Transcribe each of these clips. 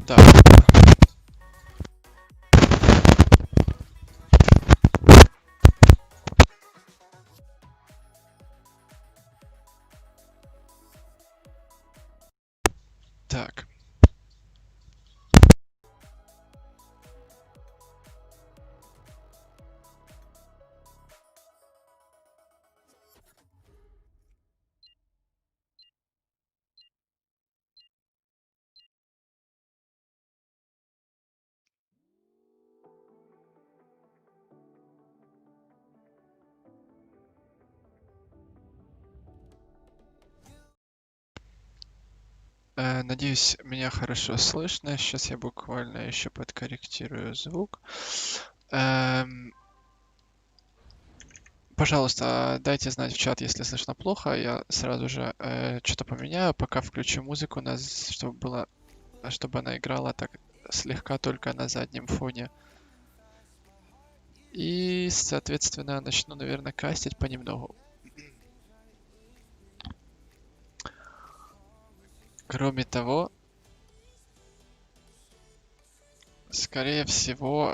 Да. Так. Надеюсь, меня хорошо слышно. Сейчас я буквально еще подкорректирую звук. Пожалуйста, дайте знать в чат, если слышно плохо. Я сразу же что-то поменяю, пока включу музыку, чтобы она играла так слегка только на заднем фоне. И, соответственно, начну, наверное, кастить понемногу. Кроме того, Скорее всего,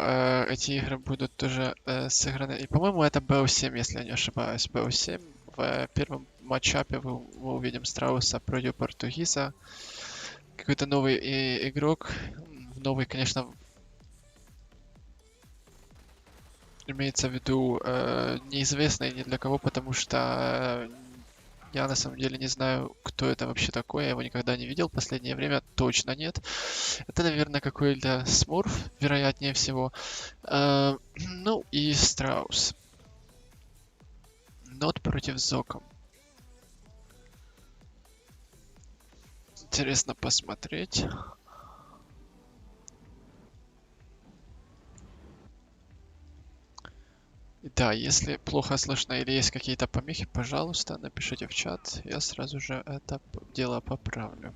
эти игры будут тоже сыграны. И, по-моему, это BO7, если я не ошибаюсь. BO7. В первом матчапе мы увидим Страуса против Португиза. Какой-то новый игрок. Новый, конечно, имеется в виду неизвестный ни для кого, потому что я на самом деле не знаю, кто это вообще такой. Я его никогда не видел. В последнее время точно нет. Это, наверное, какой-то смурф, вероятнее всего. Ну и Страус. Нот против Зоком. Интересно посмотреть. Да, если плохо слышно или есть какие-то помехи, пожалуйста, напишите в чат. Я сразу же это дело поправлю.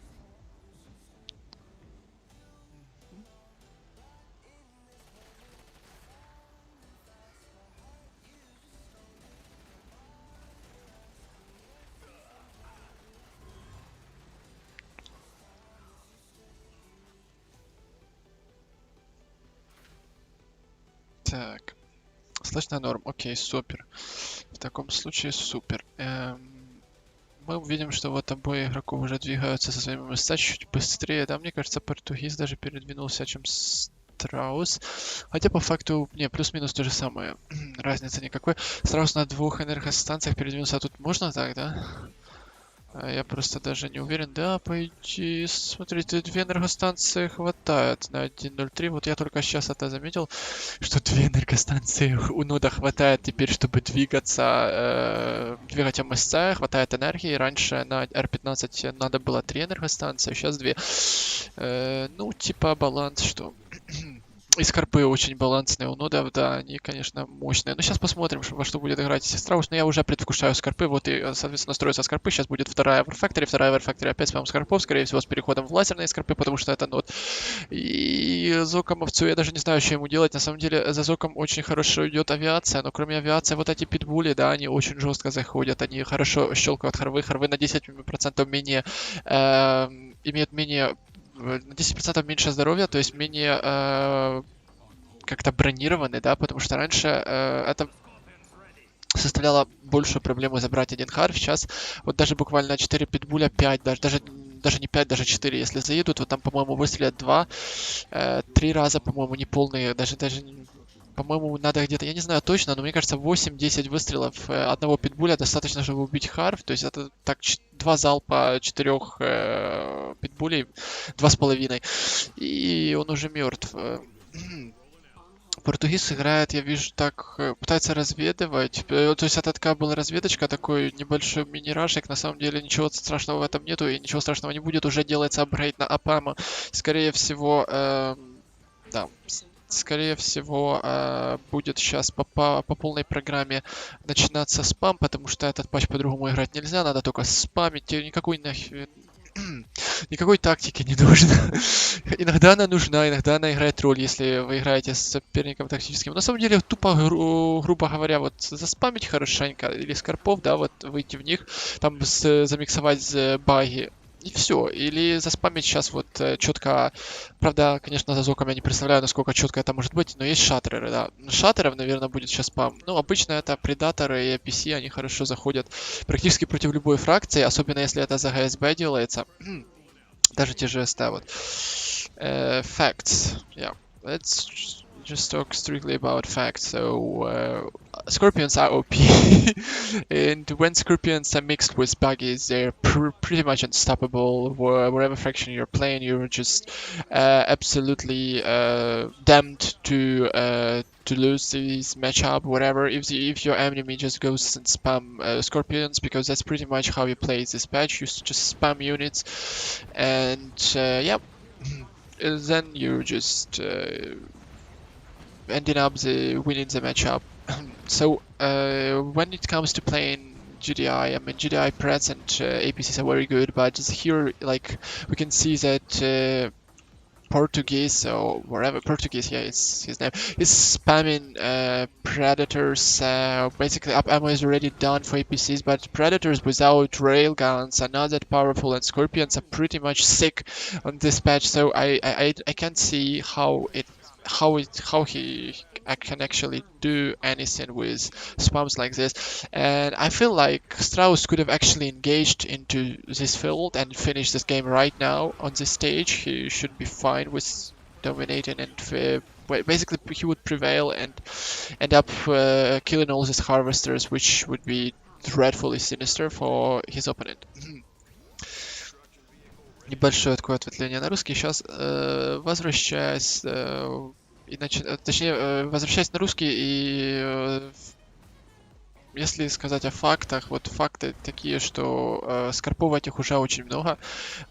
Так. Слышно норм. Окей, супер. В таком случае супер. Мы увидим, что вот обои игроков уже двигаются со своими места чуть быстрее. Да, мне кажется, Португиз даже передвинулся, чем Страус. Хотя по факту, не, плюс-минус то же самое. Разницы никакой. Страус на 2 энергостанциях передвинулся. А тут можно так, да? Я просто даже не уверен. Да, по идее, смотрите, 2 энергостанции хватает на 1.03. Вот я только сейчас это заметил, что 2 энергостанции у нода хватает теперь, чтобы двигаться, двигать МСЦ, хватает энергии. Раньше на R15 надо было 3 энергостанции, сейчас 2. Ну, типа баланс, что... И скорпы очень балансные у нодов, да, они, конечно, мощные. Но сейчас посмотрим, во что будет играть Страус. Но я уже предвкушаю скорпы. Вот и, соответственно, строятся скорпы. Сейчас будет вторая Warfactory. Вторая Warfactory опять спам скорпов. Скорее всего, с переходом в лазерные скорпы, потому что это нод. И Зоком овцу я даже не знаю, что ему делать. На самом деле, за Зоком очень хорошо идет авиация. Но кроме авиации, вот эти питбули, да, они очень жестко заходят. Они хорошо щелкают хорвы. Хорвы на 10% менее... имеют менее... на 10% меньше здоровья, то есть менее как-то бронированы, да, потому что раньше это составляло большую проблему забрать один харв. Сейчас вот даже буквально 4 питбуля, 5, даже не 5, даже 4, если заедут, вот там, по-моему, выстрелят 2, 3 раза, по-моему, неполные, даже по-моему, надо где-то, я не знаю точно, но мне кажется, 8-10 выстрелов одного питбуля достаточно, чтобы убить харв. То есть это так 2 залпа 4 питбулей, 2,5. И он уже мертв. Португиз играет, я вижу, так, пытается разведывать. То есть это такая была разведочка, такой небольшой мини-рашик. На самом деле ничего страшного в этом нету и ничего страшного не будет. Уже делается апгрейд на Апама. Скорее всего, да, скорее всего, будет сейчас по полной программе начинаться спам, потому что этот патч по-другому играть нельзя, надо только спамить. Никакой нахер... Никакой тактики не нужно. Иногда она нужна, иногда она играет роль, если вы играете с соперником тактическим. На самом деле, тупо, грубо говоря, вот заспамить хорошенько, или скорпов, да, вот выйти в них, там замиксовать баги, и все. Или заспамить сейчас вот четко. Правда, конечно, за зоком я не представляю, насколько четко это может быть, но есть шаттеры, да. Шаттеров, наверное, будет сейчас спам. Ну, обычно это предаторы и APC, они хорошо заходят практически против любой фракции, особенно если это за ГСБ делается. Даже те же СТ, вот. Facts. Yeah. Let's just talk strictly about facts. So, scorpions are OP. And when scorpions are mixed with buggies, they're pretty much unstoppable. Wherever faction you're playing, you're just absolutely damned to lose this matchup, whatever. If your enemy just goes and spam scorpions, because that's pretty much how you play this patch. You just spam units, and yeah, then you're just ending up winning the matchup. So when it comes to playing GDI, I mean GDI Preds and APCs are very good, but here, like, we can see that Portuguese or wherever Portuguese, yeah, it's his name, is spamming predators. Basically, up ammo is already done for APCs, but predators without railguns are not that powerful, and scorpions are pretty much sick on this patch. So I can't see how it how he can actually do anything with spams like this. And I feel like Straus could have actually engaged into this field and finished this game right now on this stage. He should be fine with dominating, and basically he would prevail and end up killing all these harvesters, which would be dreadfully sinister for his opponent. Небольшое такое ответвление на русский. Сейчас возвращаясь, точнее, возвращаясь на русский и если сказать о фактах, вот факты такие, что скорпов этих уже очень много.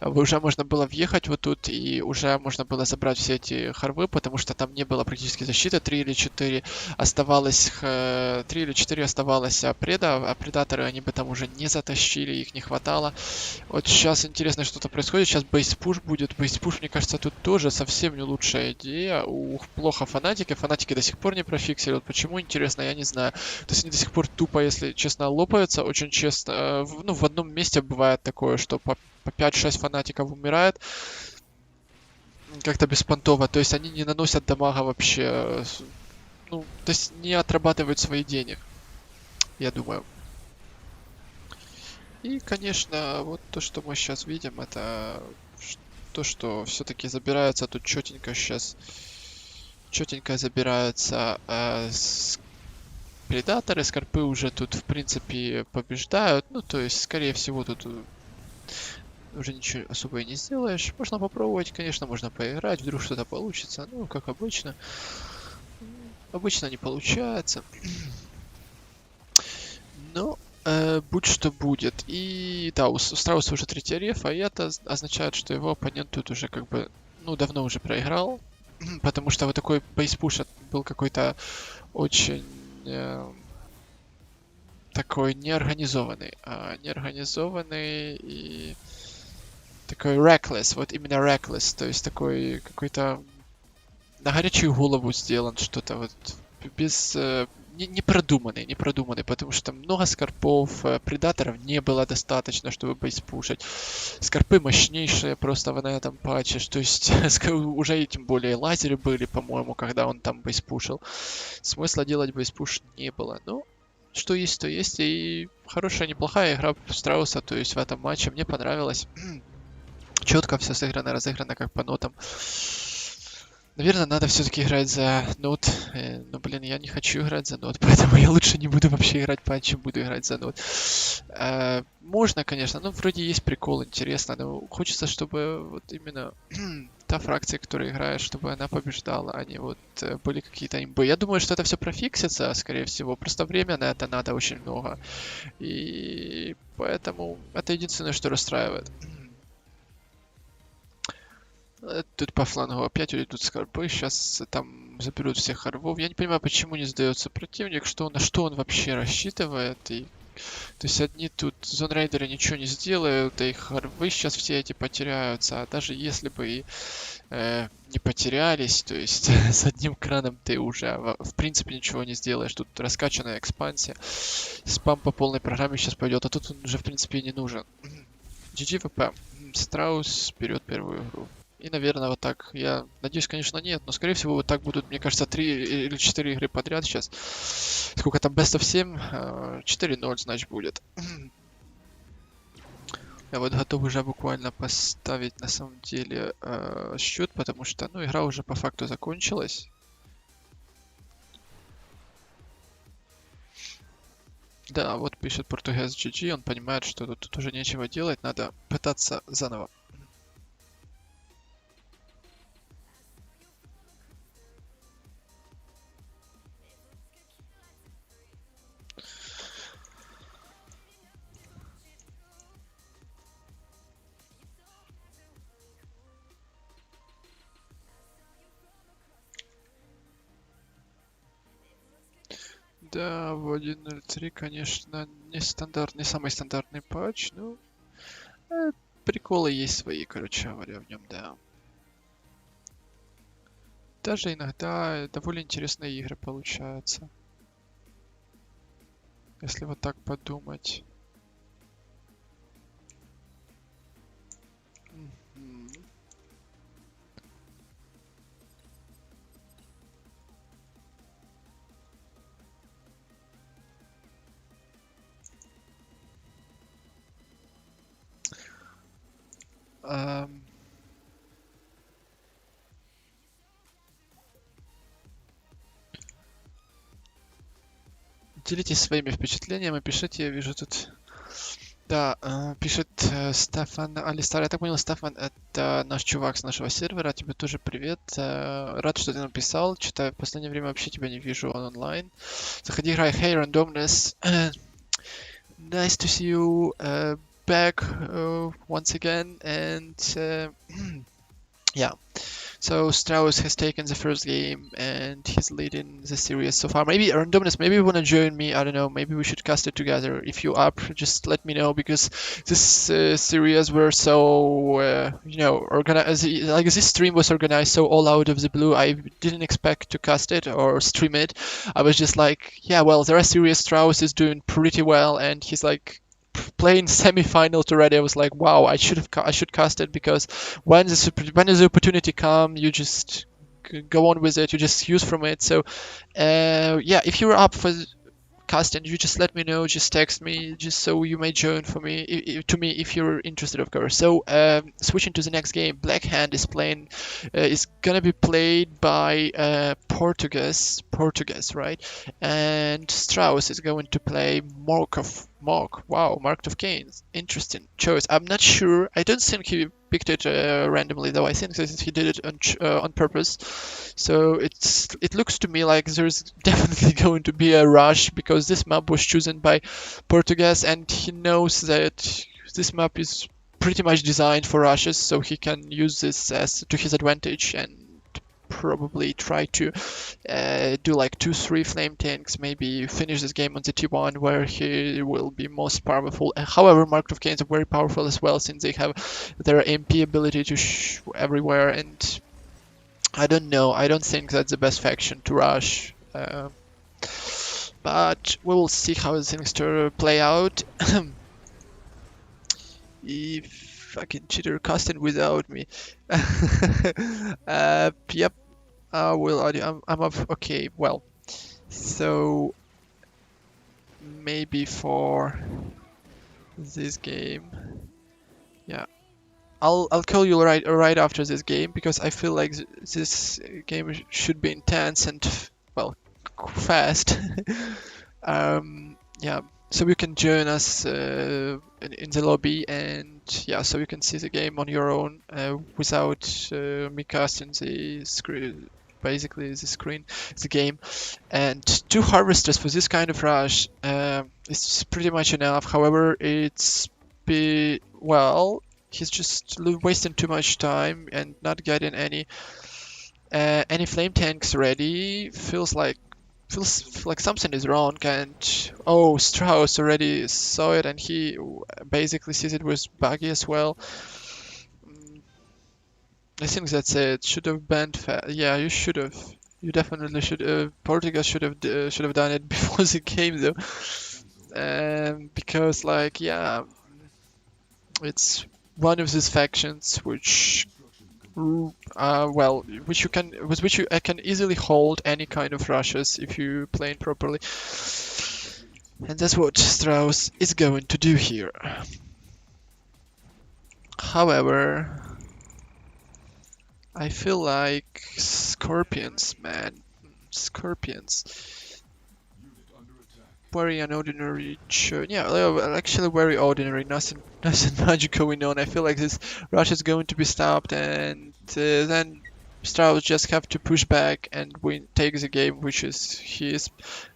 Уже можно было въехать вот тут, и уже можно было забрать все эти харвы, потому что там не было практически защиты. 3 или 4 оставалось, а предаторы они бы там уже не затащили, их не хватало. Вот сейчас интересно, что-то происходит. Сейчас бейспуш будет. Бейспуш, мне кажется, тут тоже совсем не лучшая идея. Плохо фанатики. Фанатики до сих пор не профиксили. Вот почему, интересно, я не знаю. То есть они до сих пор тупо, если честно, лопаются. Очень честно. Ну, в одном месте бывает такое, что по 5-6 фанатиков умирает. Как-то беспонтово. То есть они не наносят дамага вообще. Ну, то есть не отрабатывают свои денег. Я думаю. И, конечно, вот то, что мы сейчас видим, это то, что все-таки забирается тут четенько сейчас. Четенько забираются предаторы. Скорпы уже тут, в принципе, побеждают. Ну, то есть, скорее всего, тут уже ничего особо и не сделаешь. Можно попробовать, конечно, можно поиграть. Вдруг что-то получится. Ну, как обычно. Обычно не получается. Но будь что будет. И да, у Страуса уже 3-й реф, и это означает, что его оппонент тут уже как бы, ну, давно уже проиграл. Потому что вот такой бейспуш был какой-то очень такой неорганизованный. Неорганизованный и такой reckless, вот именно reckless, то есть такой какой-то на горячую голову сделан, что-то вот без непродуманный, потому что много скорпов, предаторов не было достаточно, чтобы бейспушить. Скорпы мощнейшие просто на этом патче, то есть уже и тем более лазеры были, по-моему, когда он там бейспушил. Смысла делать бейспуш не было. Ну, что есть, то есть. И хорошая, неплохая игра Страуса, то есть в этом матче мне понравилось. Четко все сыграно, разыграно как по нотам. Наверное, надо все-таки играть за нот. Но, блин, я не хочу играть за нот, поэтому я лучше не буду вообще играть патч, чем буду играть за нот. Можно, конечно, ну, вроде есть прикол, интересно, но хочется, чтобы вот именно та фракция, которая играет, чтобы она побеждала, а не вот были какие-то имбы. Я думаю, что это все профиксится, скорее всего, просто время на это надо очень много. И поэтому это единственное, что расстраивает. Тут по флангу опять уйдут скорпы. Сейчас там заберут всех хорвов. Я не понимаю, почему не сдается противник, на что он вообще рассчитывает. И, то есть одни тут зонрейдеры ничего не сделают, и хорвы сейчас все эти потеряются. А даже если бы и не потерялись, то есть с одним краном ты уже в принципе ничего не сделаешь. Тут раскачанная экспансия. Спам по полной программе сейчас пойдет, а тут он уже в принципе не нужен. GG VP. Страус берет первую игру. И, наверное, вот так. Я надеюсь, конечно, нет, но, скорее всего, вот так будут, мне кажется, 3 или 4 игры подряд сейчас. Сколько там, best of 7? 4-0, значит, будет. Я вот готов уже буквально поставить, на самом деле, счет, потому что, ну, игра уже по факту закончилась. Да, вот пишет Portugues GG, он понимает, что тут уже нечего делать, надо пытаться заново. Да, в 1.03, конечно, не самый стандартный патч, но приколы есть свои, короче говоря, в нем, да. Даже иногда довольно интересные игры получаются. Если вот так подумать. Делитесь своими впечатлениями, пишите, я вижу тут. Да, пишет Стефан Алистар. Я так понял, Стефан, это наш чувак с нашего сервера. Тебе тоже привет. Рад, что ты написал. Читаю, в последнее время вообще тебя не вижу, он онлайн. Заходи, играй. Hey, Randomness. Nice to see you back once again. And yeah. So Straus has taken the first game and he's leading the series so far. Maybe Randomness, maybe you wanna join me. I don't know. Maybe we should cast it together. If you up, just let me know because this series were so you know organized. Like this stream was organized so all out of the blue. I didn't expect to cast it or stream it. I was just like, yeah, well, the rest series Strauss is doing pretty well, and he's like playing semi-finals already. I was like, wow, I should cast it because when the opportunity come, you just go on with it. You just use from it. So yeah, if you're up for casting, you just let me know. Just text me, just so you may join for me to me if you're interested, of course. So switching to the next game, Black Hand is playing. Is gonna be played by Portugues, right? And Strauss is going to play Mark of Canes. Interesting choice. I'm not sure. I don't think he picked it randomly, though. I think that he did it on purpose. So it looks to me like there's definitely going to be a rush because this map was chosen by Portugues, and he knows that this map is pretty much designed for rushes, so he can use this as to his advantage and probably try to do like 2-3 flame tanks, maybe finish this game on the T1 where he will be most powerful. However, Mark of Canes are very powerful as well since they have their MP ability to everywhere, and I don't know, I don't think that's the best faction to rush. But we will see how things play out. If fucking cheater casting without me. Yep. Well, I'm up. Okay, well. So maybe for this game, yeah, I'll call you right after this game because I feel like this game should be intense and well fast. Yeah, so you can join us in the lobby, and yeah, so you can see the game on your own without me casting the screen. Basically, the game, and 2 harvesters for this kind of rush is pretty much enough. However, well, he's just wasting too much time and not getting any flame tanks ready. Feels like something is wrong, and oh, Strauss already saw it and he basically sees it was buggy as well. I think that's it. Should have banned yeah, you should have. You definitely should have. Portugal should have done it before the game though. Because like yeah, it's one of these factions which well, with which you can easily hold any kind of rushes if you play it properly. And that's what Strauss is going to do here. However, I feel like Scorpions, man. Scorpions. Very unordinary choice. Yeah, actually very ordinary. Nothing much going on. I feel like this rush is going to be stopped, and then Strauss just have to push back and take the game, which is his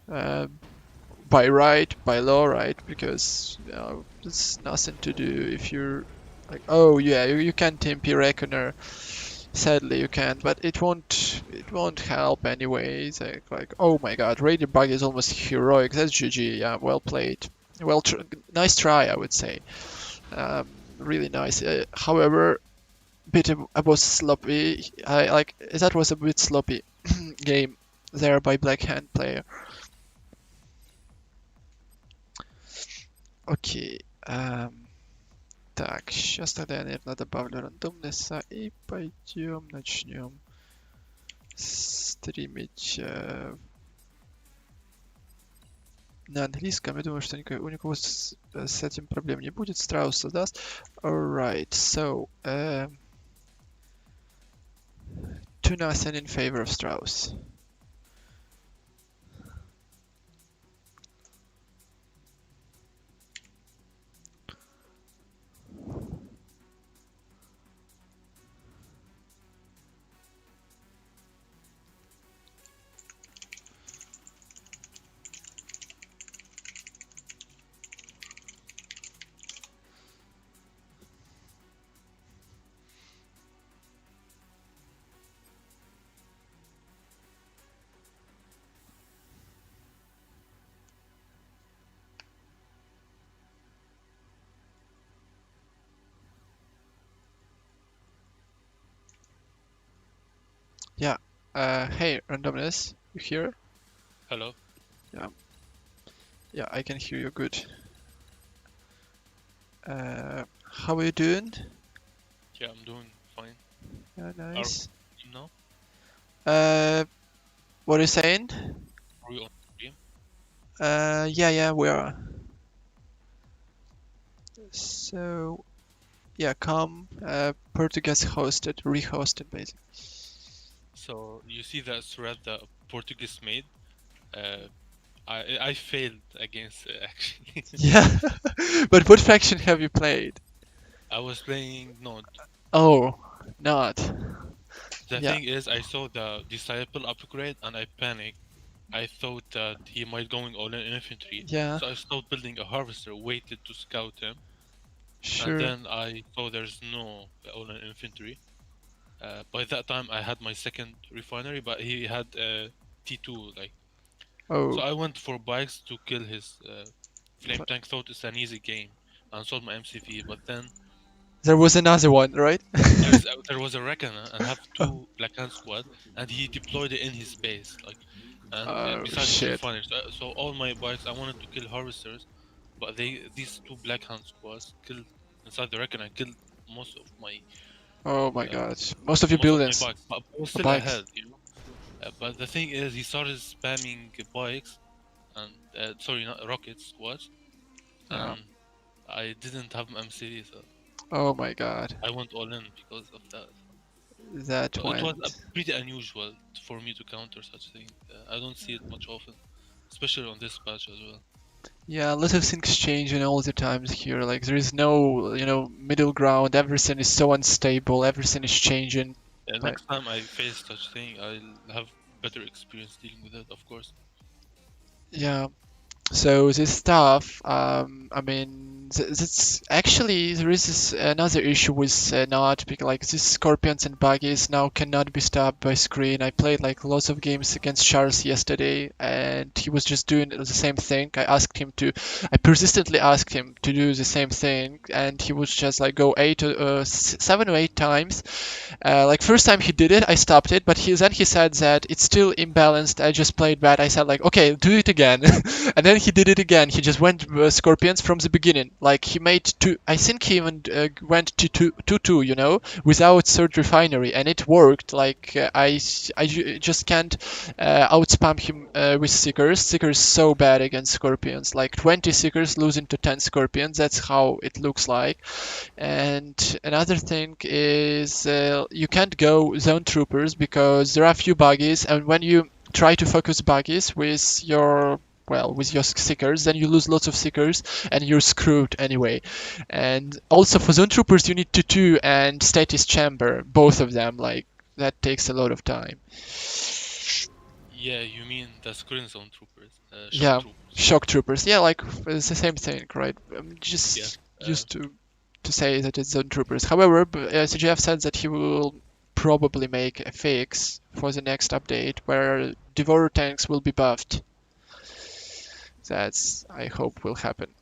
by law, right? Because there's nothing to do if you're like, oh yeah, you can TMP Reckoner. Sadly, you can't, but it won't help anyways. Like oh my god, Raider Bug is almost heroic. That's GG. Yeah, well played. Nice try, I would say. Really nice. However, I was sloppy. That was a bit sloppy game there by Black Hand player. Окей. Так, сейчас тогда я, наверное, добавлю рандомнесса и начнем стримить. на английском. Я думаю, что у никого с этим проблем не будет. Страус создаст. Alright, so 2-0 in favor of Straus. Yeah. Hey, randomness, you here? Hello. Yeah, I can hear you good. How are you doing? Yeah, I'm doing fine. Yeah, nice. No? What are you saying? Are we on stream? Yeah, we are. So, yeah, come. Portugues rehosted, basically. So you see that thread that Portuguese made? Uh, I failed against it actually. Yeah. But what faction have you played? I was playing Node. Oh, not. The Yeah, thing is, I saw the Disciple upgrade and I panicked. I thought that he might going all in infantry, yeah, so I started building a harvester, waited to scout him, and sure. then I saw there's no all in infantry. By that time, I had my second refinery, but he had T2 like. So Oh, I went for bikes to kill his flame th- tank. Thought it's an easy game, and sold my MCV. But then there was another one, right? there was a reckoner and have Oh, two Black Hand squad, and he deployed it in his base, like, and oh, beside his shit. refinery. So all my bikes, I wanted to kill harvesters, but these two Black Hand squads killed inside the reckoner, killed most of my Oh my uh, god. Most of your most of my buildings bikes. But I was or still bikes. ahead, you know. But the thing is, he started spamming bikes and sorry, not rockets squads, Yeah. and I didn't have MCV, so Oh my god. I went all in because of that. That So it was went. pretty unusual for me to counter such thing. I don't see it much often, especially on this patch as well. Yeah, a lot of things changing all the times here. Like there is no, middle ground. Everything is so unstable. Everything is changing. Like Next time I face such thing, I'll have better experience dealing with it, of course. yeah. So this stuff, I mean, that's actually there is this another issue with not because like these scorpions and buggies now cannot be stopped by screen. I played like lots of games against Charles yesterday, and he was just doing the same thing. I persistently asked him to do the same thing, and he would just like go 7 or 8 times. Like first time he did it, I stopped it, but then he said that it's still imbalanced. I just played bad. I said like, okay, do it again, and then he did it again. He just went scorpions from the beginning. Like he made two. I think he even went to two, without third refinery, and it worked. Like just can't outspam him with seekers. Seekers so bad against scorpions. Like 20 seekers losing to 10 scorpions. That's how it looks like. And another thing is you can't go zone troopers because there are few buggies, and when you try to focus buggies with your seekers, then you lose lots of seekers and you're screwed anyway. And also for zone troopers, you need tutu and status chamber, both of them. Like that takes a lot of time. Yeah, you mean the screen zone troopers, shock Yeah, troopers. shock troopers. Yeah, like it's the same thing, right? I'm Yeah. just used to say that it's zone troopers. However, CGF said that he will probably make a fix for the next update where Devourer tanks will be buffed. That's I hope will happen.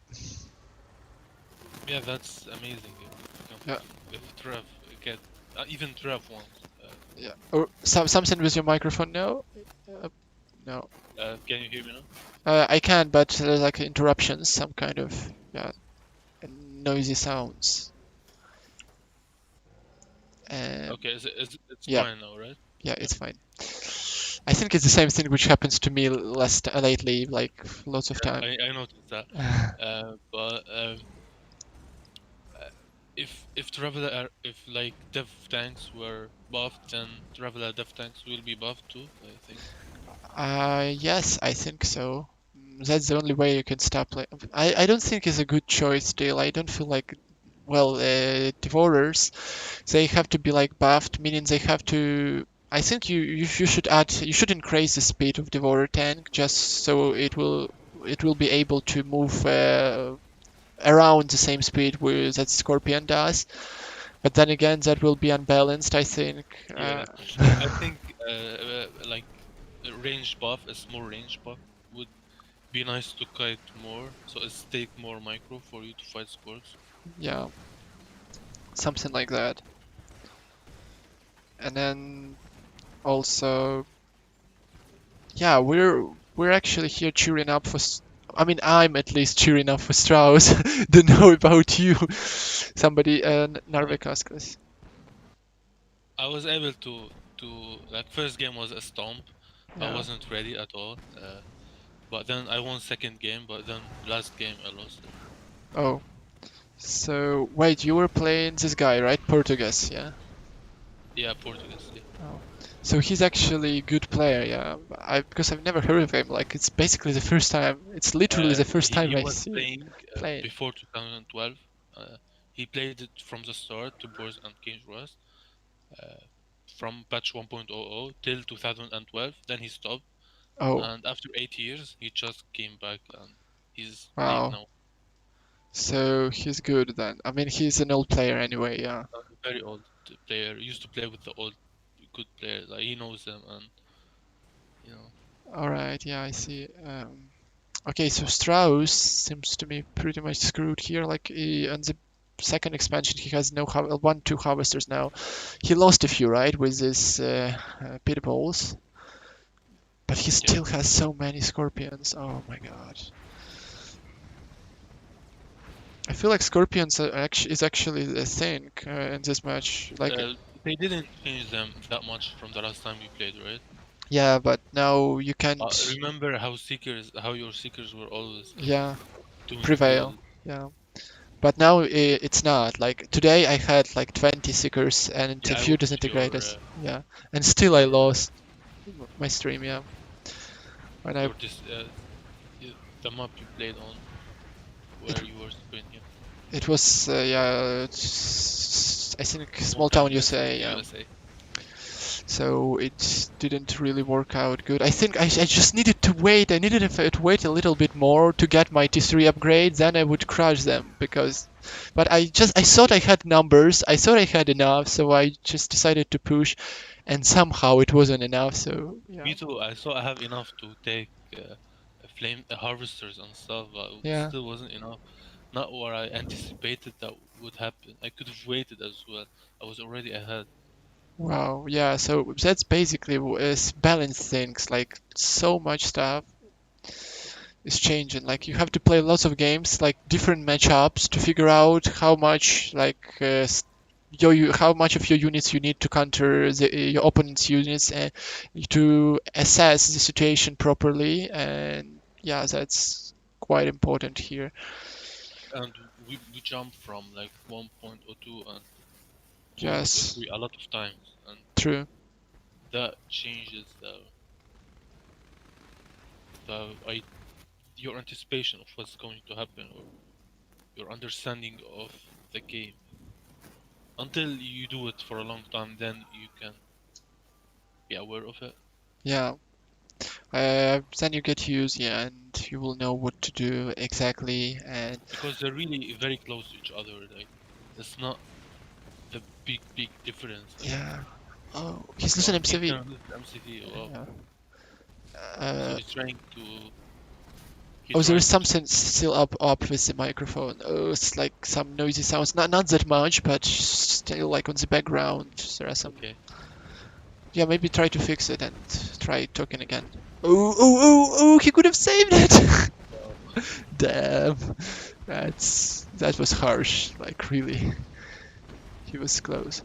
Yeah, that's amazing. Yeah, If Trev get even Trev wants. yeah. Or something with your microphone? No, no. Can you hear me now? I can, but there's like interruptions, some kind of noisy sounds. Okay, it's Yeah, fine now, right? yeah, Yeah. it's fine. I think it's the same thing which happens to me lately, like lots of time. I noticed that. But if traveler if like dev tanks were buffed, then traveler dev tanks will be buffed too, I think. Yes, I think so. That's the only way you can stop. I don't think it's a good choice still. I don't feel like, well, devourers, they have to be like buffed, meaning they have to. I think you should increase the speed of devourer tank just so it will be able to move around the same speed that Scorpion does. But then again, that will be unbalanced, I think. Yeah, I think like a range buff, a small range buff would be nice to kite more, so it's take more micro for you to fight squirts. Yeah, something like that. And then also, yeah, we're actually here cheering up for. I mean, I'm at least cheering up for Strauss. Don't know about you. Somebody, NARVEK asked us. I was able to like first game was a stomp. I Yeah. wasn't ready at all. But then I won second game, but then last game I lost it. Oh, so wait, you were playing this guy, right? Portugues, yeah. Yeah, Portuguese. Yeah. Oh. So he's actually a good player, yeah. Because I've never heard of him. Like it's basically the first time. It's literally the first time He I was see playing playing. before 2012. He played it from the start to Boars and Kings Rust, from patch 1.00 till 2012. Then he stopped, Oh, and after 8 years, he just came back and he's playing wow. now. So he's good then. I mean, he's an old player anyway, yeah. A very old player. Used to play with the old good players. Like he knows them, and you know. All right, yeah, I see. Okay, so Strauss seems to me pretty much screwed here. Like on the second expansion, he has no 1, 2 harvesters now. He lost a few, right, with his pit balls, but he still has so many scorpions. Oh my god. I feel like scorpions is actually a thing in this match. Like, They didn't change them that much from the last time we played, right? yeah, but now you can't. Remember how your seekers were always Yeah, doing prevail. Yeah. But now it's not. Like today I had like 20 seekers and a Yeah, I few watched your disintegrators. Yeah, and still I lost my stream. Yeah, when I the map you played on, where you were sprinting. it was yeah, I think small town USA. Yeah. USA. So it didn't really work out good. I think I just needed to wait. I needed to wait a little bit more to get my T3 upgrade. Then I would crush them because. But I thought I had numbers. I thought I had enough, so I just decided to push, and somehow it wasn't enough. So yeah. Me too. I thought I have enough to take flame harvesters and stuff, but it Yeah. still wasn't enough. Not what I anticipated that would happen. I could have waited as well. I was already ahead. Wow. Yeah. So that's basically is balance things. Like so much stuff is changing. Like you have to play lots of games, like different matchups to figure out how much how much of your units you need to counter your opponent's units and to assess the situation properly. And yeah, that's quite important here. And we jumped from like 1.02 and Yes, 1.03 a lot of times, and true. that changes your anticipation of what's going to happen, or your understanding of the game. Until you do it for a long time, then you can be aware of it. Yeah. Then you get used, yeah, and you will know what to do exactly. And Because they're really very close to each other. Like, it's not the big difference. Like, yeah. Oh, he's losing MCV. MCV. Wow. Yeah. So he's trying to. Oh, there is something still up with the microphone. Oh, it's like some noisy sounds. Not that much, but still like on the background. There are some. Okay. Yeah, maybe try to fix it and try talking again. Oh! He could have saved it. Damn, that was harsh. Like really, he was close.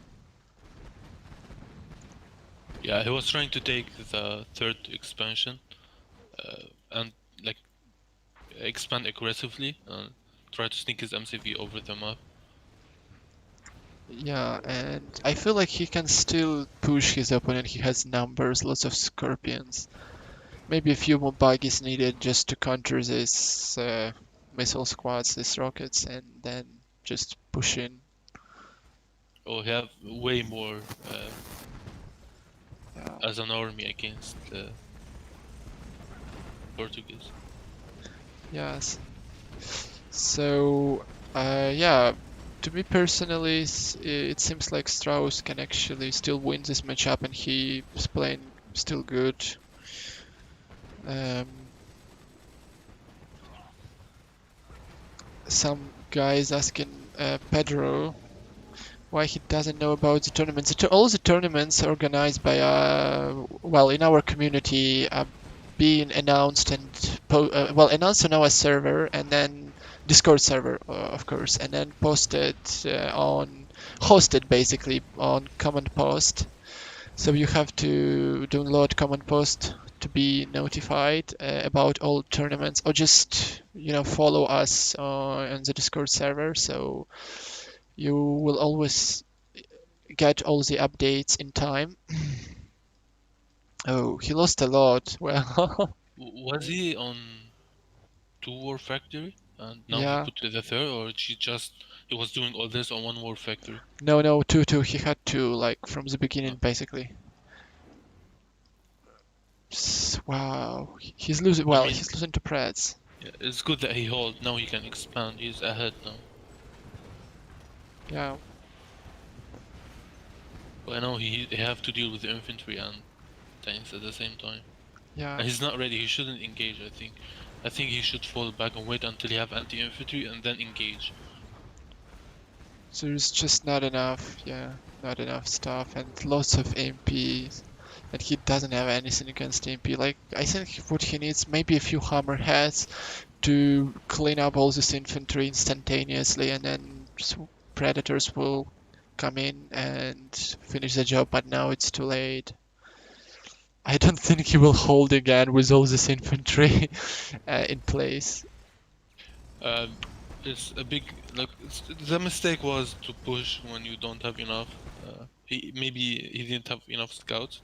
Yeah, he was trying to take the third expansion and like expand aggressively and try to sneak his MCV over the map. Yeah, and I feel like he can still push his opponent. He has numbers, lots of scorpions. Maybe a few more buggies needed just to counter this missile squads, these rockets, and then just push in. Or he have way more Yeah. as an army against the Portuguese. Yes. So, yeah, to me personally, it seems like Straus can actually still win this matchup, and he is playing still good. Um, some guys asking Pedro why he doesn't know about the tournaments. All the tournaments organized by, well, in our community, are being announced and well, announced on our server and then Discord server, of course, and then posted hosted basically on Command Post. So you have to download Command Post to be notified about all tournaments, or just follow us on the Discord server. So you will always get all the updates in time. Oh, he lost a lot. Well, Was he on 2 War Factory and now he yeah. put to the third, or he was doing all this on 1 War Factory? No, two. He had two, like from the beginning, Uh, basically. Wow, he's losing. I Well, mean, he's losing to Preds. yeah, it's good that he hold. Now he can expand. He's ahead now. Yeah, But I know he have to deal with the infantry and tanks at the same time. yeah. And he's not ready. He shouldn't engage. I think. I think he should fall back and wait until he have anti-infantry and then engage. So there's just not enough. Yeah, not enough stuff and lots of MPs. And he doesn't have anything against MP. Like, I think what he needs, maybe a few hammerheads to clean up all this infantry instantaneously, and then predators will come in and finish the job. But now it's too late. I don't think he will hold again with all this infantry in place. Um, it's a big the mistake was to push when you don't have enough. Maybe he didn't have enough scouts.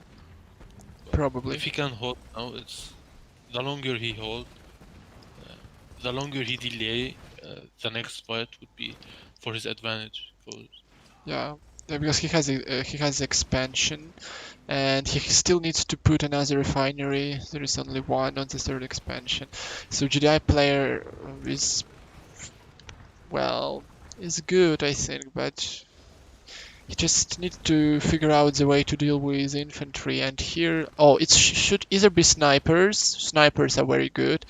Probably. If he can hold now, it's the longer he hold, the longer he delay, the next fight would be for his advantage. Yeah, because he has expansion, and he still needs to put another refinery. There is only one on the third expansion, so GDI player is, well, is good, I think, but he just needs to figure out the way to deal with infantry. And here, oh, it should either be snipers. Snipers are very good,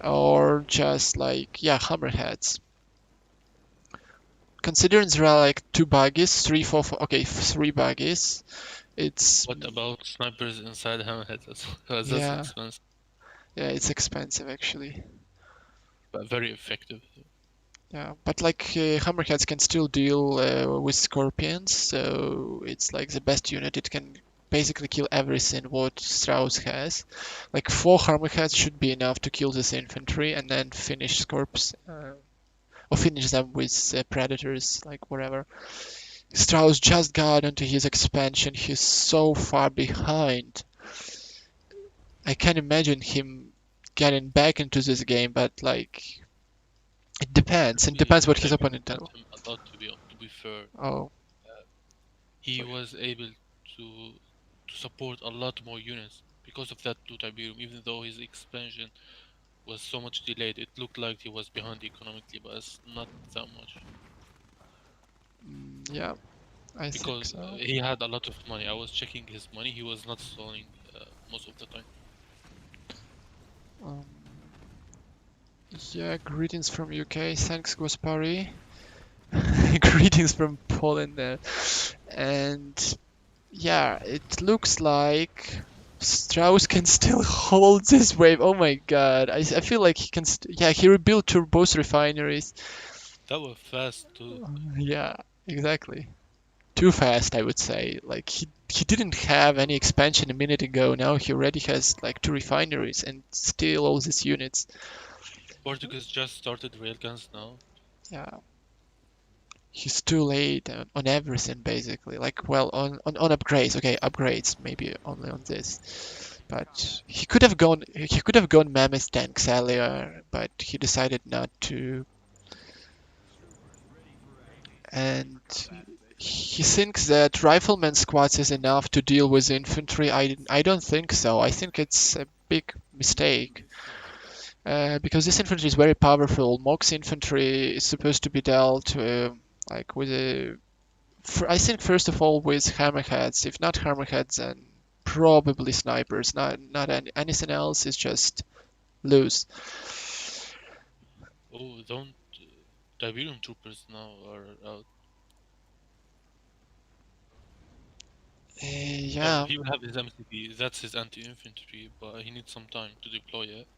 or just like, yeah, hammerheads. Considering there are like two buggies, three, four, okay, three buggies. It's What about snipers inside hammerheads? That's yeah, expensive, yeah, it's expensive actually. but very effective. Yeah, but like hammerheads can still deal with scorpions, so it's like the best unit. It can basically kill everything what Strauss has. Like 4 hammerheads should be enough to kill this infantry, and then finish scorps. Or finish them with predators, like whatever. Strauss just got into his expansion. He's so far behind. I can't imagine him getting back into this game, but like it depends. It depends what his opponent does. Him a lot to be fair. Oh, He was able to support a lot more units because of that to Tiberium. Even though his expansion was so much delayed, it looked like he was behind economically, but it's not that much. yeah, I think Because so. he had a lot of money. I was checking his money. He was not stalling most of the time. Um, yeah, greetings from UK. Thanks, Gospari. Greetings from Poland there. And yeah, it looks like Strauss can still hold this wave. Oh my god, I feel like he can. Yeah, he rebuilt both refineries. That was fast too. Yeah, exactly. Too fast, I would say. Like he he didn't have any expansion a minute ago. Now he already has like 2 refineries and still all these units. Portugues just started railguns now. Yeah, he's too late on everything basically. Like, well, on upgrades. Okay, upgrades maybe only on this. But he could have gone. He could have gone mammoth tanks earlier, but he decided not to. And he thinks that rifleman squads is enough to deal with infantry. I don't think so. I think it's a big mistake. Because this infantry is very powerful. Mox infantry is supposed to be dealt like with I think first of all with hammerheads. If not hammerheads, then probably snipers. Not anything else is just loose. Oh, don't Tiberium troopers now are out. Yeah, He will have his MCP. That's his anti-infantry, but he needs some time to deploy it.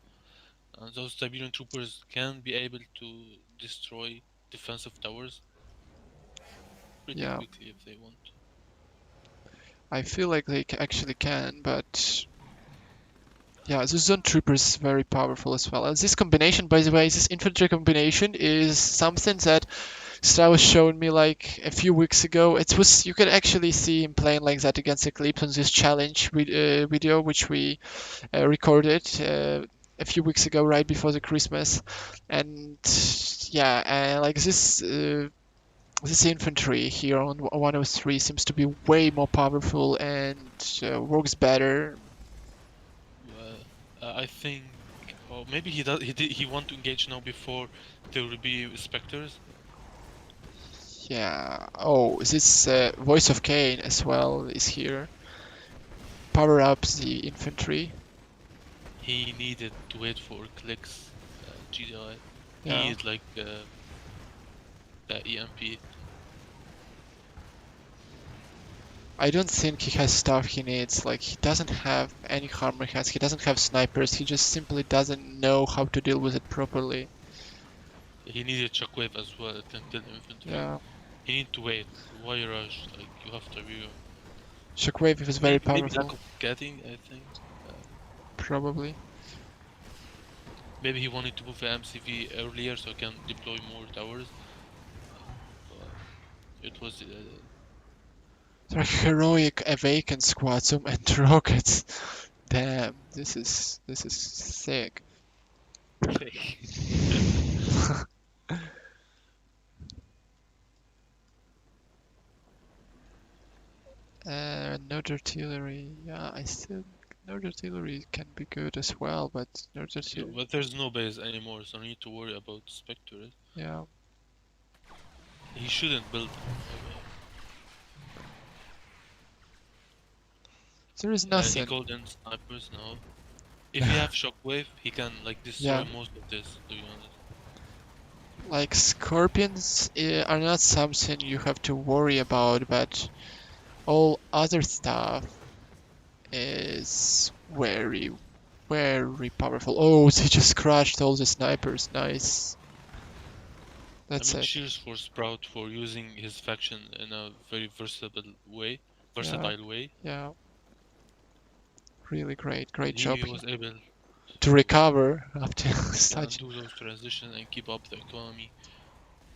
And those Tiberian troopers can be able to destroy defensive towers pretty yeah. quickly if they want. I feel like they actually can, but yeah, the zone trooper is very powerful as well. And this combination, by the way, this infantry combination is something that Straus showed me like a few weeks ago. It was you can actually see him playing like that against Eclipse on this challenge video, which we recorded a few weeks ago, right before the Christmas. And yeah, like this infantry here on 103 seems to be way more powerful and works better. I think, or maybe he does. He want to engage now before there will be specters. Yeah. Oh, this Voice of Cain as well is here. Power up the infantry. He needed to wait for clicks, GDI. He Yeah. needed like the EMP. I don't think he has stuff he needs. Like, he doesn't have any hammerheads, he doesn't have snipers, he just simply doesn't know how to deal with it properly. He needed shockwave as well to kill infantry. Yeah. He need to wait. Why rush? Like you have to review. Shockwave is very Maybe lack powerful. of getting. I think. Probably. Maybe he wanted to move the MCV earlier so he can deploy more towers. It was They're heroic awakened squads and rockets. Damn, this is sick. Node artillery, yeah, I still node artillery can be good as well, but node artillery, but there's no base anymore, so no need to worry about Spectre. yeah. He shouldn't build. There is He nothing. called in snipers now. If he have shockwave, he can like destroy Yeah. most of this. To be honest. Like scorpions are not something you have to worry about, but all other stuff is very powerful. Oh, they just crushed all the snipers. Nice. That's I mean, it. cheers for Sprout for using his faction in a very versatile way. Yeah. Really great He job was able to recover after and such. do those transitions and keep up the economy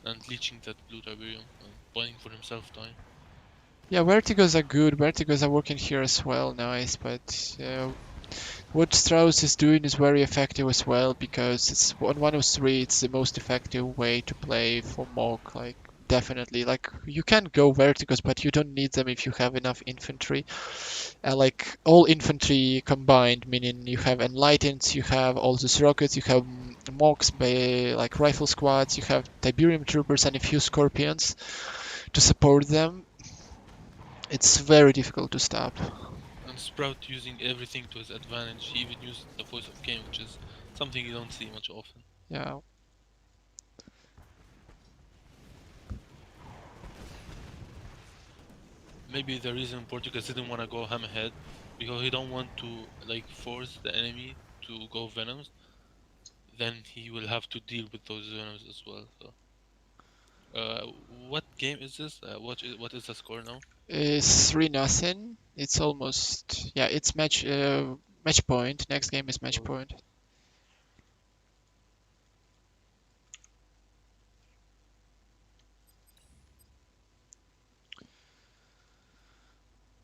and leeching that blue Tiberium and buying for himself time. Yeah, vertigos are good. Vertigos are working here as well. Nice, but what Strauss is doing is very effective as well because it's on 103. It's the most effective way to play for Mog. Like definitely, like you can go vertigos, but you don't need them if you have enough infantry. Like all infantry combined, meaning you have enlightened, you have all these rockets, you have Mogs, like rifle squads, you have Tiberium troopers and a few scorpions to support them. It's very difficult to stop. And Sprout using everything to his advantage. He even used the voice of Cain, which is something you don't see much often. Yeah. Maybe the reason Portuguese didn't want to go ham ahead because he don't want to like force the enemy to go venoms. Then he will have to deal with those venoms as well. So, what game is this? What is the score now? It's 3-0. It's almost, yeah, it's match point. Next game is match point.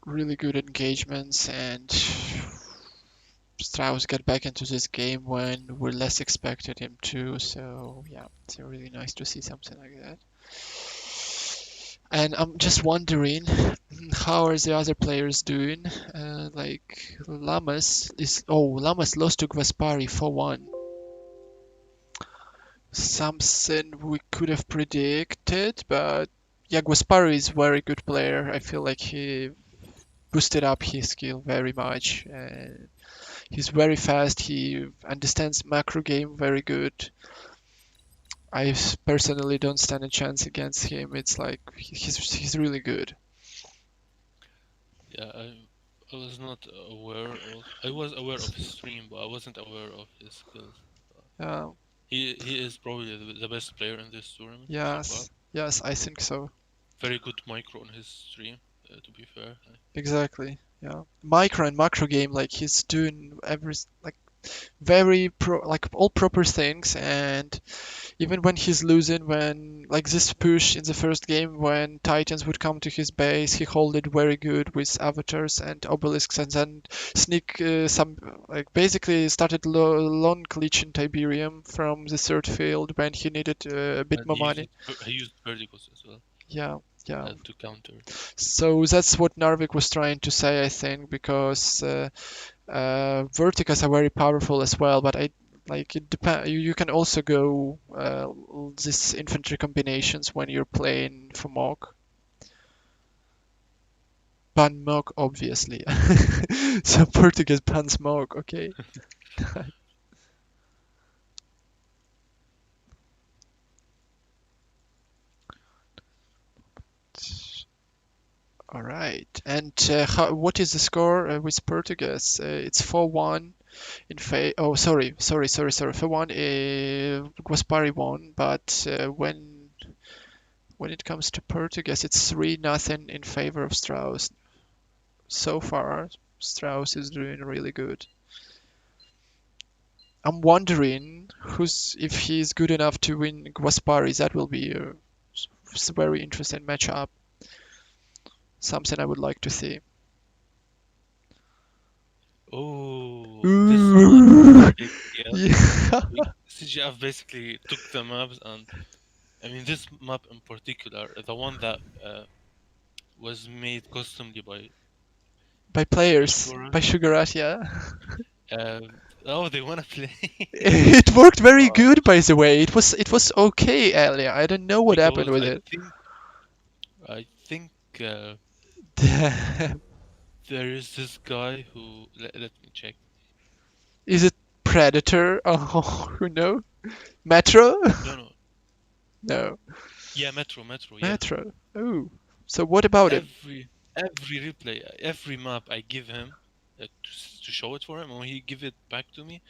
Really good engagements, and Straus got back into this game when we less expected him to. So yeah, it's really nice to see something like that. And I'm just wondering, how are the other players doing? Like Lamas lost to Gvaspari 4-1. Something we could have predicted, but yeah, Gvaspari is a very good player. I feel like he boosted up his skill very much. He's very fast. He understands macro game very good. I personally don't stand a chance against him. It's like he's really good. Yeah, I was not aware of. I was aware of his stream, but I wasn't aware of his skills. Yeah. He is probably the best player in this tournament so far. Yes, I think so. Very good micro on his stream, to be fair. Exactly. Yeah. Micro and macro game, like he's doing like like all proper things, and even when he's losing, when like this push in the first game when Titans would come to his base, he held it very good with avatars and obelisks, and then sneak some like basically started long glitch in Tiberium from the third field when he needed a bit And more money. he used verticals as well. Yeah. Yeah. To counter. So that's what NARVEK was trying to say, I think, because verticals are very powerful as well, but I like it depend. You can also go these infantry combinations when you're playing for Mog. Ban Mog, obviously. So Portuguese bans Mog, okay. All right. And what is the score with Portuguese? It's 4-1 in favor. Oh, sorry. 4-1. Guaspari won, but when it comes to Portuguese, it's 3-0 in favor of Straus. So far, Straus is doing really good. I'm wondering if he's good enough to win Guaspari. That will be a very interesting matchup. Something I would like to see. Oh, Ooh. this Yeah. CGF basically took the maps, and I mean this map in particular, the one that was made customly By players, Sugarat. by Sugarat, yeah. Oh, they wanna play. It worked very good, by the way. It was okay earlier. I don't know what happened Because with it. I think Damn. there is this guy who let me check. Is it Predator? Oh, who knows? Metro? No. No. Yeah, Metro. Yeah. Metro. Oh. So what about it? Every replay, every map I give him to show it for him, and when he give it back to me,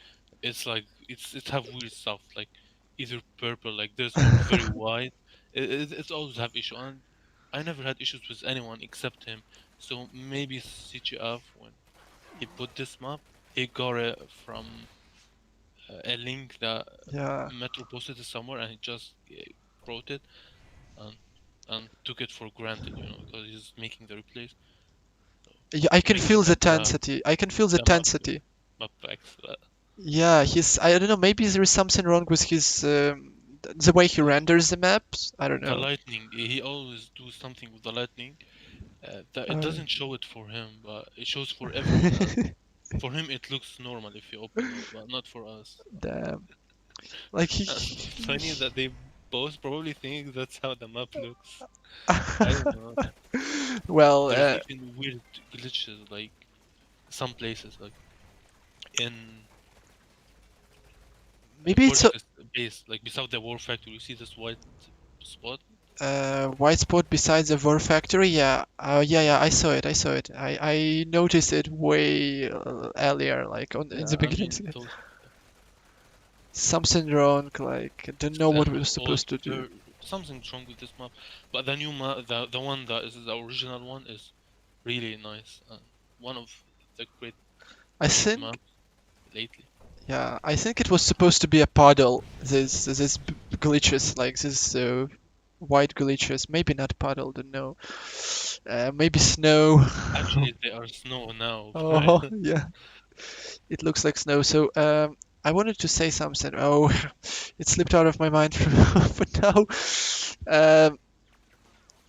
it's like it have weird stuff like either purple, like this one very wide. It's always have issue, and I never had issues with anyone except him. So maybe CGF when he put this map, he got it from a link that Yeah. Metro posted it somewhere, and he just wrote it and took it for granted, because he's making the replays. Yeah, I can Maybe feel the the tensity. I can feel the tensity. map packs. Yeah, I don't know, maybe there is something wrong with his the way he renders the maps. I don't The know. lightning, he always do something with the lightning. That it doesn't show it for him, but it shows for everyone. For him, it looks normal if you open it, but not for us. Damn. Like Funny that they both probably think that's how the map looks. I don't know. Well, There's even weird glitches, like some places, like in maybe it's Portugues base, like beside the war factory. You see this white spot? a white spot besides the War Factory. Yeah, yeah. I saw it. I noticed it way earlier, like in the beginning. Something wrong. Like I don't know what we were supposed to do. Something's wrong with this map, but the new map, the one that is the original one, is really nice. One of the great I great think, maps lately. yeah, I think it was supposed to be a puddle. This glitches, like this white glitches. Maybe not puddle, don't know. Maybe snow. Actually, they are snow now. Oh, yeah, it looks like snow. So, I wanted to say something. Oh, it slipped out of my mind for now. Um,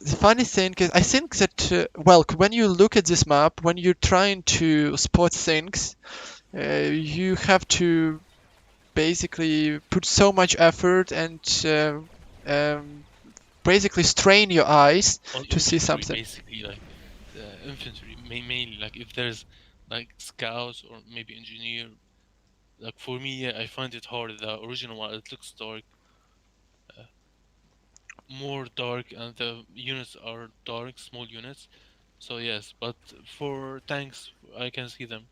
the funny thing is, I think that, well, when you look at this map, when you're trying to spot things, you have to basically put so much effort and um, basically strain your eyes On to see infantry, something. basically, like infantry mainly. Like if there's like scouts or maybe engineer. Like for me, yeah, I find it hard. The original one, it looks dark, more dark, and the units are dark, small units. So yes, but for tanks, I can see them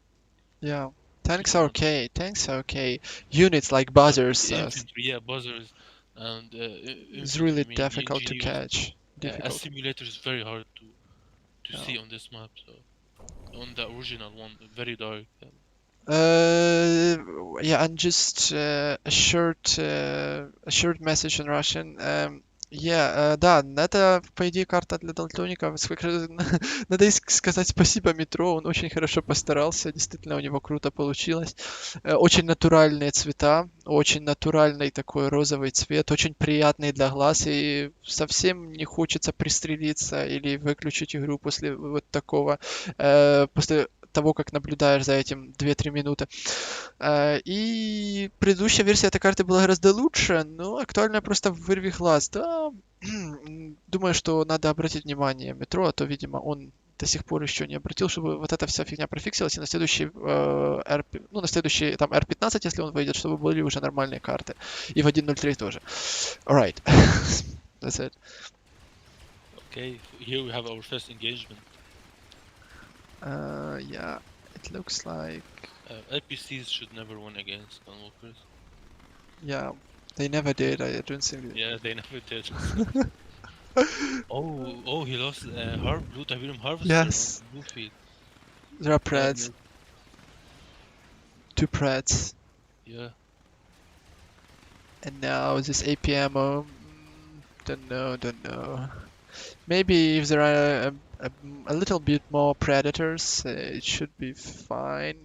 Yeah, tanks even are on okay. Tanks are okay. Units like but buzzers infantry, yeah, buzzers and is infantry, really maybe difficult to engineers. catch. A Difficult. simulator is very hard to Yeah. see on this map. So on the original one, very dark. Yeah, and just a short message in Russian. Да, это, по идее, карта для дальтоников. Надо сказать спасибо метро, он очень хорошо постарался, действительно у него круто получилось. Очень натуральные цвета, очень натуральный такой розовый цвет, очень приятный для глаз, и совсем не хочется пристрелиться или выключить игру после вот такого, после того, как наблюдаешь за этим 2-3 минуты. И предыдущая версия этой карты была гораздо лучше, но актуальная просто в вырви глаз. Да, думаю, что надо обратить внимание метро, а то, видимо, он до сих пор еще не обратил, чтобы вот эта вся фигня профиксилась, и на следующий, ну, на следующий, там, R15, если он выйдет, чтобы были уже нормальные карты. И в 1.03 тоже. Alright. That's it. Okay, here we have our first engagement. Yeah, it looks like... LPCs should never win against gunwalkers. Yeah, they never did. I don't think... Yeah, they never did. Oh, he lost blue Tiberium Harvester Yes, on blue field. there are That Prads. 2 Prads. yeah. And now this APMO, don't know. Maybe if there are a little bit more predators, it should be fine.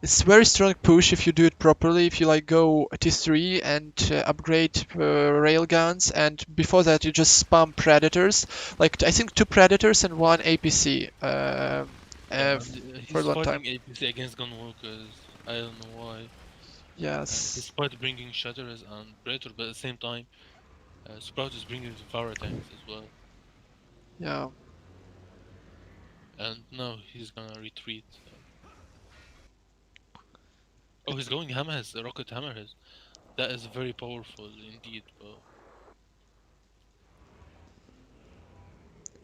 It's very strong push if you do it properly. If you like go T3 and upgrade railguns, and before that you just spam predators. Like I think 2 predators and 1 APC Yeah, and for a he's long fighting time. APC against gunwalkers. I don't know why. Yes. Despite bringing Shatterers and Predator, but at the same time, Sprout is bringing Devourer tanks as well. Yeah. And now he's gonna retreat. Oh, he's going Hammerheads, the rocket Hammerheads. That is very powerful indeed, but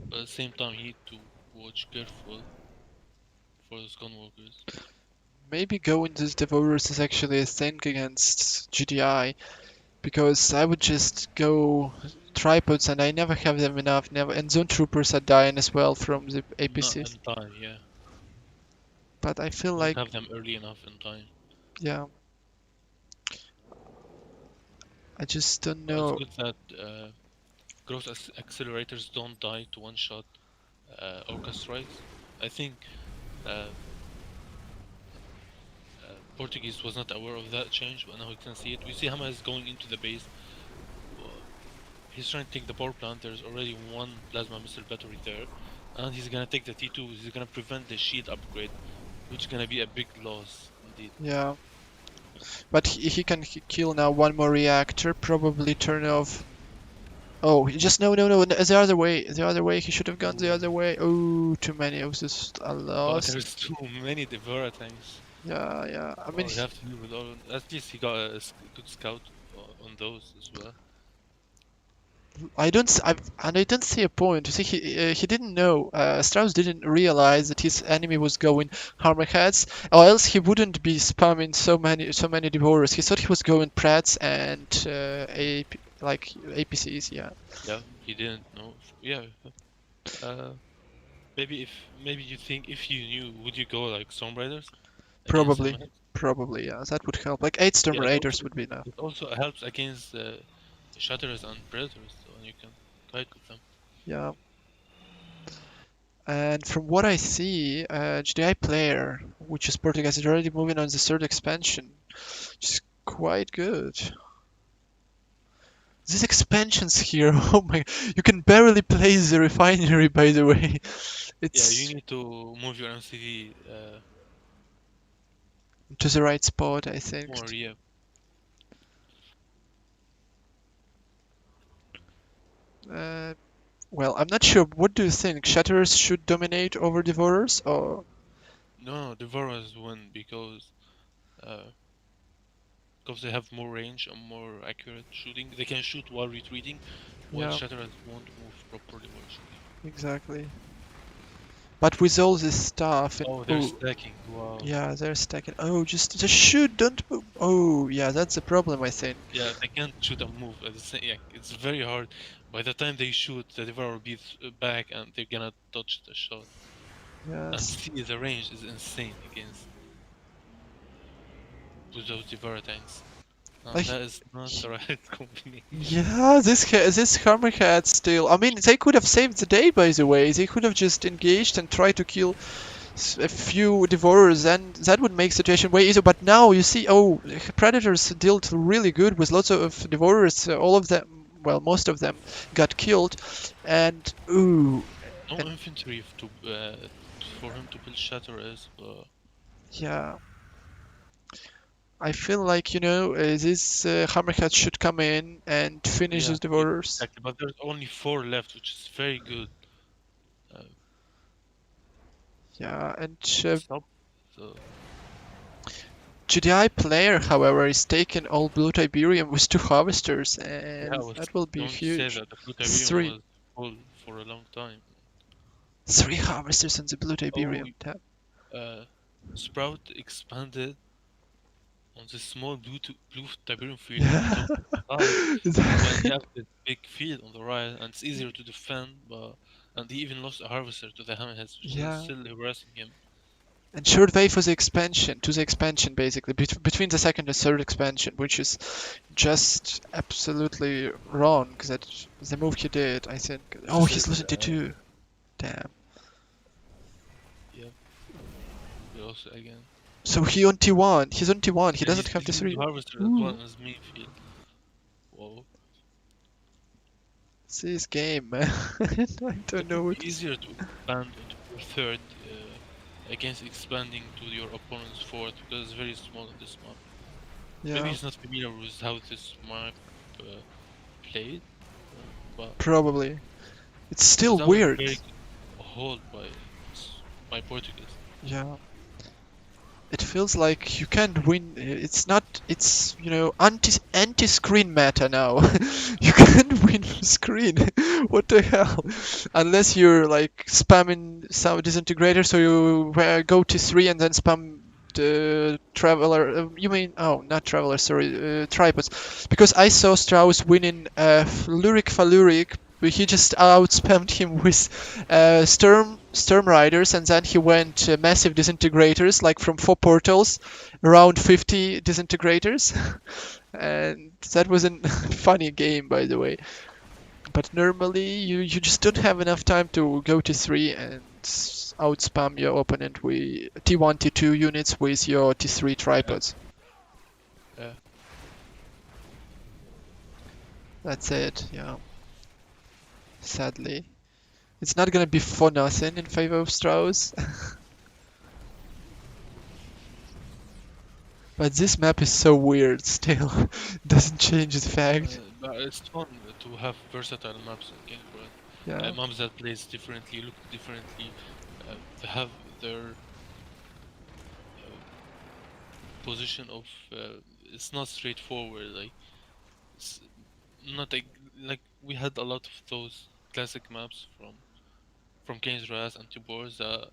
at the same time, you need to watch careful for those gunwalkers. Maybe going these Devourers is actually a thing against GDI, because I would just go tripods and I never have them enough, never, and Zone Troopers are dying as well from the Not APCs. in time, yeah. But I feel Don't like, have them early enough in time. yeah, I just don't But it's know. good that growth accelerators don't die to one-shot Orca strikes. I think uh, Portuguese was not aware of that change, but now he can see it. We see Hama is going into the base. He's trying to take the power plant. There's already one plasma missile battery there, and he's gonna take the T2. He's gonna prevent the shield upgrade, which is gonna be a big loss indeed. Yeah. But he can kill now one more reactor, probably turn off. Oh, he just no, the other way, he should have gone the other way. Oh, too many of this are But lost. there's too many Devourer tanks. Yeah, I mean, You have to deal with all. At least he got a good scout on those as well. I don't see a point. You see, he didn't know. Straus didn't realize that his enemy was going Hammerheads, or else he wouldn't be spamming so many Devourers. He thought he was going Prats and like APCs. Yeah. Yeah, he didn't know. Yeah. Maybe you think if you knew, would you go like Storm Raiders against Probably, Hammerhead? probably, yeah, that would help. Like 8 Storm Yeah, Raiders would be enough. it also helps against Shatterers and Predators, so you can kite with them. Yeah. And from what I see, GDI player, which is Portuguese, is already moving on the third expansion, which is quite good. These expansions here, oh my, you can barely play the refinery, by the way. Yeah, you It's need to move your MCV to the right spot, I think. more, yeah. Uh, well, I'm not sure. What do you think? Shatterers should dominate over Devourers, or No, the Varus win uh, because they have more range and more accurate shooting. They can shoot while retreating, while yeah, Shatterers won't move properly while shooting. exactly. But with all this stuff and Oh, they're oh, stacking. Wow. yeah, they're stacking. Oh, just shoot, don't move. Oh, yeah, that's the problem, I think. Yeah, they can't shoot and move at the same. Yeah, it's very hard. By the time they shoot, the Devourer will be back and they're gonna dodge the shot. And Yes. see, the range is insane against with those Devourer tanks. And Like, that is not the right combination. yeah, this Hammerhead still. I mean, they could have saved the day, by the way. They could have just engaged and tried to kill a few Devourers, and that would make situation way easier. But now you see, oh, Predators dealt really good with lots of Devourers. All of them, well, most of them got killed, and ooh, No and infantry for him to build Shatter is, yeah. I feel like, this Hammerhead should come in and finish yeah, these Devourers. exactly. But there's only 4 left, which is very good. Uh, Yeah, and stop. So GDI player, however, is taking all Blue Tiberium with 2 harvesters, yeah, I and was that will be going to say huge. that the Blue Tiberium Three, was full for a long time. 3 harvesters on the Blue Oh, Tiberium tab. Sprout expanded on the small blue Tiberium field on the Yeah. top side, while he has this big field on the right, and it's easier to defend. But and he even lost a harvester to the hammerheads, which is Yeah. still harassing him. And short way for the expansion, to the expansion basically, between the second and third expansion, which is just absolutely wrong, that the move he did, I think. Which Oh, is he's it? losing T2. Damn. Yeah, he lost it again. So he on T1. He's on T1. He Yeah, doesn't he's have using the T3. harvester as well Ooh. in his main field. Whoa. This game, man. I It don't know would what be to say. easier to expand into your third against expanding to your opponent's fourth because it's very small in this map. Maybe Yeah, he's not familiar with how this map uh, played, but probably. It's because still that was a weird. very good hold by Portuguese. Yeah. It feels like you can't win. It's not. It's anti screen meta now. You can't win screen. What the hell? Unless you're like spamming some disintegrator, so you go to 3 and then spam the traveler. You mean not traveler? Sorry, tripods. Because I saw Straus winning Lyric Faluric. He just outspammed him with Storm Riders, and then he went massive disintegrators, like from 4 portals, around 50 disintegrators, and that was a funny game, by the way. But normally, you just don't have enough time to go to 3 and outspam your opponent with T1, T2 units with your T3 Yeah, tripods. yeah. That's it, yeah. Sadly. It's not gonna be for nothing in favor of Strauss. But this map is so weird still. Doesn't change the fact. But it's fun to have versatile maps in Game World. Yeah. Maps that plays differently, look differently, they have their position of. It's not straightforward. Like it's not like we had a lot of those classic maps from Keynes Raz and Tibors that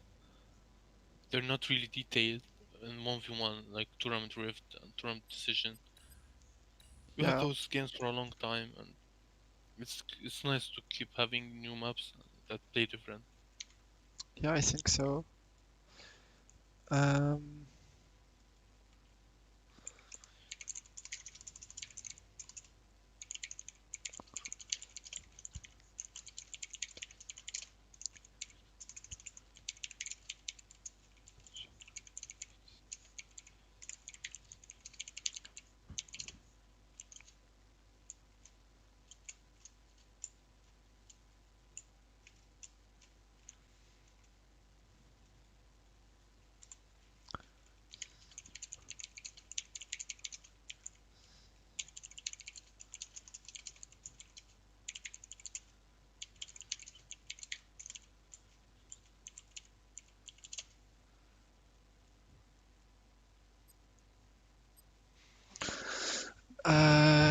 they're not really detailed in 1v1 like Tournament Rift and Tournament Decision. We had Yeah. those games for a long time, and it's nice to keep having new maps that play different. Yeah, I think so. Um,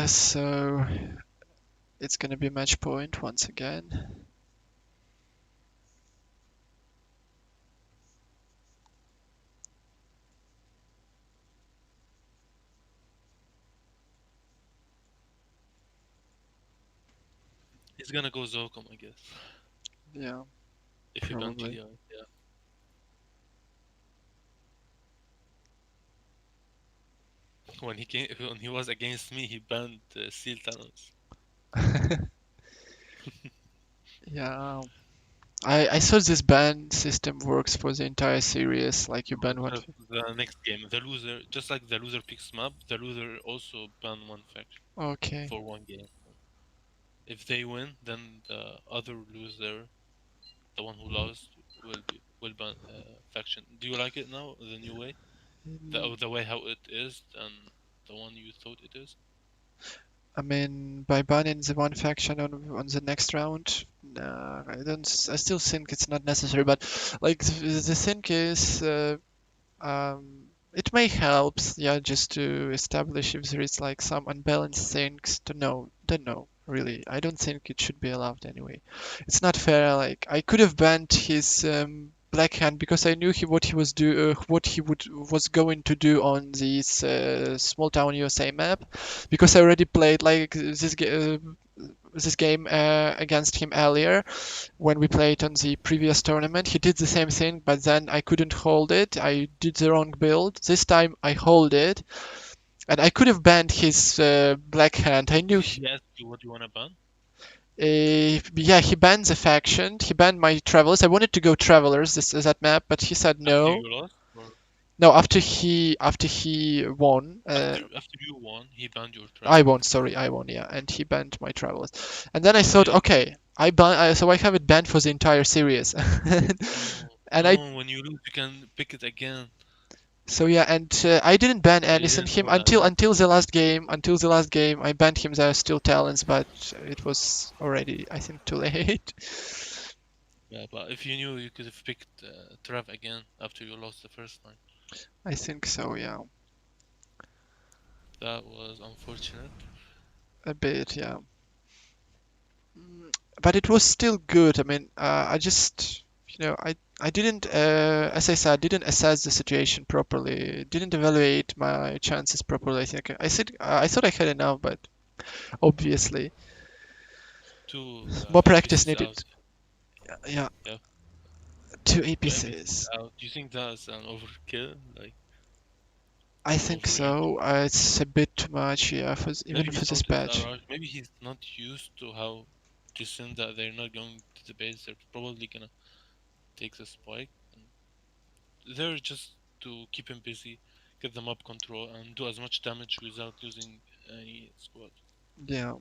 so it's gonna be match point once again. He's gonna go Zokum, I guess. Yeah, If you ban probably. TDI, yeah. When he was against me, he banned Steel Talons. Yeah. I saw this ban system works for the entire series. Like you ban one. Just the next game, the loser, just like the loser picks map, the loser also ban one faction Okay. for one game. If they win, then the other loser, the one who lost, will ban faction. Do you like it now, the new way, Mm, the way how it is, and the one you thought it is? I mean, by banning the one faction on the next round, nah, I don't. I still think it's not necessary. But like the thing is, it may help, yeah, just to establish if there is like some unbalanced things to know. Don't know, really. I don't think it should be allowed anyway. It's not fair. Like I could have banned his black hand because I knew what he would was going to do on this small town USA map, because I already played like this game against him earlier when we played on the previous tournament. He did the same thing, but then I couldn't hold it. I did the wrong build. This time I hold it, and I could have banned his black hand. I knew. Did he ask you what you wanna ban Yeah, he banned the faction. He banned my travelers. I wanted to go travelers that map, but he said after no. you lost, or No, after he won. after you won, he banned your I travelers? won. Sorry, I won. Yeah, and he banned my travelers. And then I thought, Okay. okay, so I have it banned for the entire series. No, And I no. When you lose, you can pick it again. So yeah, and I didn't ban I Anis and didn't him know that. until the last game. Until the last game, I banned him. There are still talents, but it was already, I think, too late. Yeah, but if you knew, you could have picked Trav again after you lost the first time. I think so. Yeah, That was unfortunate. a bit. Yeah, but it was still good. I mean, I just, I didn't, as I said, didn't assess the situation properly. Didn't evaluate my chances properly. I thought I had enough, but obviously Two more practice APCs needed. out. Yeah, Yeah, two two APCs APCs. out. Do you think that's an overkill? Like, I you think overreacted? so. It's a bit too much, yeah, even Maybe he for this thought it's a patch. rush. Maybe he's not used to how to send that they're not going to the base. They're probably gonna take the spike. And they're just to keep him busy, get them up control, and do as much damage without losing any squad. Yeah.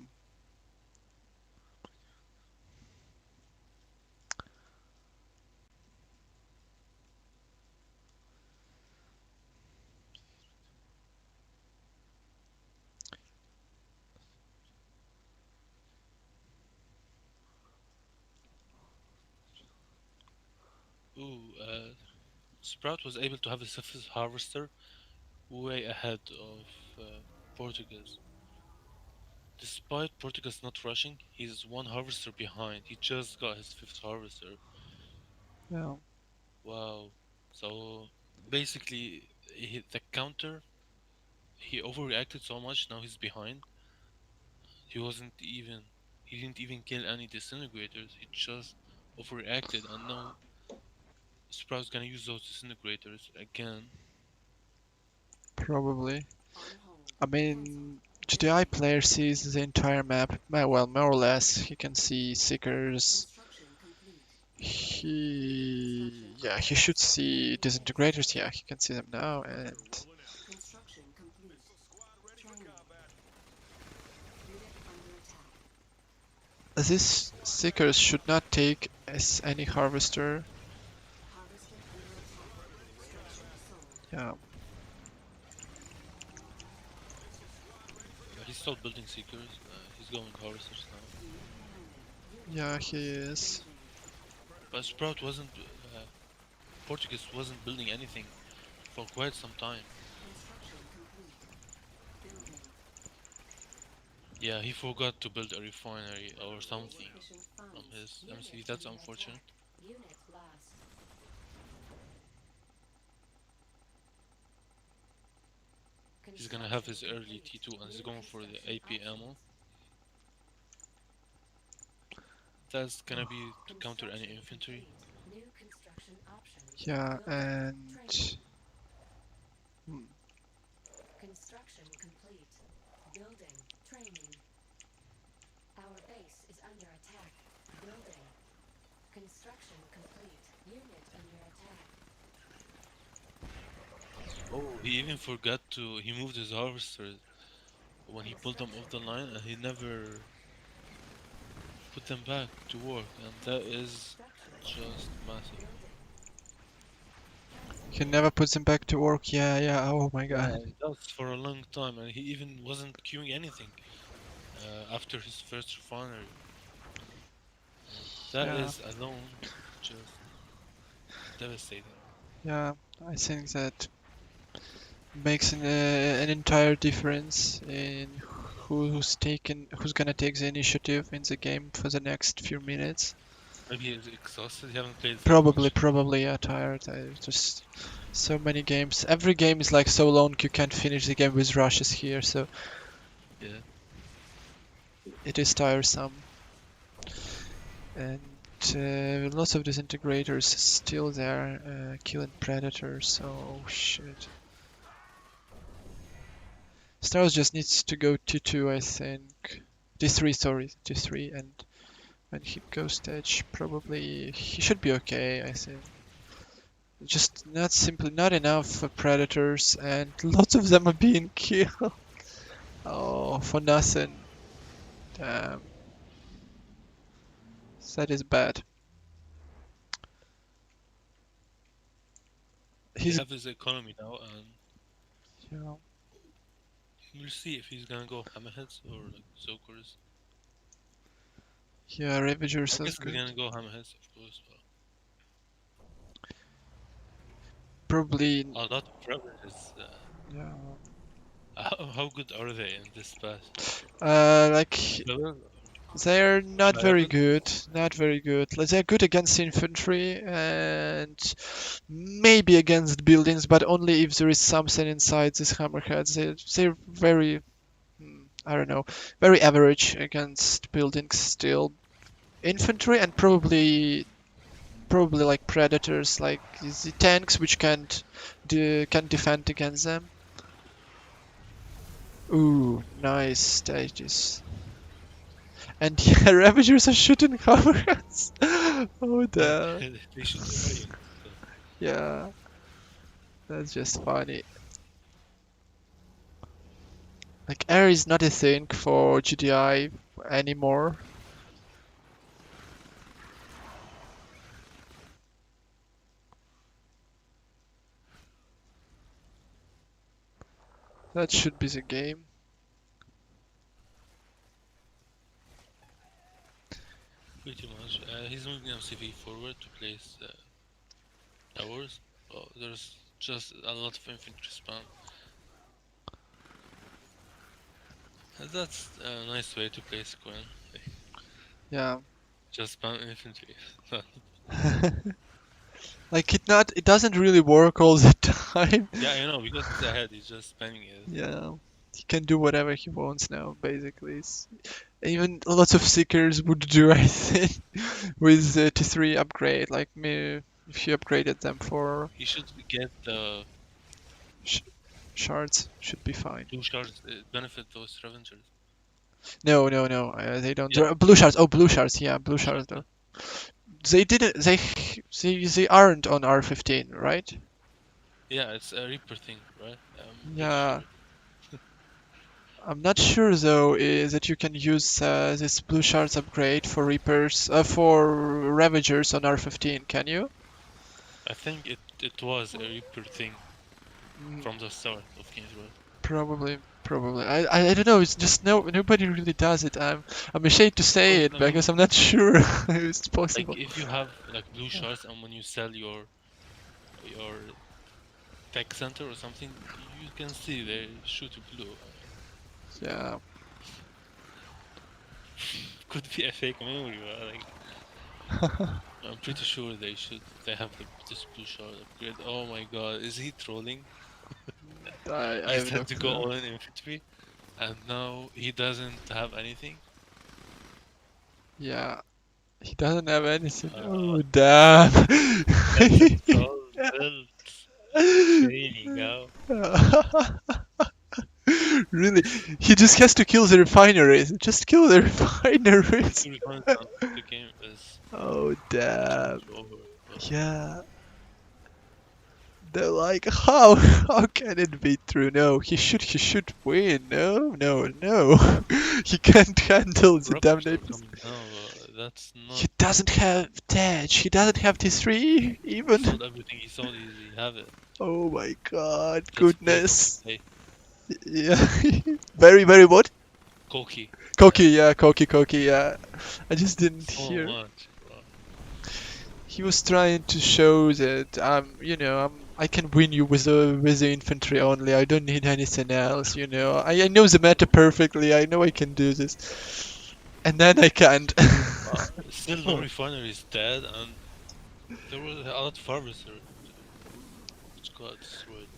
Ooh, Sprout was able to have a surface harvester way ahead of Portugues. Despite Portugues not rushing, he's one harvester behind. He just got his fifth harvester. Yeah. Wow. So basically, the counter, he overreacted so much. Now he's behind. He wasn't even. He didn't even kill any disintegrators. He just overreacted, and now Sprout's gonna use those disintegrators again. Probably. I mean, GDI player sees the entire map. Well, more or less. He can see Seekers. He should see disintegrators. Yeah, he can see them now. And this Seekers should not take as any harvester. Yeah, He stopped building Seekers. He's going Harvesters now. yeah, he is. But Sprout wasn't. Portuguese wasn't building anything for quite some time. Yeah, he forgot to build a refinery or something from his MC. That's unfortunate. He's gonna have his early T2 and he's going for the AP ammo. That's gonna be to counter any infantry. Yeah, and Construction complete. Building. Training. Our base is under attack. Building. Construction complete. Unit under attack. Oh, he even forgot to. He moved his harvesters when he pulled them off the line and he never put them back to work, and that is just massive. he never puts them back to work. Yeah. Oh my god. That's for a long time, and he even wasn't queuing anything after his first refinery. That Yeah. is alone just devastating. Yeah, I think that makes an entire difference in who's gonna take the initiative in the game for the next few minutes. Maybe he's exhausted. He haven't played that Probably, much. yeah, tired. Just so many games. Every game is like so long you can't finish the game with rushes here, so Yeah. it is tiresome. And lots of disintegrators still there, killing predators. Oh shit. Straus just needs to go T2, I think. T3, sorry, T3, and when he goes stage, probably he should be okay, I think. Just not enough predators, and lots of them are being killed. Oh, for nothing. Damn. That is bad. He He's, have his economy now, and you know, we'll see if he's gonna go hammerheads or like Zokers. yeah, Ravagers I is guess they're good. gonna go hammerheads, of course. Probably, But a lot of predators. yeah. How good are they in this patch? Like Clever? they're not very Reliable? good. Not very good. Like, they're good against infantry and maybe against buildings, but only if there is something inside these hammerheads. They're very, I don't know, very average against buildings still. Infantry and probably like predators, like the tanks which can defend against them. Ooh, nice stages. And yeah, Ravagers are shooting hammerheads. Oh, damn. They should be hurrying. Yeah, that's just funny. Like, air is not a thing for GDI anymore. That should be the game. Pretty much. He's moving MCV forward to place towers. Oh, there's just a lot of infantry spam. That's a nice way to play Square. Yeah. Just spam infantry. Like, it doesn't really work all the time. Yeah, I know, because he's ahead, he's just spamming it. Yeah. He can do whatever he wants now, basically. Even lots of Seekers would do, I think, with the T3 upgrade. Like, If you upgraded them for He should get the shards, should be fine. blue shards. Benefit those scavengers. No, they don't. Yeah. There are blue shards. Oh, blue shards. Yeah, blue shards. Though. They didn't. They aren't on R15, right? Yeah, it's a Reaper thing, right? Pretty Yeah. sure. I'm not sure though that you can use this blue shards upgrade for Reapers, for Ravagers on R15. Can you? I think it was a Reaper thing Mm, from the start of Games World. Probably. I don't know. It's just nobody really does it. I'm ashamed to say it I mean, because I'm not sure if it's possible. like if you have like blue shards and when you sell your tech center or something, you can see they shoot blue. Yeah. Could be a fake memory, but like I'm pretty sure they have this blue shard upgrade. Oh my god, is he trolling? I He have no had to go clue. all in infantry and now he doesn't have anything. Yeah. He doesn't have anything. Uh, Oh damn. That's a troll build. Training now. Really, he just has to kill the refineries. Just kill the refineries. To refine the game is Oh damn. over. Yeah. They're like, how? How can it be true? No, he should win. No. He can't handle the damn Corruptors are names. coming now. That's not. He doesn't have Tej. He doesn't have T3 He even. sold everything he sold. He have it. Oh my god, Just play goodness. from- Hey, Yeah. Very what? Koki. Koki, yeah. I just didn't So hear. much. Bro. He was trying to show that I can win you with the infantry only. I don't need anything else. I know the meta perfectly. I know I can do this, and then I can't. Still, no refinery is dead, and there were a lot of harvesters which got destroyed.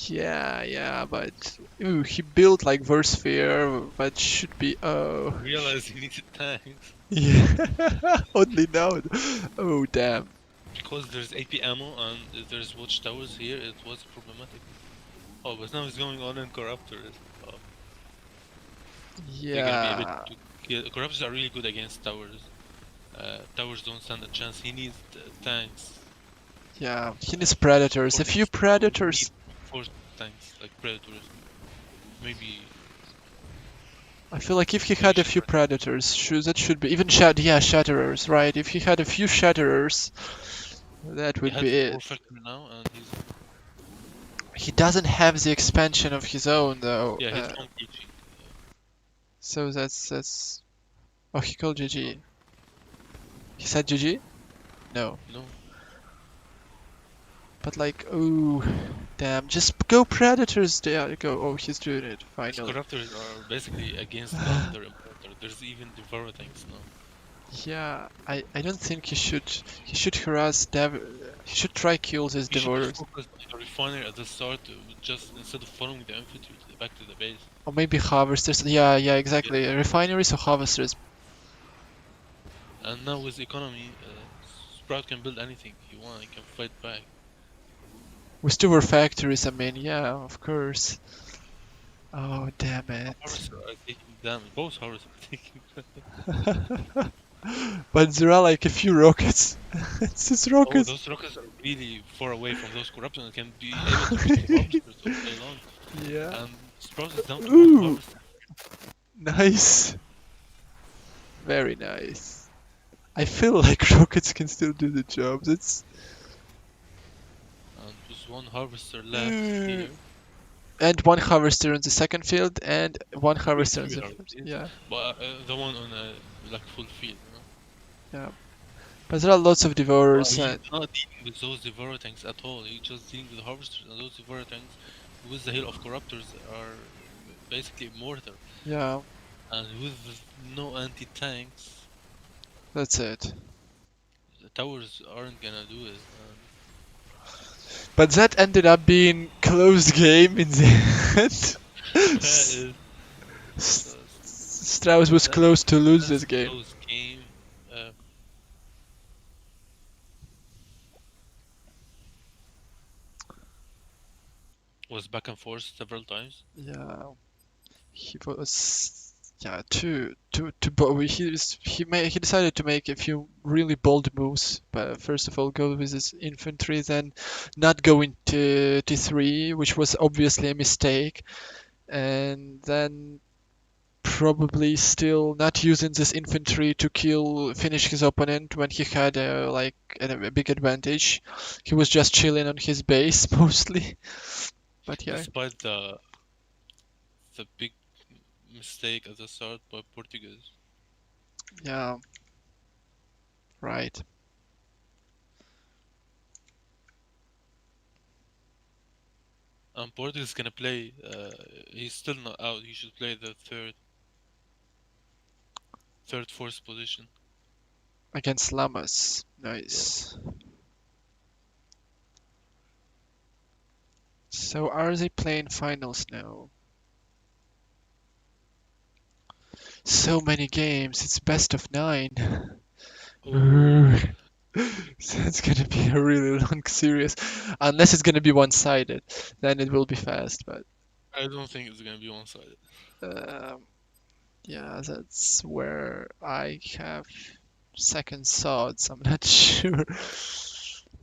Yeah, but he built like Versphere, but should be Realized he needed tanks yeah. Only now. Oh damn. because there's AP ammo and there's watchtowers here. It was problematic. Oh, but now it's going on in corruptors. Oh, they're gonna be able Yeah. to kill. Corruptors are really good against towers. Towers don't stand a chance. He needs tanks. Yeah, he needs predators. A few predators. Four tanks, like predators. Maybe. I feel like if he had a few predators, that should be even shatterers, right? If he had a few shatterers, that He would has be a war it. factory now, and he's He doesn't have the expansion of his own though. yeah, he's on PG. So that's. Oh, he called GG. He said GG? No. No, But like, oh, damn! Just go predators. There, go. Oh, he's doing it his finally. corruptors are basically against their importer. There's even Devour tanks now. Yeah, I don't think he should. He should harass He should try kill these You should devourers. focus on the refinery at the start, just instead of following the infantry back to the base. Or maybe harvesters. Yeah, exactly. Refineries or harvesters. And now with economy, Sprout can build anything he wants. He can fight back. With two more factories, I mean, yeah, of course. Oh, damn it. Harvesters are taking damage. Both harvesters are taking damage. But there are like a few rockets. It's just Oh, rockets. those rockets are really far away from those corruptions and can be able to reach the harvesters all day long. Yeah. And Sprout is down to Ooh. one harvester. Nice. Very nice. I feel like rockets can still do the job. That's And with one harvester left Mm. here. and one harvester on the second field and one harvester on three the harvesters. yeah. But the one on a like full field, But there are lots of But devourers. he's not dealing with those Devour tanks at all. He's just dealing with the harvesters, and those Devour tanks, with the hail of corruptors, are basically mortar. Yeah, And with no anti-tanks, that's it. the towers aren't gonna do it. But that ended up being closed game in the end. That is Straus was close to lose this a game. close game. was back and forth several times. Yeah, he was. Yeah, he decided to make a few really bold moves. But first of all, go with his infantry, then not go into T3, which was obviously a mistake, and then probably still not using this infantry to finish his opponent when he had a big advantage. He was just chilling on his base mostly. But yeah, Despite the big mistake at the start by Portugues. yeah, right. And Portugues is gonna play. He's still not out. He should play the fourth position. Against Lamas. Nice. So are they playing finals now? So many games. It's best of 9. Oh, So it's gonna be a really long series, unless it's gonna be one-sided. Then it will be fast. But I don't think it's gonna be one-sided. um, yeah, that's where I have second thoughts. I'm not sure.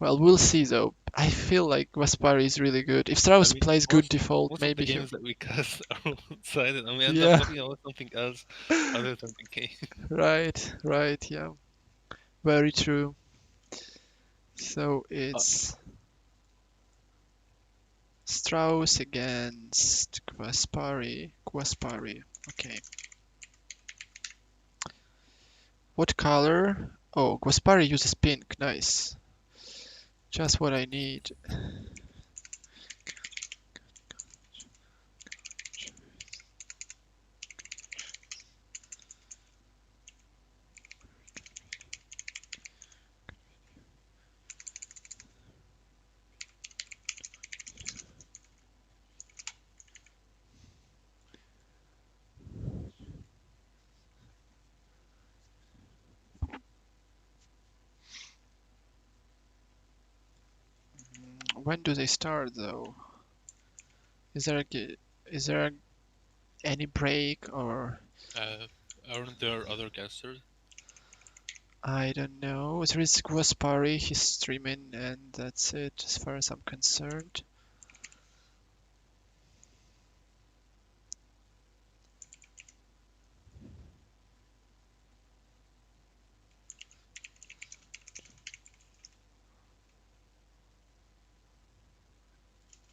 Well, we'll see though. I feel like Gaspari is really good. If Straus I mean, plays good default, most of the maybe games that we cast are one-sided, and we end up Yeah, talking about something else other than the game. right, yeah. Very true. So Uh, it's Strauss against Gaspari. Okay. What color? Oh, Gaspari uses pink. Nice. Just what I need. When do they start though? Is there is there any break or aren't there other casters? I don't know. There is Gaspari. He's streaming, and that's it as far as I'm concerned.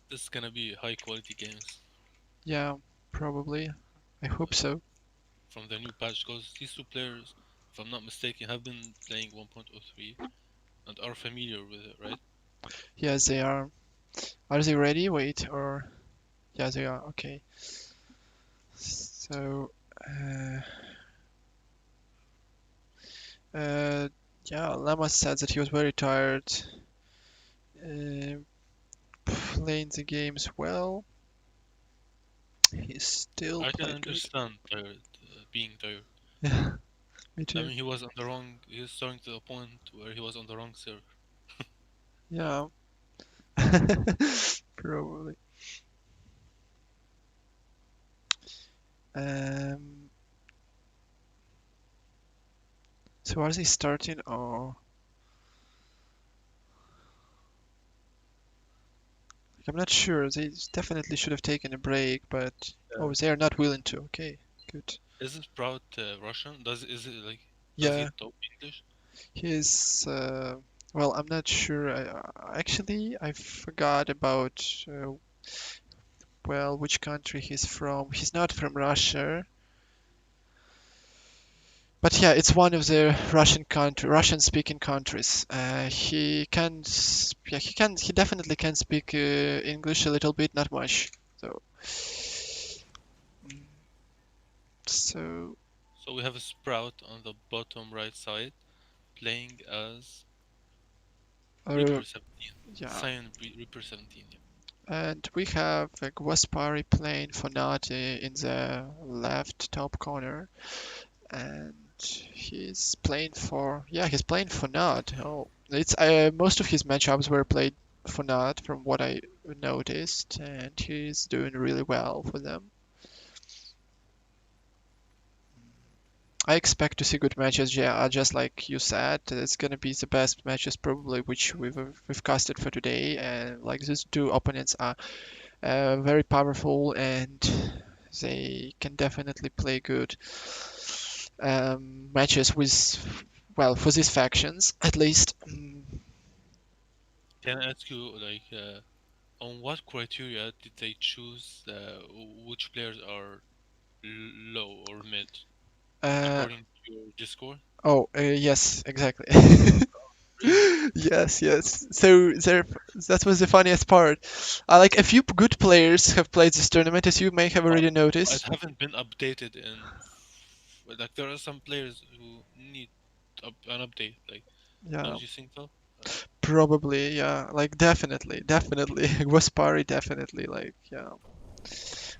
This is gonna be high-quality games Yeah, probably. I hope so. from the new patch, because these two players, if I'm not mistaken, have been playing 1.03 and are familiar with it, right? Yes, they are. Are they ready? Wait, or yeah, they are. Okay. So, uh, uh, yeah, Lama said that he was very tired, uh, playing the games well. He's still I can playing good. understand being tired. Yeah, me I too. mean, he was on the wrong. He was starting to the point where he was on the wrong server. Yeah, probably. Um, so are they starting or like, I'm not sure. They definitely should have taken a break, but oh, they are not willing to. Okay, good. Is this Sprout Russian? Does he Yeah, talk English? he's well, I'm not sure. Actually, I forgot about well, which country he's from. He's not from Russia. But yeah, it's one of the Russian-speaking countries. He definitely can speak English a little bit, not much. So, mm, so, So we have a Sprout on the bottom right side playing as uh, Reaper 17. yeah, Cyan Reaper 17. Yeah. and we have Guaspari playing for Nat in the left top corner, and he's playing for Nat. Oh, it's most of his matchups were played Funad, from what I noticed, and he's doing really well for them. I expect to see good matches. Yeah, just like you said, it's gonna be the best matches probably which we've casted for today. And like these two opponents are very powerful and they can definitely play good matches with, well, for these factions at least. Can I ask you, like, on what criteria did they choose which players are low or mid? Uh, According to your Discord? oh, yes, exactly. Really? Yes, yes. So there, that was the funniest part. Like a few good players have played this tournament, as you may have But already it noticed. haven't been updated like there are some players who need an update. Like, Yeah, don't you think so? probably. Yeah, like definitely. Guaspari, definitely. Like, yeah.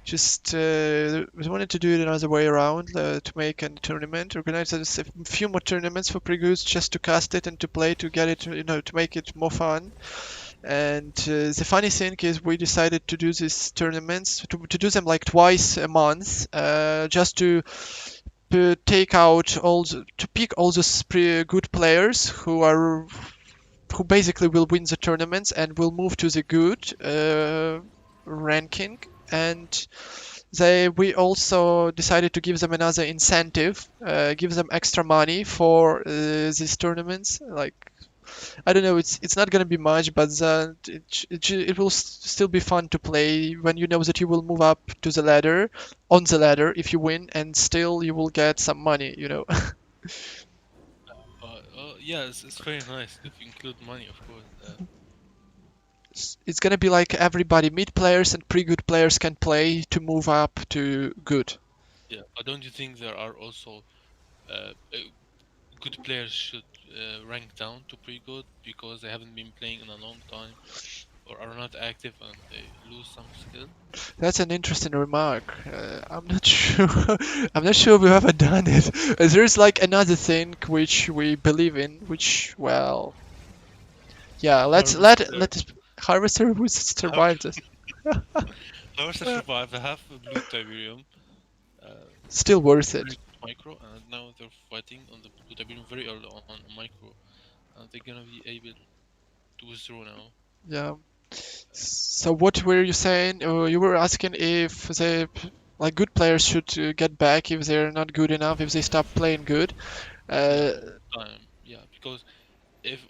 Just we wanted to do it another way around to make a tournament. Organize a few more tournaments for pre-goods just to cast it and to play to get it, to make it more fun. And the funny thing is, we decided to do these tournaments to do them like twice a month, just to take out to pick all those good players who basically will win the tournaments and will move to the good ranking. And we also decided to give them another incentive, give them extra money for these tournaments. Like, I don't know, it's not gonna be much, but it will still be fun to play when you know that you will move up to the ladder, on the ladder if you win, and still you will get some money. Yeah, it's very nice if you include money, of course. It's gonna be like everybody, mid players and pre-good players can play to move up to good. Yeah, but don't you think there are also good players should rank down to pretty good because they haven't been playing in a long time or are not active and they lose some skill? That's an interesting remark. I'm not sure. I'm not sure we haven't done it. There's like another thing which we believe in, which, well, yeah. Let Harvester who survived this Harvester survived. They have a blue Tiberium, uh, still worth very it. good micro, and now they're fighting on the blue Tiberium very early on micro, and they're gonna be able to withdraw now. Yeah. So what were you saying? You were asking if like good players should get back if they're not good enough, if they stop playing good. Yeah, Uh, over time. Yeah, because if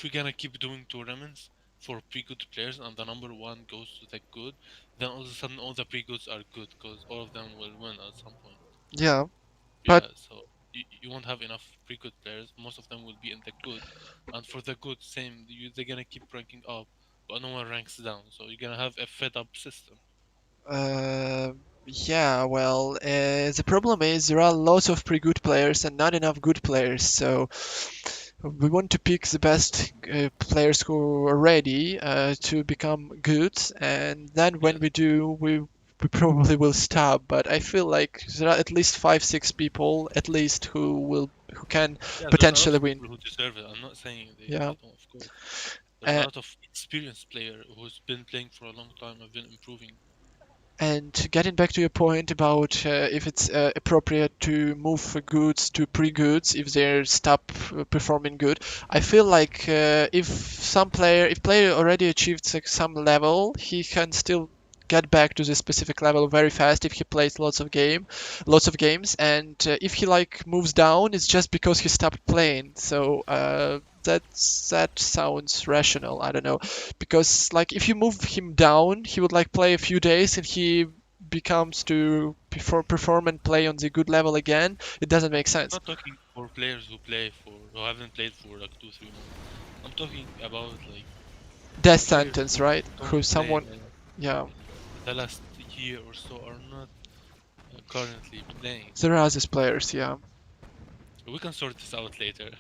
we're gonna keep doing tournaments for pre-good players and the number one goes to the good, then all of a sudden all the pre-goods are good because all of them will win at some point. yeah, but Yeah, so you won't have enough pre-good players. Most of them will be in the good, and for the good, they're gonna keep ranking up, but no one ranks down. So you're gonna have a fed-up system. Uh, yeah, well, the problem is there are lots of pretty good players and not enough good players. So we want to pick the best players who are ready to become good, and then when Yeah, we do, we probably will stop. But I feel like there are at least 5, 6 people at least who can yeah. There's a lot potentially of win. people who deserve it. I'm not saying Yeah. they don't, of course. There's a Uh, lot of experienced player who's been playing for a long time, have been improving. And getting back to your point about if it's appropriate to move goods to pre-goods if they stop performing good, I feel like if player already achieved like, some level, he can still get back to the specific level very fast if he plays lots of games, and if he like moves down, it's just because he stopped playing. So that sounds rational. I don't know, because like if you move him down, he would like play a few days and he becomes to perform and play on the good level again. It doesn't make sense. Not talking for players who haven't played for like 2 3 months. I'm talking about like Death players sentence, who right? don't Who play someone, yeah. the last year or so are not currently playing. There are these players, yeah. We can sort this out later.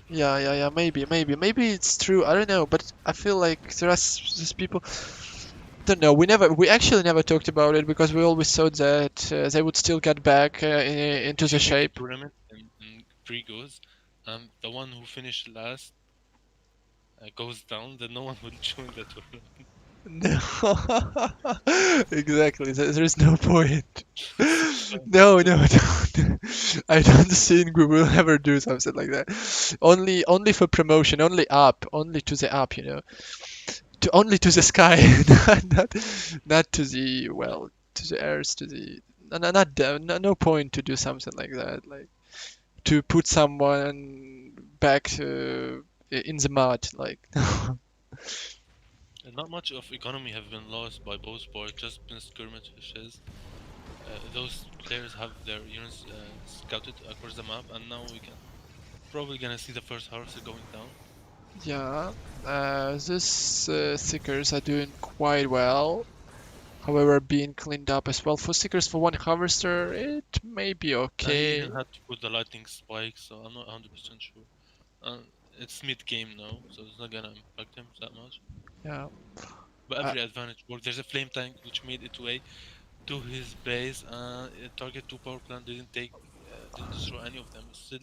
Yeah. Maybe it's true. I don't know, but I feel like there are these people. Don't know. We actually never talked about it because we always thought that they would still get back into If the you make a shape. tournament in pre-goes, and the one who finished last goes down, then no one will join the tournament. No. Exactly. There is no point. No, no, no. I don't think we will ever do something like that. Only for promotion, only up, only to the up, only to the sky, not to the well, to the earth, to the not down. No point to do something like that. Like to put someone back in the mud, like. And not much of economy have been lost by both parts, just been skirmishes. Those players have their units scouted across the map, and now we can probably gonna see the first harvester going down. Yeah, these stickers are doing quite well. However, being cleaned up as well. For stickers for one harvester, it may be He okay. even had to put the lightning spike, so I'm not 100% sure. It's mid game now, so it's not gonna impact him that much. Yeah. But Uh, every advantage worked. There's a flame tank which made its way to his base, and target 2 power plant didn't destroy any of them. It's still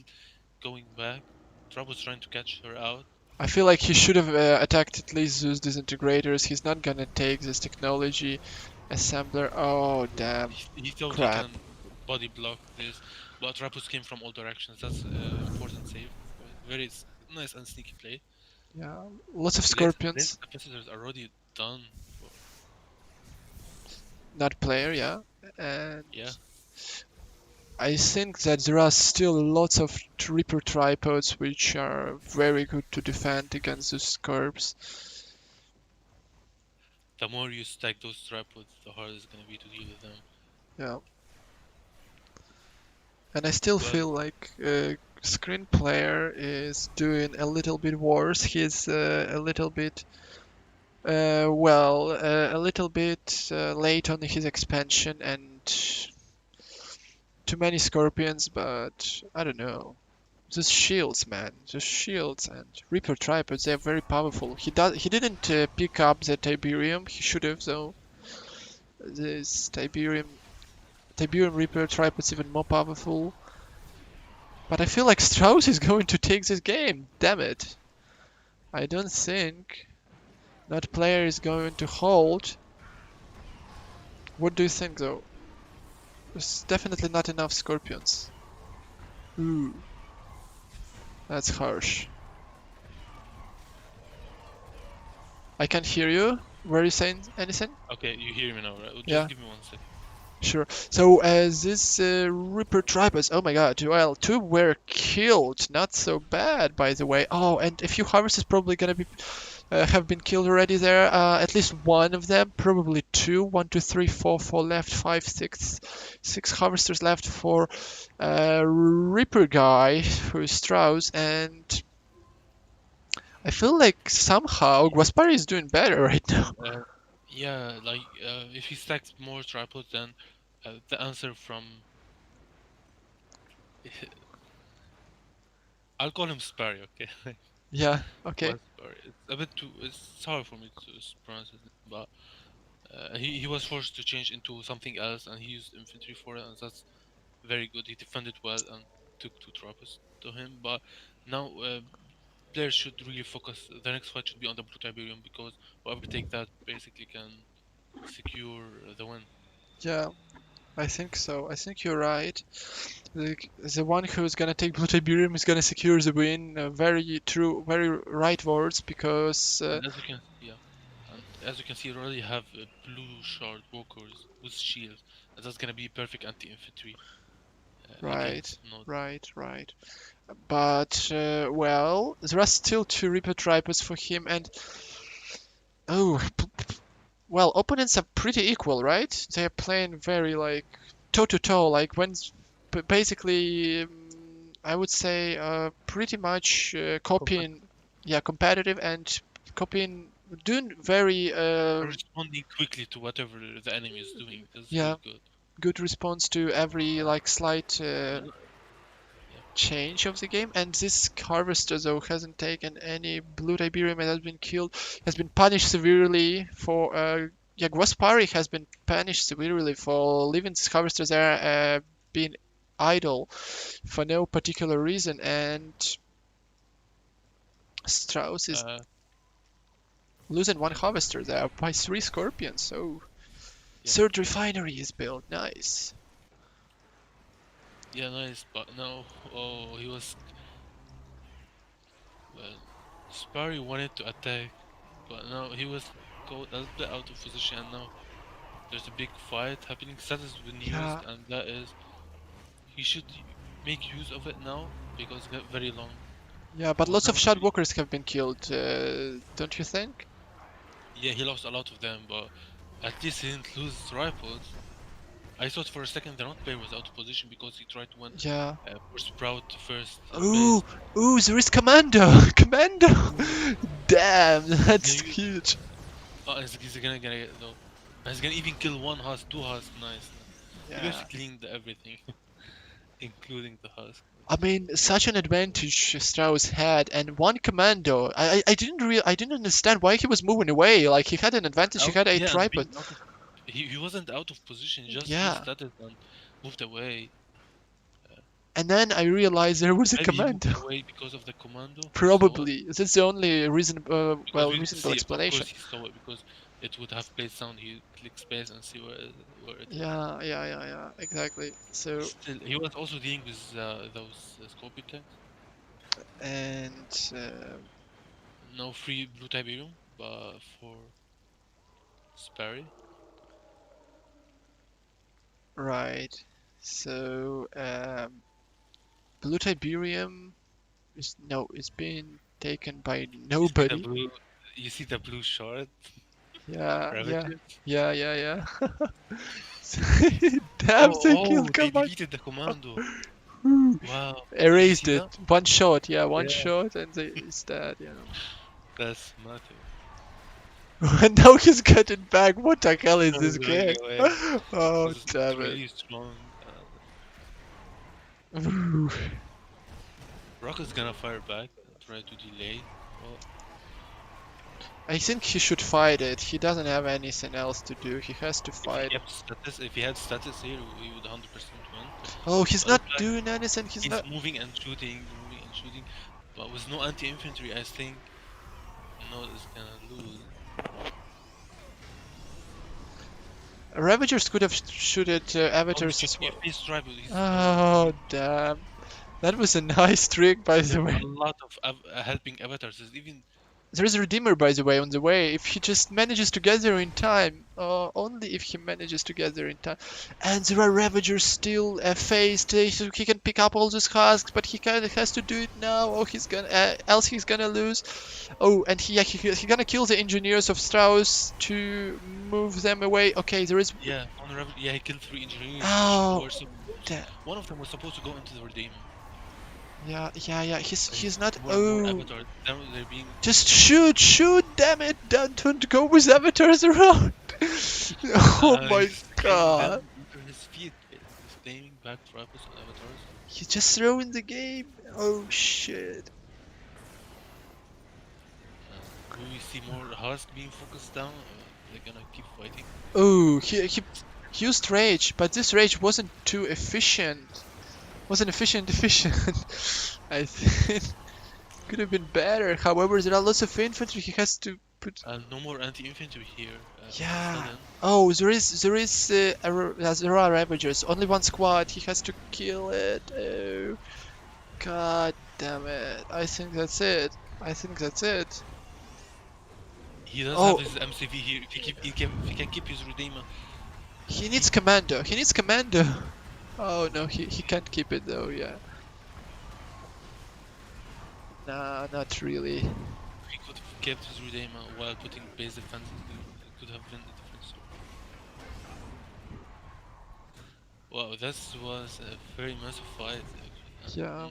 going back. Trap was trying to catch her out. I feel like he should have attacked at least those disintegrators. He's not gonna take this technology assembler. Oh, damn. He thought he Crap. can body block this, but Rapus came from all directions. That's important save. Very nice and sneaky play. Yeah. Lots of Late scorpions. capacitors are already done. Not player, yeah. And Yeah, I think that there are still lots of Reaper tripods which are very good to defend against those corps. the more you stack those tripods, the harder it's gonna be to deal with them. Yeah. And I still Well, feel like Screen Player is doing a little bit worse. He's a little bit, a little bit late on his expansion and too many scorpions, but I don't know. Just shields, man. Just shields and Reaper tripods. They're very powerful. He didn't pick up the Tiberium. He should have though. This Tiberium Reaper tripod's even more powerful. But I feel like Straus is going to take this game. Damn it. I don't think that player is going to hold. What do you think though? There's definitely not enough scorpions. Ooh, that's harsh. I can't hear you. Were you saying anything? okay, you hear me now, right? Just Yeah, give me 1 second. sure. So this Reaper Tribus, oh my god, well, two were killed. Not so bad, by the way. Oh, and a few harvests is probably gonna be have been killed already there. At least one of them, probably two. 1, 2, 3, 4, 4 left, 5, 6, 6 harvesters left for Reaper guy who is Strauss, and I feel like somehow Guaspari is doing better right now. Yeah, like if he stacks more tripods, then the answer from I'll call him Sparry, okay? Yeah. Okay. Was Sparry. It's a bit too. It's hard for me to pronounce his name, but he was forced to change into something else, and he used infantry for it, and that's very good. He defended well and took 2 tripods to him, but now players should really focus. The next fight should be on the Blue Tiberium because whoever take that basically can secure the win. Yeah. I think so. I think you're right. The one who's gonna take Blue Tiberium is gonna secure the win. Very true, very right words because And as you can, yeah, and as you can see, you already have blue shard walkers with shields, and that's gonna be perfect anti-infantry right, against Node. right. But well, there are still two Reaper tripods for him, and oh, well, opponents are pretty equal, right? They're playing very like toe to toe, like when basically I would say pretty much copying, yeah, competitive and copying, doing very Responding quickly to whatever the enemy is doing is yeah, really good. good response to every like slight Yeah, change of the game. And this harvester though hasn't taken any blue Tiberium and has been killed, has been punished severely for yeah, Guaspari has been punished severely for leaving this harvester there being idle for no particular reason, and Strauss is yeah. Losing one harvester there by 3 scorpions. So Yeah. third refinery is built. Nice. Yeah, nice, but no. Oh, he was. Well, Sparry wanted to attack, but no, he was caught a little bit out of position, and now there's a big fight happening. That has been Yeah. used, and that is. He should make use of it now because it got very long. Yeah, but Well, lots of now, shadwalkers have been killed. Don't you think? yeah, he lost a lot of them, but at least he didn't lose his rifles. I thought for a second the not player was out of position because he tried to win Yeah. for Sprout first Ooh, base. ooh, there is Commando! Commando! Damn, that's He's huge. he's gonna get it though. He's gonna even kill one husk, two husks. Nice. He Yeah. basically cleaned everything, including the husk. I mean, such an advantage Strauss had, and one Commando. I didn't understand why he was moving away. Like he had an advantage. He had a Yeah, and tripod. being out of, he wasn't out of position. He just used Yeah. status and moved away. And then I realized there was a Maybe he moved Commando. away because of the commando. He saw it. Probably. That's the only reason. Because Well, we didn't reasonable see it. Of explanation. course, he saw it because it would have played sound. He click space and see where it is. Yeah. Exactly. So, Still, he was also dealing with those scorpion tanks. and No free blue Tiberium, but for Sparry. right. So, Blue Tiberium is no, it's been taken by You see the nobody. blue. You see the blue shard. Yeah. Ravages? Damn, Oh, they oh, killed they Commando. deleted the commando. Wow. Erased See it. that? One shot, one Yeah. shot, and it's dead. That's massive. And now he's getting back. What the hell is this He's running game? away. Oh, Because it's damn it. really strong. Ooh. Rocket's gonna fire back and try to delay. Well, I think he should fight it. He doesn't have anything else to do. He has to fight. if he had status here, he would 100% win. Oh, he's But not in fact, doing anything. He's he's not. moving and shooting, but with no anti-infantry, I think no is gonna lose. Ravagers could have shooted avatars as well. He's tribal. Oh, damn. That was a nice trick, by the way. A lot of helping avatars. There's even There is a Redeemer, by the way, on the way. If he just manages to get there in time. Only if he manages to get there in time. And there are Ravagers still faced. So he can pick up all those husks, but he kind of has to do it now. Oh, he's gonna. Else he's gonna lose. Oh, and he's gonna kill the engineers of Strauss to move them away. Okay, there is. he killed 3 engineers. Oh, who were damn. One of them was supposed to go into the Redeemer. Yeah. He's not. More and more Oh. avatars. They're being Just shoot, damn it! Don't go with avatars around! Oh my he's god! under his feet. He's aiming back triples on avatars. He's just throwing the game! Oh shit. Will we see more Husk being focused down? They're gonna keep fighting. Oh, he used rage, but this rage wasn't too efficient. Wasn't efficient. I think could have been better. However, there are lots of infantry. He has to put. No more anti-infantry here. Yeah. Sudden. Oh, there are Ravagers. Only one squad. He has to kill it. Oh, god damn it! I think that's it. He does Oh. have his MCV here. If he can keep his Redeemer. He needs commando. Oh no, he can't keep it though. Yeah. Nah, not really. If he could have kept his Redeemer while putting base defenses, it could have been a different story. Wow, this was a very massive fight. Actually. Yeah.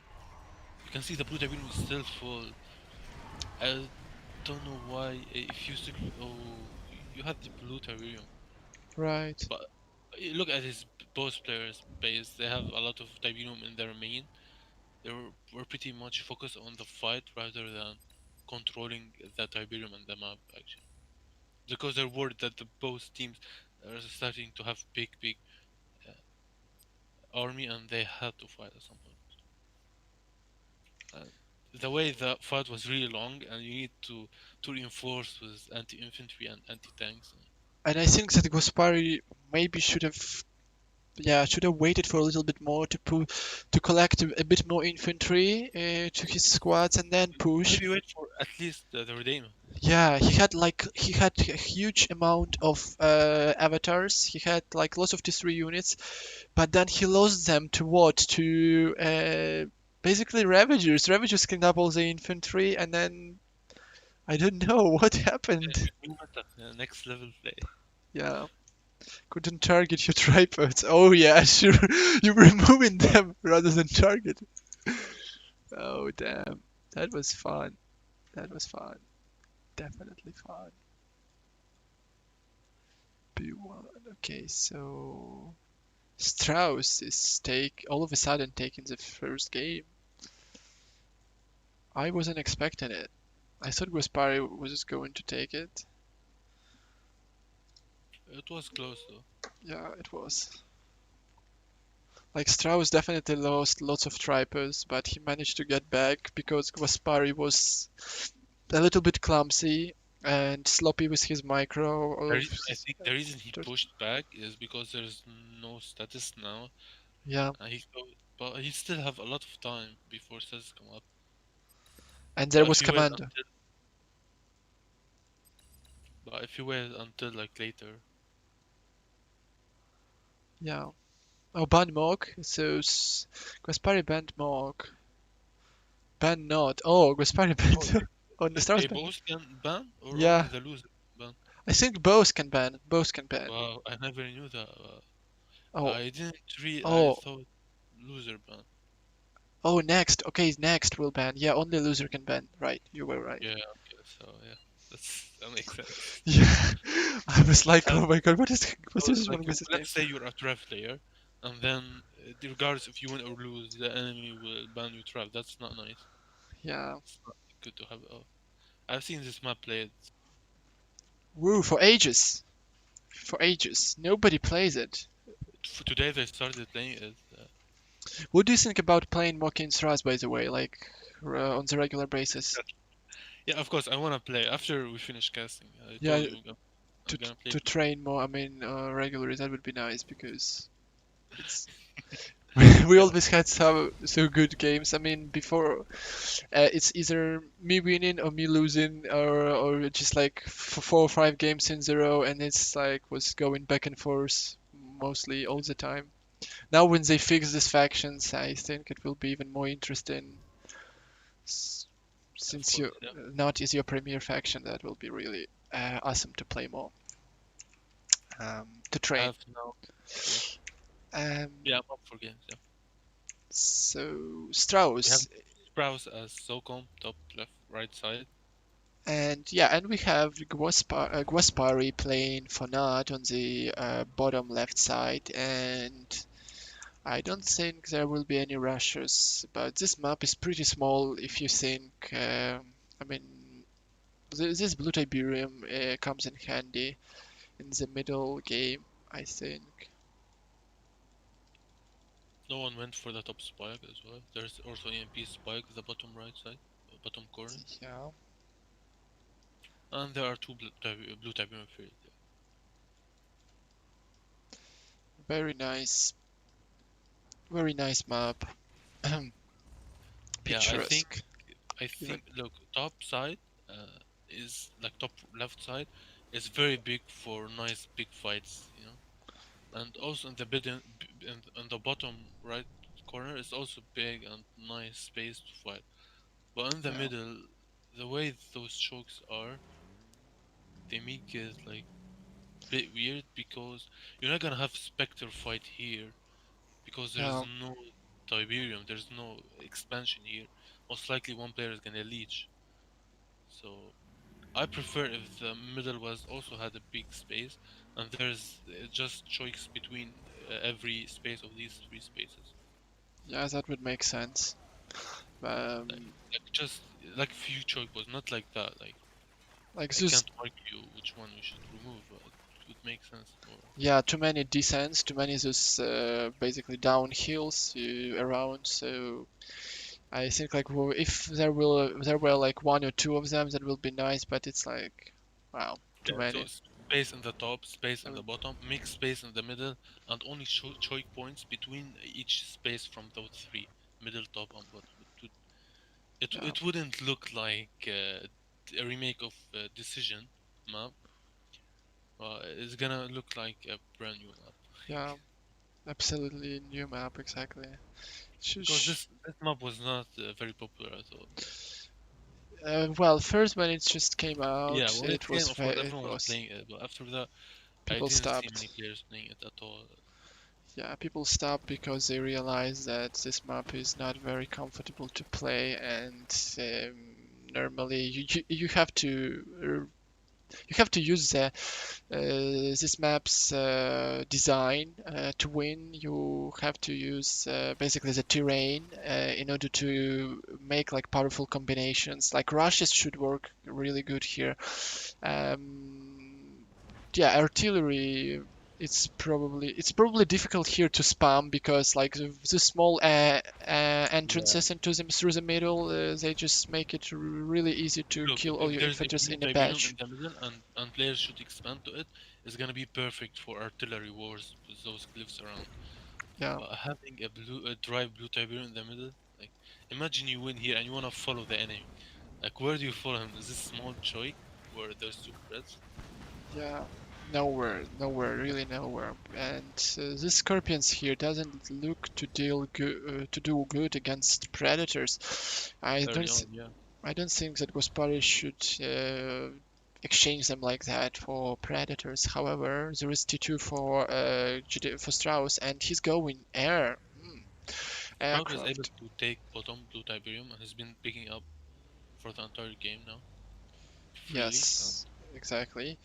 You can see the blue Tiberium is still full. I don't know why. If you still, you had the blue Tiberium, Right. but look at his both players' base. They have a lot of Tiberium in their main. They were pretty much focused on the fight rather than controlling the Tiberium and the map actually, because they're worried that the both teams are starting to have big army and they had to fight at some point. The way the fight was really long and you need to to reinforce with anti-infantry and anti-tanks. And I think that Gospari maybe should have, yeah, should have waited for a little bit more to collect a bit more infantry to his squads and then push. Maybe wait for at least the Redeemer. Yeah, he had a huge amount of avatars. He had like lots of T3 units, but then he lost them to what? To basically Ravagers. Ravagers can double the infantry, and then I don't know what happened. New meta, next level play. Yeah, couldn't target your tripods. Oh yeah, sure. You're removing them rather than target. Oh damn, that was fun. That was fun. Definitely fun. B1. Okay, so Straus is all of a sudden taking the first game. I wasn't expecting it. I thought Gaspari was just going to take it. It was close though. Yeah, it was. Like Strauss definitely lost lots of tripods, but he managed to get back because Gaspari was a little bit clumsy and sloppy with his micro. I think the reason he pushed back is because there's no status now. Yeah, But he still have a lot of time before status come up. and there But was if you wait Commander. But if you wait until like later, Yeah. Oh, ban Mog. So Gaspari banned Mog. Ban not. Oh, Gaspari banned. Oh, the Strauss they ban. both can ban or Yeah, only the loser can ban. I think both can ban. Both can ban. Wow, I never knew that. Oh, I didn't read. I oh, thought loser ban. oh, next. Okay, next will ban. Yeah, only loser can ban. Right, you were right. Yeah, okay, so yeah, that makes sense. Yeah, I was like, Um, oh my god, what's So, this like, one with his name? let's say you're a draft player, and then regardless if you win or lose, the enemy will ban you draft. That's not nice. Yeah. It's not good to have. I've seen this map played. Woo, for ages. For ages. Nobody plays it. Today they started playing it. What do you think about playing Mokin Stras, by the way, like on the regular basis? Yeah, of course I wanna play after we finish casting. I Yeah, told you I'm gonna play. to train more, I mean, regularly, that would be nice because it's we Yeah, always had so good games. I mean, before it's either me winning or me losing, or just like 4 or 5 games in a row, and it's like was going back and forth mostly all the time. Now, when they fix these factions, I think it will be even more interesting. S- of Since course. you Yeah, not is your premier faction, that will be really awesome to play more, to I train. have now. Um, Yeah, I'm up for games. Yeah, so we have Strauss. Browse as SOCOM top left right side. And yeah, and we have Guaspari playing Fonat on the bottom left side, and I don't think there will be any rushers, but this map is pretty small if you think, I mean, this blue Tiberium comes in handy in the middle game, I think. No one went for the top spike as well. There's also EMP spike the bottom right side, bottom corner, Yeah, and there are two blue Tiberium field. very nice map. Yeah, Picturesque. I Even, think look, top side is like top left side is very big for nice big fights, you know. And also in the in the bottom right corner is also big and nice space to fight. But in the yeah, middle, the way those chokes are, they make it like bit weird because you're not gonna have Spectre fight here because there's yeah, no Tiberium, there's no expansion here. Most likely one player is gonna leech. So I prefer if the middle was also had a big space and there's just choice between every space of these three spaces. yeah, that would make sense. Um, Like just like few choice was not like that. Like like I this, can't argue which one we should remove, but it would make sense more. yeah, too many descents, too many those basically downhills around. So I think like if there were like one or two of them, that will be nice. But it's like, wow, too Yeah, so many. space in the top, space in Um, the bottom, mix space in the middle, and only choke points between each space from those three, middle, top, and bottom. yeah, It wouldn't look like a remake of Decision map. It's gonna look like a brand new map. yeah, absolutely new map exactly. Because this map was not very popular at all. Well, first when it just came Yeah, out, when it came, of course, it everyone was was playing it, but after that, I people didn't see many stopped. players playing it at all. Yeah, people stopped because they realized that this map is not very comfortable to play, and normally you have to use this map's design to win. You have to use basically the terrain in order to make like powerful combinations. Like rushes should work really good here. Um, yeah, artillery. It's probably difficult here to spam because like the small Yeah. entrances into them through the middle, they just make it really easy to Look, kill all if your there's a infantry blue in a Tiberium in batch. the middle and players should expand to it, it's gonna be perfect for artillery wars with those cliffs around. Yeah. But having a dry blue Tiberium in the middle, like imagine you win here and you wanna follow the enemy. Like where do you follow him? Is this small choice where there's two threats? Yeah, nowhere, really nowhere. And the scorpions here doesn't look to do good against predators. I Early don't on, th- yeah. I don't think that Gospari should exchange them like that for predators. However, there is T2 for Strauss, and he's going air. Sprout is able Aircraft. to take bottom blue Tiberium and has been picking up for the entire game now. Freely. Yes, exactly.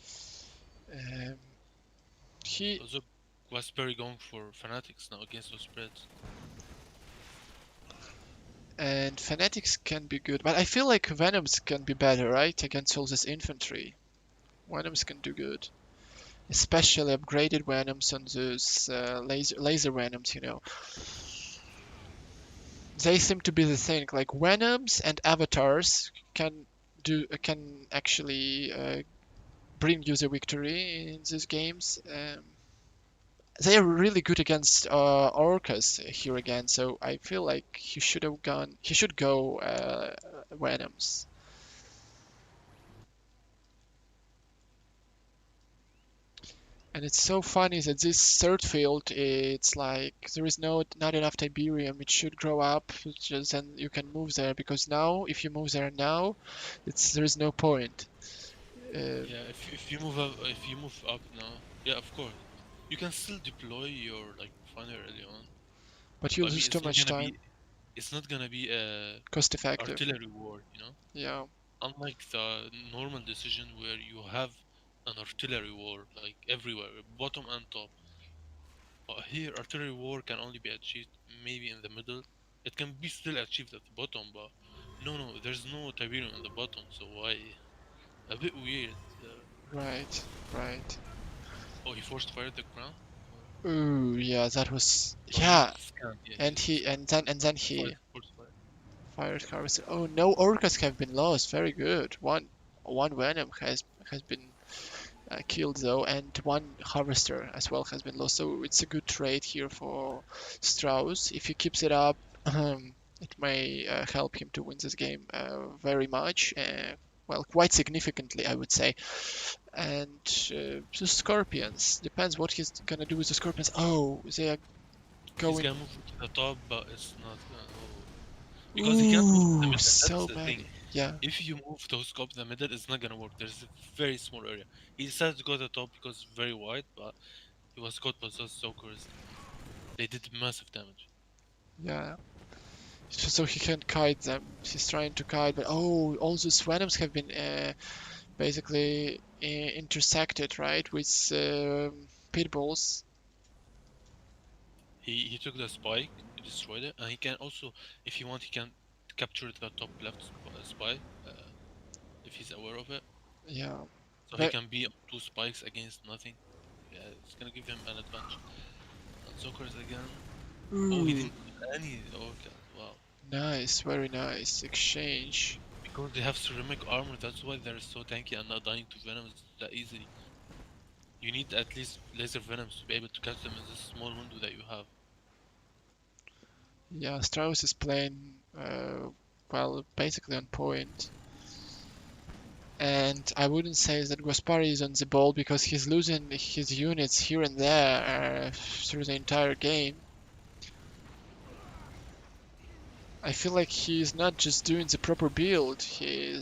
Um, he Also Guasperi going for Fanatics now against those spreads. And Fanatics can be good, but I feel like Venoms can be better, right? Against all this infantry. Venoms can do good. Especially upgraded Venoms on those laser Venoms, you know. They seem to be the thing. Like Venoms and Avatars can actually bring you the victory in these games. They are really good against Orcas here again, so I feel like he should go Venoms. And it's so funny that this third field, it's like there is not enough Tiberium. It should grow up, just then you can move there. Because now, if you move there now, there is no point. Uh, Yeah, if you move up now, yeah, of course, you can still deploy your like refiner early on. but you'll But I mean, lose too much time. it's not gonna be a Cost effective. artillery war, you know. Yeah, Unlike the normal decision where you have an artillery war like everywhere, bottom and top. But here, artillery war can only be achieved maybe in the middle. It can be still achieved at the bottom, but no, there's no Tiberium in the bottom, so why? A bit weird. right, right. Oh, he forced fired the crown? Ooh, yeah, that was Oh, he yeah. scanned. Yeah, And he scanned. then Fired, he forced fire. fired harvester. Oh, no orcas have been lost. Very good. One venom has been killed though, and one harvester as well has been lost. So it's a good trade here for Strauss. If he keeps it up, it may help him to win this game very much. Well, quite significantly, I would say. And the Scorpions depends what he's gonna do with the Scorpions. Oh, they are He's going. gonna move to the top, but it's not gonna. Oh. Because he can't move to the Ooh, middle. That's so the thing. many. Yeah, If you move those scope to the middle, it's not gonna work. There's a very small area. He decided to go to the top because it's very wide, but he was caught by those Zokers. They did massive damage. yeah. So he can't kite them. He's trying to kite, but oh, all those Venoms have been basically intersected, right, with pitbulls. He took the spike, he destroyed it, and he can also, if he want, he can capture the top left spy if he's aware of it. Yeah, So he but can be on two spikes against nothing. Yeah, it's gonna give him an advantage. And Zokers again. Oh, he ooh, didn't kill any orca. Wow. Nice, very nice exchange. Because they have ceramic armor, that's why they're so tanky and not dying to venoms that easily. You need at least laser venoms to be able to catch them in this small window that you have. Yeah, Straus is playing well, basically on point. And I wouldn't say that Gaspari is on the ball because he's losing his units here and there through the entire game. I feel like he's not just doing the proper build, he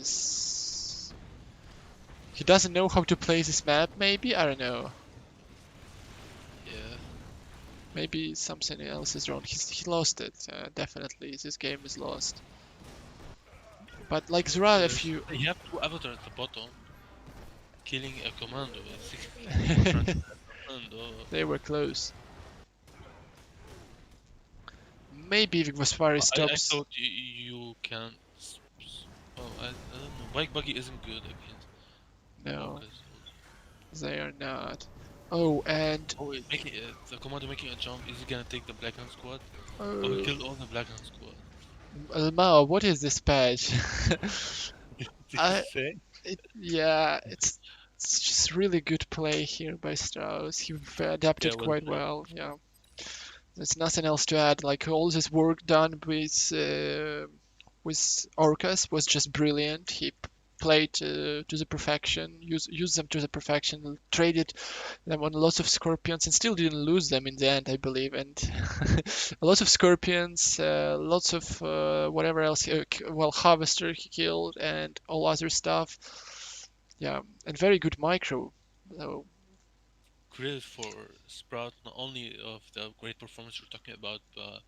doesn't know how to play this map, maybe? I don't know. Yeah. Maybe something else is wrong. He lost it, definitely. This game is lost. But like Zura, if you... You have two avatars at the bottom, killing a commando basically. Commando. They were close. Maybe if Gaspari I stops... thought you can. Oh, I don't know. Bike buggy isn't good against No, Portugues. they are not. Oh, and... Oh, making the commando making a jump. Is he gonna take the black hand squad? Oh, he Oh, killed all the black hand squad. Mao, what is this patch? I- Say? Yeah, it's just really good play here by Strauss. He adapted Yeah, well quite played. well. Yeah, there's nothing else to add. Like all this work done with Orcas was just brilliant. He played to the perfection, used them to the perfection, traded them on lots of scorpions, and still didn't lose them in the end, I believe. And a lot of scorpions, lots of whatever else. Well, harvester he killed, and all other stuff. Yeah, and very good micro. So Credit for Sprout, not only of the great performance you're talking about, but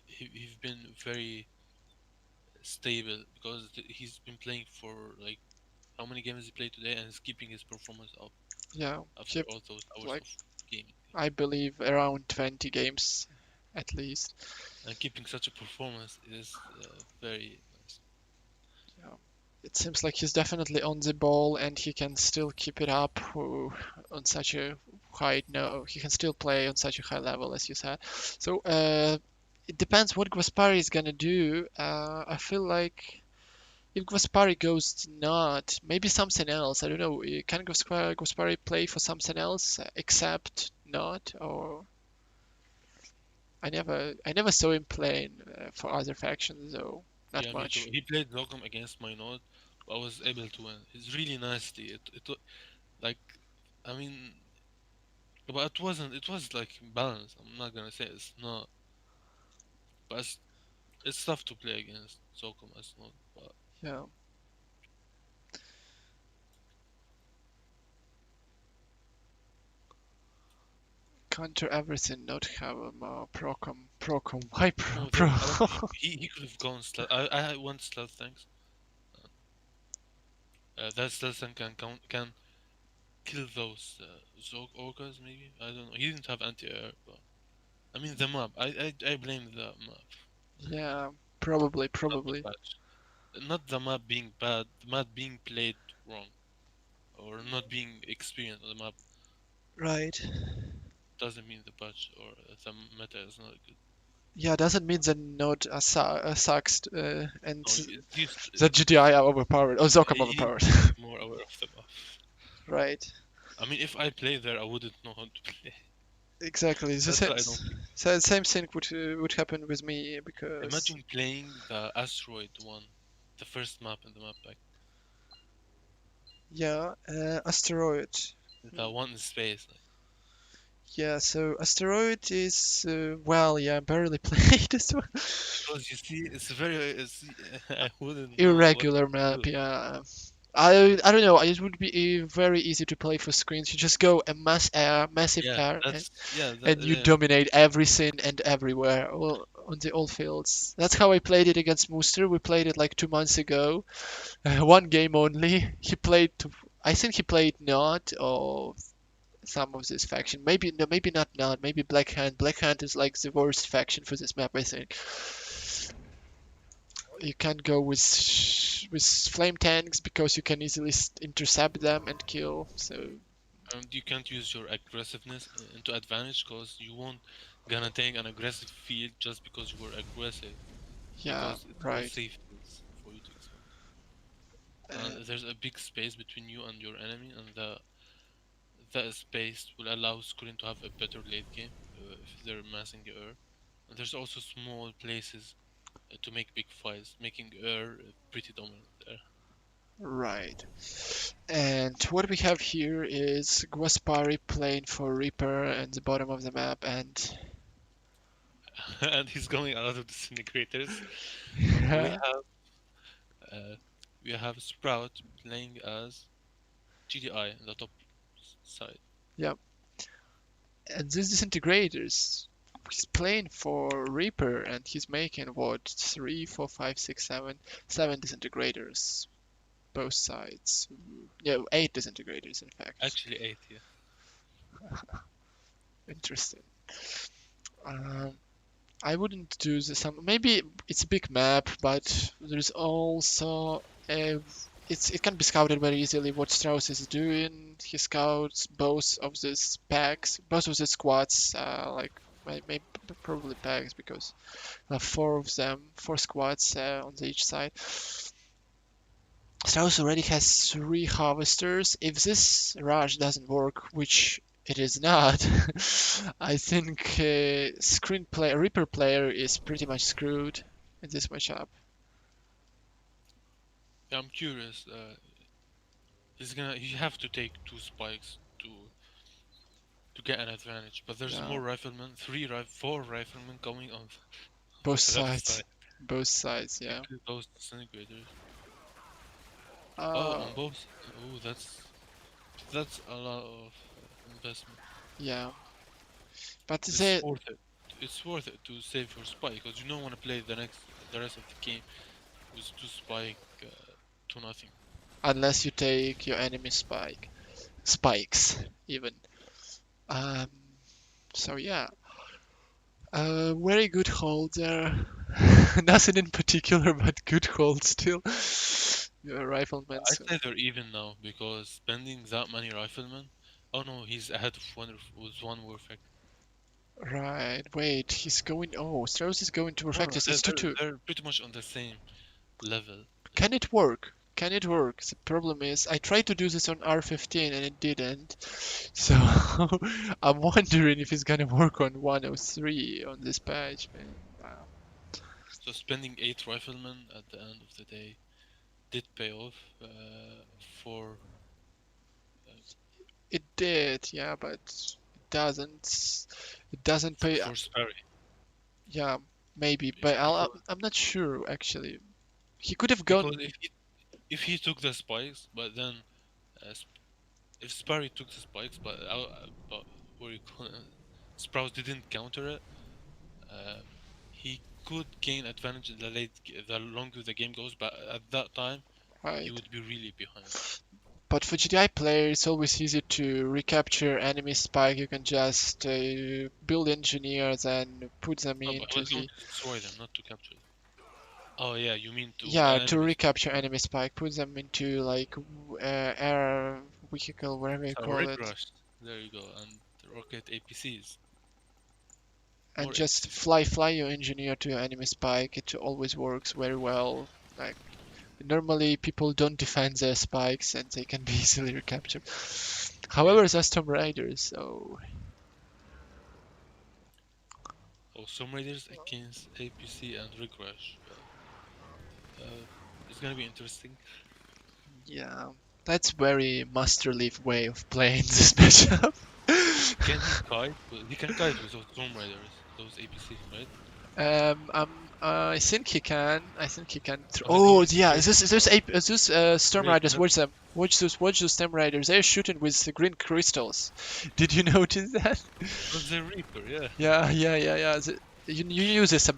he's been very stable because he's been playing for like how many games he played today and he's keeping his performance up yeah, after he, all those hours like of gaming. I believe around 20 games at least. And keeping such a performance is very nice. It seems like he's definitely on the ball and he can still keep it up on such a high no he can still play on such a high level as you said. So it depends what Gaspari is gonna do. I feel like if Gaspari goes not, maybe something else. I don't know. Can Gaspari play for something else except not? Or I never saw him playing for other factions though. Not Yeah, me too. much. He played Locum against my node, but I was able to win. It's really nasty. Like, I mean, but it wasn't. It was like balanced. I'm not gonna say it's not, but it's tough to play against Locum as node. But Yeah. Counter everything, not have a procom, why no, pro? he could have gone stealth. I want stealth tanks. That stealth tank can kill those Zog orcas maybe. I don't know. He didn't have anti-air, but I mean the map. I blame the map. Yeah, probably, Not the probably. patch. Not the map being bad, the map being played wrong, or not being experienced on the map Right. doesn't mean the patch or the meta is not good. Yeah, doesn't mean that node sucks and No, it used that GDI are overpowered or Zocam he needs overpowered. to be more aware of the map. Right. I mean, if I play there, I wouldn't know how to play. Exactly. That's why I don't. So same thing would happen with me because Imagine playing the asteroid one, the first map in the map pack, yeah, asteroid. the one in space. Like, Yeah, so asteroid is well, yeah, barely played as well. because you see, it's I wouldn't know what Irregular to map, do. yeah. I don't know. It would be very easy to play for screens. You just go a massive Yeah, air, that, and you dominate everything and everywhere, on the all fields. That's how I played it against Mooster. We played it like 2 months ago, one game only. I think he played not or some of this faction. Maybe no, maybe not. Maybe Black Hand. Black Hand is like the worst faction for this map, I think. You can't go with flame tanks because you can easily intercept them and kill. So and you can't use your aggressiveness into advantage because you won't gonna take an aggressive field just because you were aggressive. Yeah, because it's all right. safe fields for you to expand. Uh, There's a big space between you and your enemy, and that space will allow Skullin to have a better late game if they're massing Ur. And there's also small places to make big fights, making Ur pretty dominant there. right. And what we have here is Guaspari playing for Reaper at the bottom of the map, and And he's going a lot of disintegrators. We yeah, have uh, we have Sprout playing as GDI on the top side. and these disintegrators, he's playing for Reaper, and he's making what, three, four, five, six, seven disintegrators, both sides. Yeah, eight disintegrators in fact. Actually, 8, yeah. Interesting. Um, I wouldn't do this. Maybe it's a big map, but there's also it can be scouted very easily what Strauss is doing. He scouts both of these packs, both of the squads, like maybe probably packs because four of them, four squads on the each side. Strauss already has three harvesters. If this rush doesn't work, which it is not, I think Reaper player is pretty much screwed in this matchup. Yeah, I'm curious. You have to take 2 spikes to get an advantage, but there's Yeah, more riflemen, 4 riflemen coming on both the left sides, side. both sides. Yeah. Actually, those disintegrators. Oh, Uh, on both. Oh, that's a lot of investment. yeah, but It's worth it. It's worth it to save your spike because you don't want to play the rest of the game with 2 spike to nothing. unless you take your enemy spikes even. Um, so yeah, very good hold there. Nothing in particular, but good hold still. Your rifleman. I'd say they're even now because spending that many riflemen. Oh no, he's ahead of with 1 war factor. Right, wait, he's going. Oh, Straus is going to No, no, Perfectus. It's 2-2. they're pretty much on the same level. Can it work? Can it work? The problem is, I tried to do this on R15 and it didn't. So I'm wondering if it's gonna work on 103 on this patch, man. Wow. So spending 8 riflemen at the end of the day did pay off for It did, yeah, but it doesn't. It doesn't pay. for Sperry. Yeah, maybe, but Because, I'm not sure actually. He could have because gone. if he took the spikes, but then uh, Sp- if Sperry took the spikes, but what do you call it? Sprouse didn't counter it, uh, he could gain advantage in the longer the game goes. But at that time, he Right. would be really behind. But for GDI player, it's always easy to recapture enemy spike. You can just build engineers and put them No, but I into was going the. to destroy them, not to capture them. Oh yeah, you mean to Yeah, to enemies? recapture enemy spike, put them into like air vehicle, whatever you So call Rick it, Rush. There you go, and rocket APCs and or just APCs. fly your engineer to your enemy spike. It always works very well. Like normally people don't defend their spikes and they can be easily recaptured. Yeah. However, there's Tomb Raiders, so Oh, some Raiders against APC and Rick Rush. It's gonna be interesting. yeah, that's very Master Leaf way of playing this matchup. Can he kite? He can kite with those Tomb Raiders, those APCs, right? I think he can. I think he can. Oh, he's Oh, going yeah. straight Is this for Storm Raid. Riders? Watch them. Watch those Storm Riders. They're shooting with the green crystals. Did you notice that? Was the Reaper, yeah. Yeah. You use this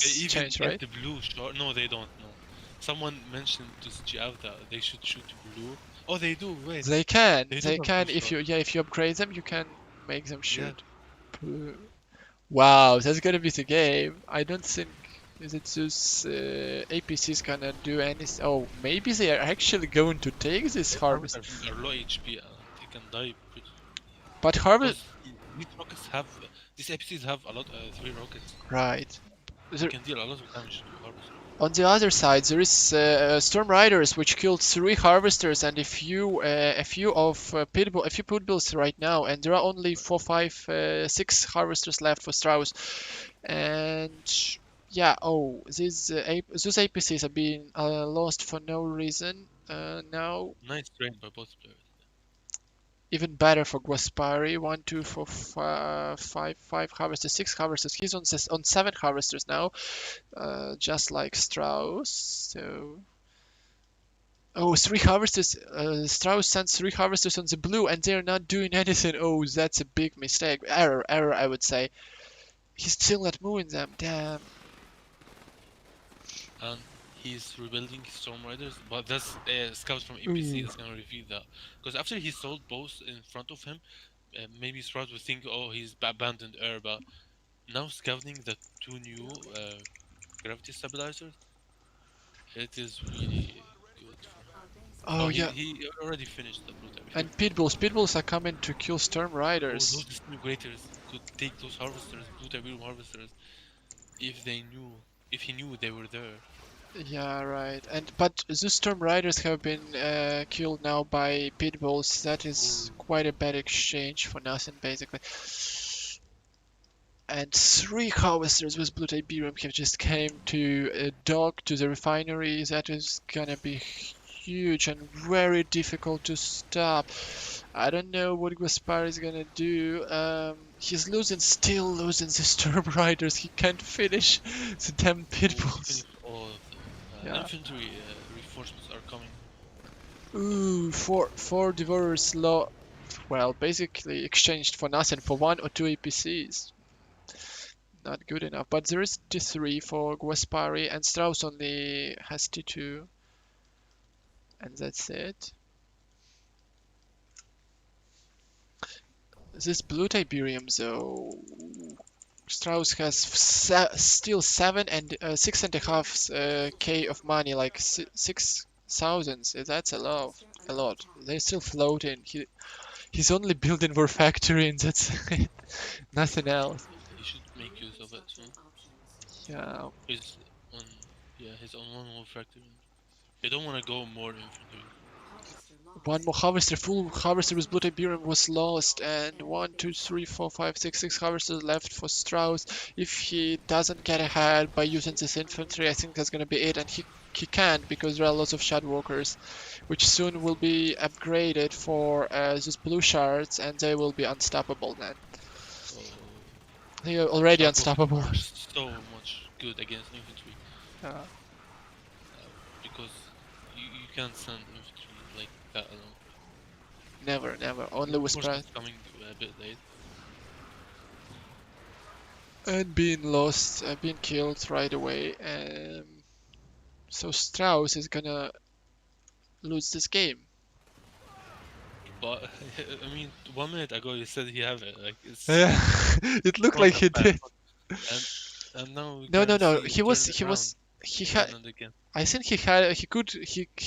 They even change, get right? the blue shot. No, they don't. No. Someone mentioned to CGF that they should shoot blue. Oh, they do. Wait, They can. they do They have blue can. If shot. you upgrade them, you can make them Yeah. shoot. Wow, that's gonna be the game. I don't think that those APCs gonna do anything. Oh, maybe they are actually going to take this Those harvest. harvesters are low HP and they can die pretty. But harvest, Those these rockets have these APCs have a lot 3 rockets. right? You can deal a lot of damage to harvester. On the other side, there is Storm Riders, which killed 3 harvesters and a few of a few pit bulls right now, and there are only 4, 5, 6 harvesters left for Straus. And yeah, oh, those APCs are being lost for no reason. Now Nice trade by both players. even better for Guaspari. 1, 2, 4, 5 harvesters, 6 harvesters. He's on 7 harvesters now, just like Strauss. So, oh, 3 harvesters. Strauss sends 3 harvesters on the blue, and they're not doing anything. Oh, that's a big mistake. Error, I would say. He's still not moving them. Damn. And he's rebuilding his Storm Riders, but that's scouts from APC is gonna reveal that. Because after he sold both in front of him, maybe Straus would think, oh, he's abandoned air, but now scouting the 2 new gravity stabilizers, it is really good for him. Oh, yeah. He already finished the blue type. And pitbulls are coming to kill Storm Riders. Those disintegrators could take those harvesters, blue Tiberium harvesters, if he knew they were there. Yeah, right. But the Storm Riders have been killed now by pitbulls. That is quite a bad exchange for nothing, basically. And 3 harvesters with Blue Tiberium have just came to dock to the refinery. That is gonna be huge and very difficult to stop. I don't know what Gaspar is gonna do. He's still losing the Storm Riders. He can't finish the damn pitbulls. All of them. Yeah. Infantry reinforcements are coming. Ooh, four Devourers well, basically exchanged for nothing for 1 or 2 APCs. Not good enough, but there is T3 for Guaspari, and Strauss only has T2. And that's it. This blue Tiberium, though, Strauss has still 7 and 6.5 K of money, like 6,000. That's a lot. They're still floating. He's only building war factory, and that's it. Nothing else. He should make use of it soon. Yeah. He's on one more factory. They don't want to go more infantry. One more harvester, full harvester with Blue Tiberium was lost, and 1, 2, 3, 4, 5, 6 harvesters left for Strauss. If he doesn't get ahead by using this infantry, I think that's gonna be it, and he can't, because there are lots of Shadwalkers, which soon will be upgraded for these blue shards, and they will be unstoppable then. So They are already unstoppable. so much good against infantry. Because you can't send infantry like that alone. Never. Only with Reinforcements coming a bit late. and being lost, being killed right away. So Strauss is gonna lose this game. But I mean, 1 minute ago you said he have it. Like it's Yeah, it looked like he did. and now we No. can see He was. He had. again and again. I think he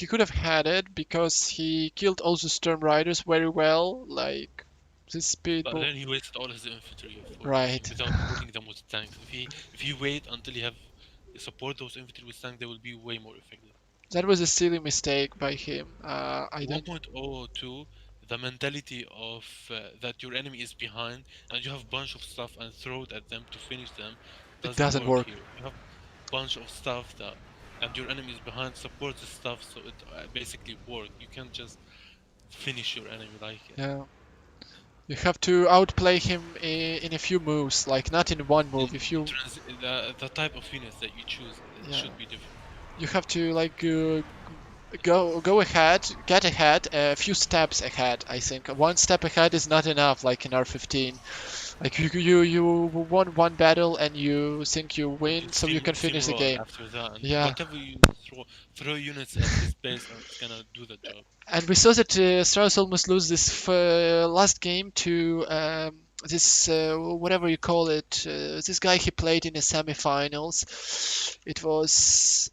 could have had it because he killed all the Storm Riders very well. Like these But people. then he wasted all his infantry for Right. without putting them with tanks. If he wait until you have support those infantry with tanks, they will be way more effective. That was a silly mistake by him. I don't. 1.002, the mentality of that your enemy is behind and you have bunch of stuff and throw it at them to finish them doesn't work. here. You have bunch of stuff that and your enemy is behind, support the stuff, so it basically work. You can't just finish your enemy like Yeah. You have to outplay him in a few moves, like not in one move. If you the type of units that you choose Yeah. should be different. you have to like go ahead, get ahead, a few steps ahead. I think 1 step ahead is not enough, like in R15. Like you won 1 battle and you think you win, so you can finish the game. After that, and Yeah. whatever you throw units at his base, and it's gonna do the job. And we saw that Strauss almost lose this last game to this whatever you call it, this guy he played in the semifinals. It was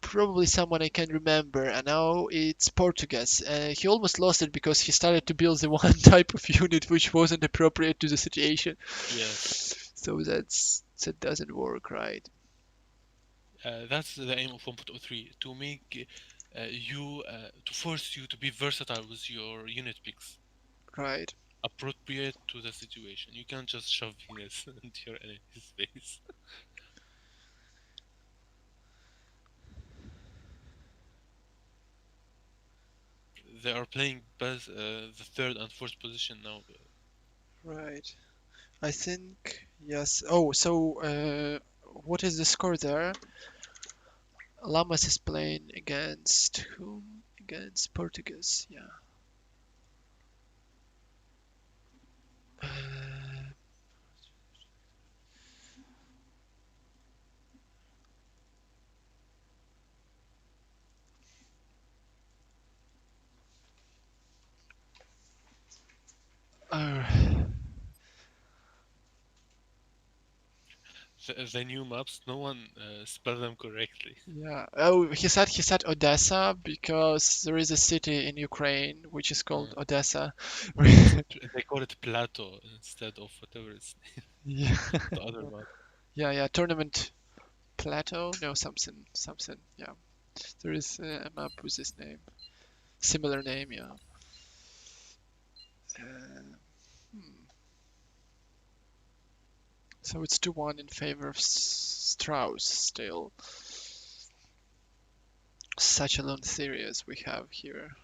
probably someone I can remember, and now it's Portugues. He almost lost it because he started to build the one type of unit which wasn't appropriate to the situation. Yes. So that doesn't work, right? That's the aim of 1.03, to make to force you to be versatile with your unit picks, Right. appropriate to the situation. You can't just shove units into your enemy's face. They are playing best the third and fourth position now. Right. I think yes. Oh, so what is the score there? Lamas is playing against whom? Against Portugues. Yeah. Uh, uh, The new maps, no one spell them correctly. yeah. Oh, he said Odessa because there is a city in Ukraine which is called Uh, Odessa. they call it Plateau instead of whatever it's Yeah. the other map. Yeah. Tournament Plateau? No, something. Yeah. There is a map with this name. Similar name, yeah. Uh, hmm. So it's 2-1 in favor of Strauss still. Such a long series we have here.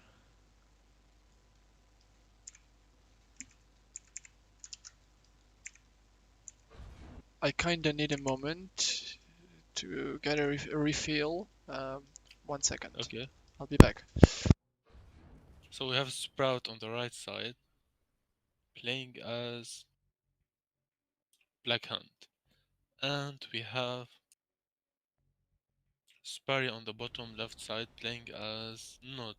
I kinda need a moment to get a refill. 1 second. Okay. I'll be back. So we have Sprout on the right side, playing as Black Hunt. And we have Sparry on the bottom left side, playing as Nod.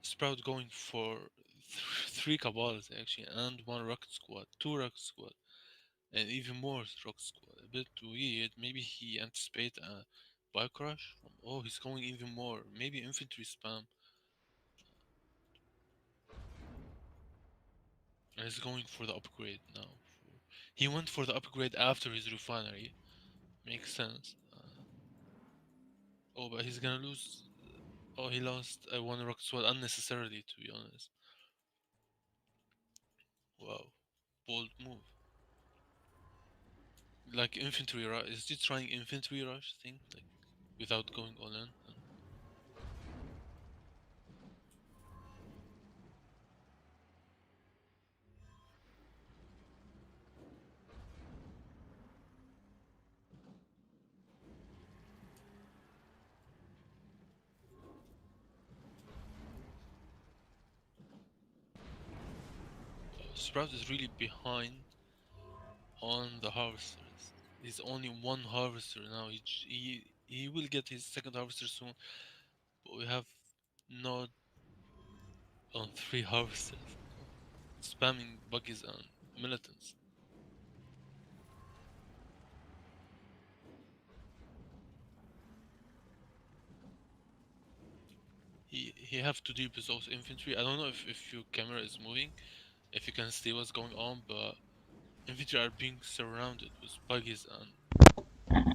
Sprout going for three Cabals actually, and one Rocket Squad, two Rocket Squad, and even more Rocket Squad. A bit weird. Maybe he anticipate a bike rush. Oh, he's going even more. Maybe infantry spam. And he's going for the upgrade now. He went for the upgrade after his refinery. Makes sense. Oh, but he's gonna lose. Oh, he lost one Rocket Squad unnecessarily, to be honest. Wow, bold move. Like infantry rush. Is he trying infantry rush thing, like without going all in? Sprout is really behind on the harvesters. He's only one harvester now. He will get his second harvester soon. But we have Nod on three harvesters, spamming buggies and militants. He have to deal with those infantry. I don't know if your camera is moving, if you can see what's going on, but infantry are being surrounded with buggies and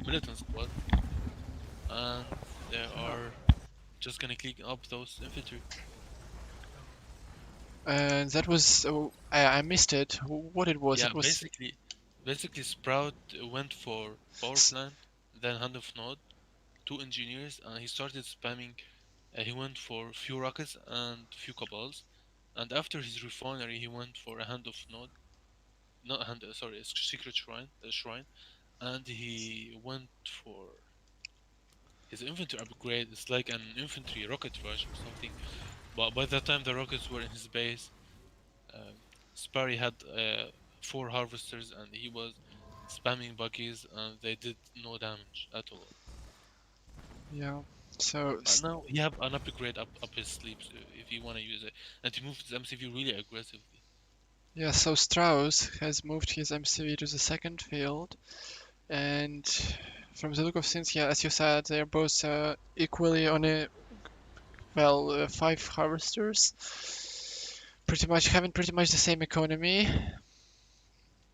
militant squad, and they are just gonna clean up those infantry. And that was I missed it. What it was? Yeah, It was basically Sprout went for power s- plant, then hand of node, two engineers, and he started spamming. He went for few rockets and few cabals, and after his refinery, he went for a hand of node, not hand, sorry, a secret shrine, and he went for his infantry upgrade. It's like an infantry rocket rush or something. But by the time the rockets were in his base, um, Sparry had four harvesters and he was spamming buggies and they did no damage at all. yeah. So But now he have an upgrade up his sleeve if you want to use it, and he moved his MCV really aggressively. yeah. So Strauss has moved his MCV to the second field, And from the look of things, yeah, as you said, they're both equally on a, well, 5 harvesters. Pretty much having pretty much the same economy.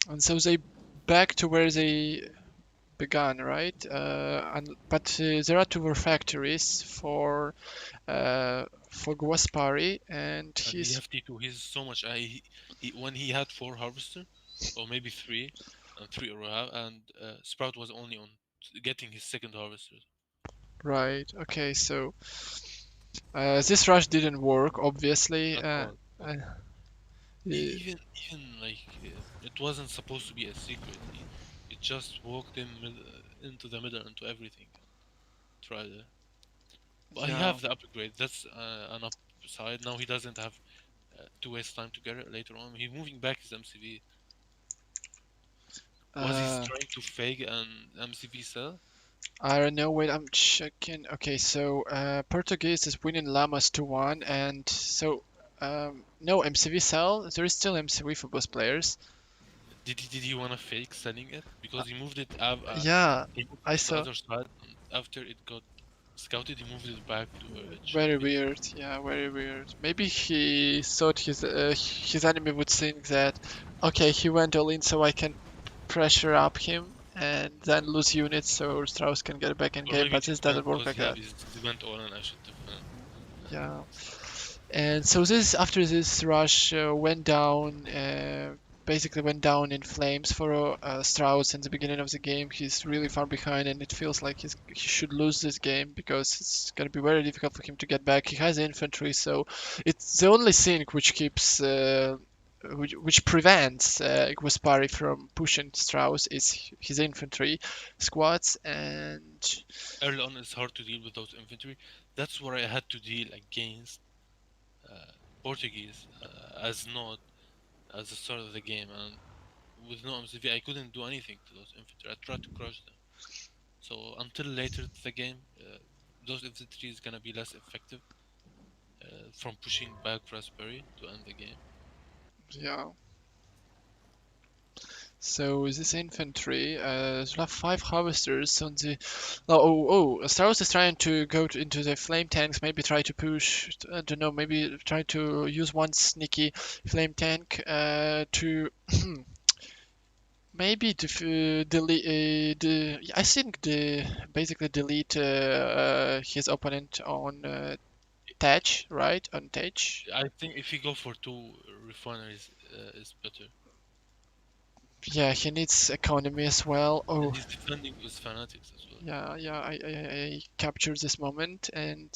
And so they back to where they began, right? But there are 2 factories for Guaspari, and And we he's have T2. He's so much. When he had 4 harvester, or maybe 3, and 3 or a half, and Sprout was only on getting his second harvester. right. Okay, so this rush didn't work, obviously. At all. Uh, Even like it wasn't supposed to be a secret. He just walked into the middle into everything. Tried it. But he yeah. have the upgrade. That's an upside. Now he doesn't have to waste time to get it later on. He moving back his MCV. Was he Uh, trying to fake an MCV sell? I don't know. Wait, I'm checking. Okay, so Portuguese is winning Lamas 2-1, and so no MCV sell. There is still MCV for both players. Did he wanna fake selling it? Uh, Because he moved it yeah, he moved I it to the saw. other side, and after it got scouted, he moved it back to where it should Very be. weird. Yeah, very weird. Maybe he thought his enemy would think that, okay, he went all in, so I can pressure up him and then lose units, so Strauss can get back in Or game. maybe But this doesn't defend work because like that. he went all in. I should defend. Yeah. And so this after this rush went down, basically went down in flames for Strauss in the beginning of the game. He's really far behind, and it feels like he should lose this game because it's gonna be very difficult for him to get back. He has infantry, so it's the only thing which keeps. Which prevents Guaspari from pushing Strauss is his infantry squads, and Early on, it's hard to deal with those infantry. That's where I had to deal against uh, Portuguese as not as the start of the game, and with no MCV, I couldn't do anything to those infantry. I tried to crush them. So until later in the game, those infantry is gonna be less effective from pushing back Raspberry to end the game. yeah. So this infantry, there are 5 harvesters on the. Straus is trying to go into the flame tanks. Maybe try to push. I don't know. Maybe try to use one sneaky flame tank to maybe delete. I think the basically delete his opponent on Tach, right? On Tach. I think if you go for 2 refineries, is better. Yeah, he needs economy as well. And Oh, he's defending with fanatics as well. yeah. I captured this moment, and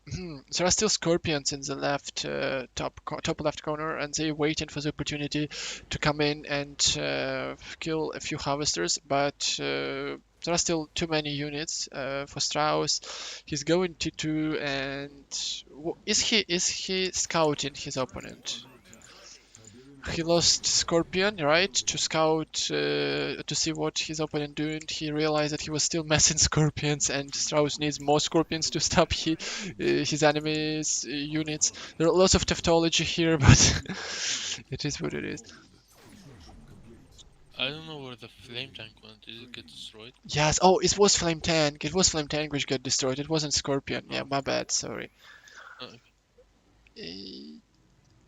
there are still scorpions in the left top left corner, and they're waiting for the opportunity to come in and kill a few harvesters. But there are still too many units for Strauss. He's going to do, and is he scouting his opponent? He lost Scorpion, right, to scout to see what his opponent doing. He realized that he was still messing Scorpions, and Strauss needs more Scorpions to stop his enemy's units. There are lots of tautology here, but it is what it is. I don't know where the flame tank went. Did it get destroyed? Yes. Oh, it was Flame Tank. It was Flame Tank which got destroyed. It wasn't Scorpion. Yeah, Oh, my bad. Sorry. okay.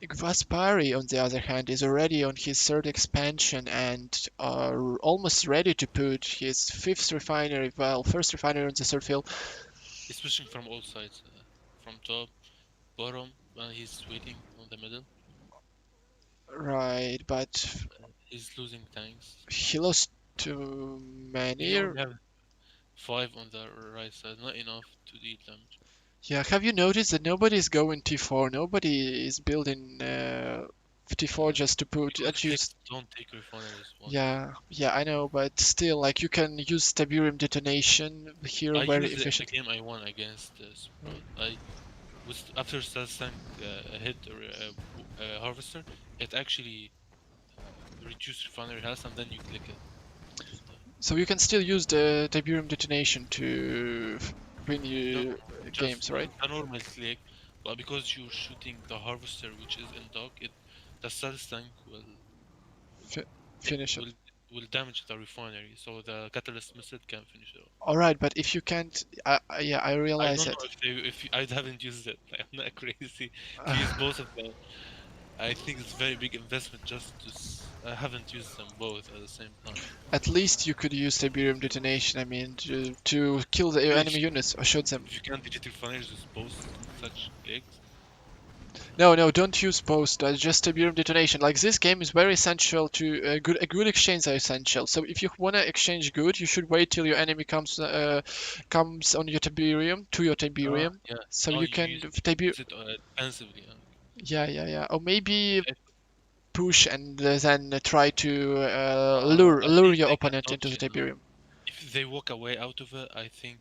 Vaspari, on the other hand, is already on his 3rd expansion and almost ready to put his 5th refinery, well, 1st refinery on the third field. He's pushing from all sides, from top, bottom, and he's waiting on the middle. Right, but He's losing tanks. he lost too many. He only have 5 on the right side, not enough to deal damage. Yeah, have you noticed that nobody is going T4? Nobody is building T4 just to put. Because don't take refineries. Yeah, I know, but still, like you can use Tiberium detonation here I very used it in efficient. the game I won against Sprout. I was after Stealth Tank hit Harvester, it actually reduced refinery health, and then you click it. So you can still use the Tiberium detonation to win No, you games, just right? a normal click, but because you're shooting the Harvester, which is in dock, the Stealth Tank will Finish it. will damage the refinery, so the catalyst method can finish it off. Alright, but if you can't, yeah, I I realize don't it. know if I haven't used it. I'm not crazy to use both of them. I think it's very big investment just to. I haven't used them both at the same time. At least you could use Tiberium detonation, I mean, to kill the Really, enemy units or shoot them. if you can't digit refineries with both such legs, No, no, don't use post. Just Tiberium detonation. Like this game is very essential to a good exchange are essential. So if you wanna exchange good, you should wait till your enemy comes on your Tiberium to your Tiberium, yeah. so Oh, you you can use Tiberium. it defensively. Yeah. Or maybe If, push and then try to I lure think your they can opponent into dodge the it. Tiberium. If they walk away out of it, I think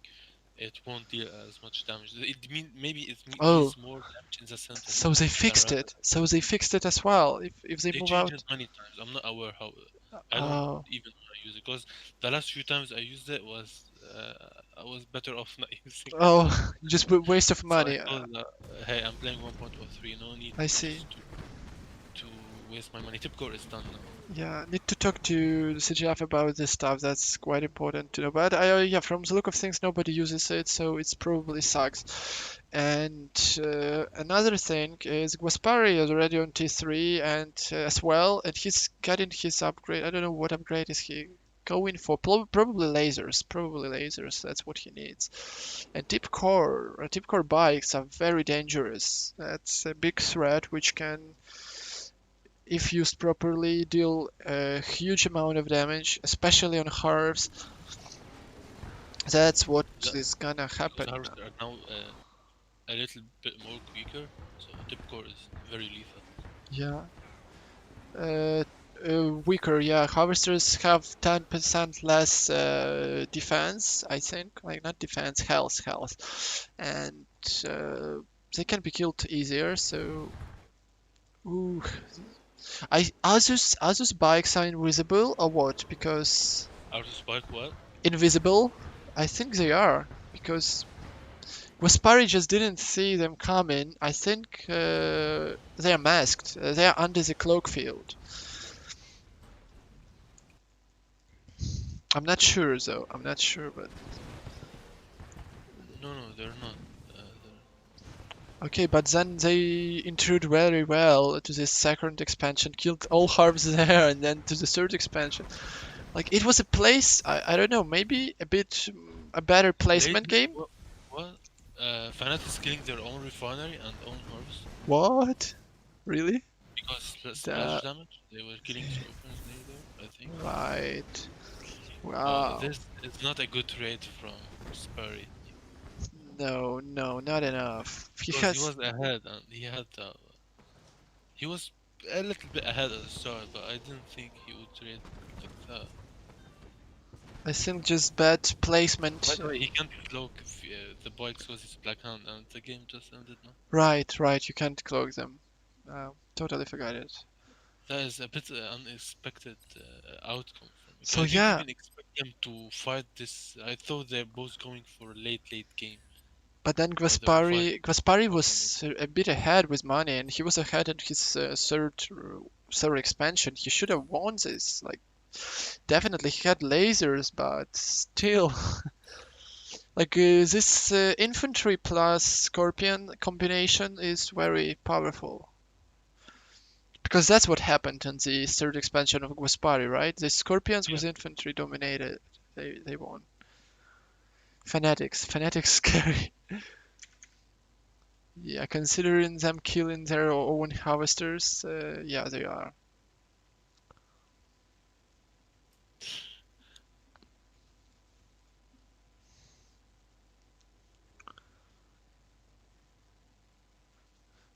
it won't deal as much damage. Maybe it Oh, deals more damage in the center so they than fixed rather. it. So they fixed it as well. If they They move changed it out. many times. I'm not aware how. I don't Oh, even want to use it because the last few times I used it was I was better off not using it. just waste of So I money. thought that hey, I'm playing 1.03. No need I see. just to waste my money. Tipcore is done now. Yeah, need to talk to the CGF about this stuff. That's quite important to know. But yeah, from the look of things, nobody uses it, so it's probably sucks. And another thing is Guaspari is already on T3 and as well, and he's getting his upgrade. I don't know what upgrade is he going for. Probably lasers. Probably lasers. That's what he needs. And tip core bikes are very dangerous. That's a big threat which can, if used properly, deal a huge amount of damage, especially on harves. That's what The, is gonna happen. the harvesters are now a little bit more quicker, so Tipcore is very lethal. Yeah. Uh, Weaker, yeah. Harvesters have 10% less defense, I think. Like, not defense, health. And they can be killed easier, so. Ooh. Asus bikes are invisible or what? Because Out of spike what? invisible? I think they are. Because Gaspari just didn't see them coming. I think they are masked. They are under the cloak field. I'm not sure though. I'm not sure, but No, they're not. okay. But then they intrude very well to this second expansion, killed all harves there, and then to the third expansion. Like it was a place. I don't know. Maybe a bit a better placement Lately, game. what? Fanat is killing their own refinery and own harvest What? Really? because splash That damage. They were killing scorpions there, I think. right. But Wow. this is not a good trade from Sperry No, not enough. He because he has. was ahead and he had he was a little bit ahead at the start, but I didn't think he would trade like that. I think just bad By placement. the way, he can't cloak if, the bikes was his black hand, and the game just ended now. Right. You can't cloak them. Totally forgot it. That is a bit unexpected outcome for me. So I didn't yeah, even expect them to fight this. I thought they're both going for a late game, but then or they will fight Gaspari for some. was a bit ahead with money, and he was ahead in his third expansion. He should have won this. Like definitely, he had lasers, but still, like this infantry plus scorpion combination is very powerful. Because that's what happened in the third expansion of Gaspari, right? The scorpions Yeah, with infantry dominated. They won. Fanatics scary. Yeah, considering them killing their own harvesters, yeah, they are.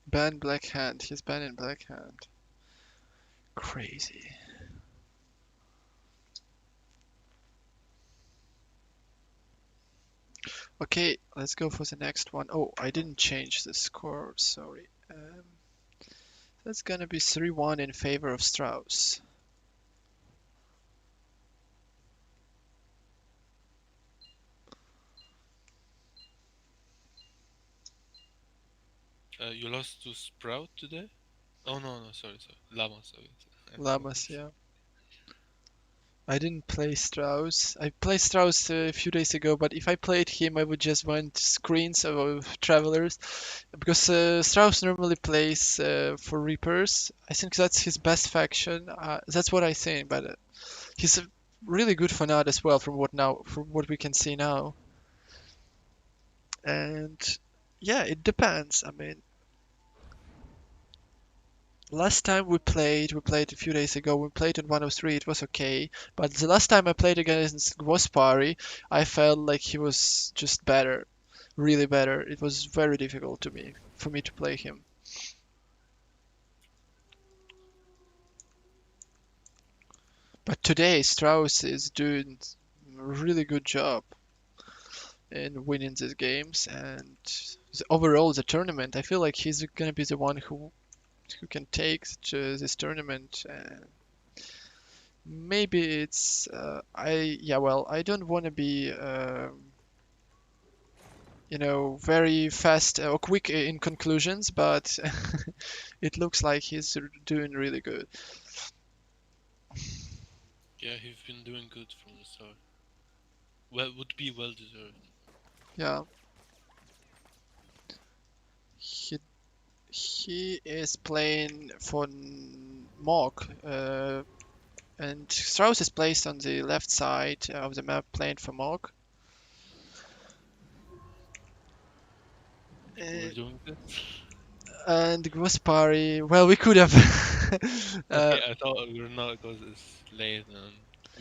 Ban Black Hand. He's banning Black Hand. Crazy. Okay, let's go for the next one. Oh, I didn't change the score. Sorry. That's gonna be 3-1 in favor of Straus. you lost to Sprout today. Oh no, sorry, Lama, sorry. I forgot Lamas, this. yeah. I didn't play Straus. I played Straus a few days ago, but if I played him, I would just want screens of travelers because Strauss normally plays for Reapers. I think that's his best faction. That's what I think, but he's really good for Nod as well, from what we can see now. And yeah, it depends. I mean, last time we played a few days ago. We played in 103. It was okay, but the last time I played against Gwospari, I felt like he was just better, really better. It was very difficult for me to play him. But today Strauss is doing a really good job in winning these games, and overall the tournament, I feel like he's gonna be the one who can take to this tournament. Maybe it's I don't want to be very fast or quick in conclusions, but it looks like he's doing really good. Yeah, he's been doing good from the start. Well, would be well deserved. Yeah. He is playing for Mog, and Strauss is placed on the left side of the map playing for Mog. We're doing this. And Gwospari, well, we could have. Okay, I thought we were not because it's late and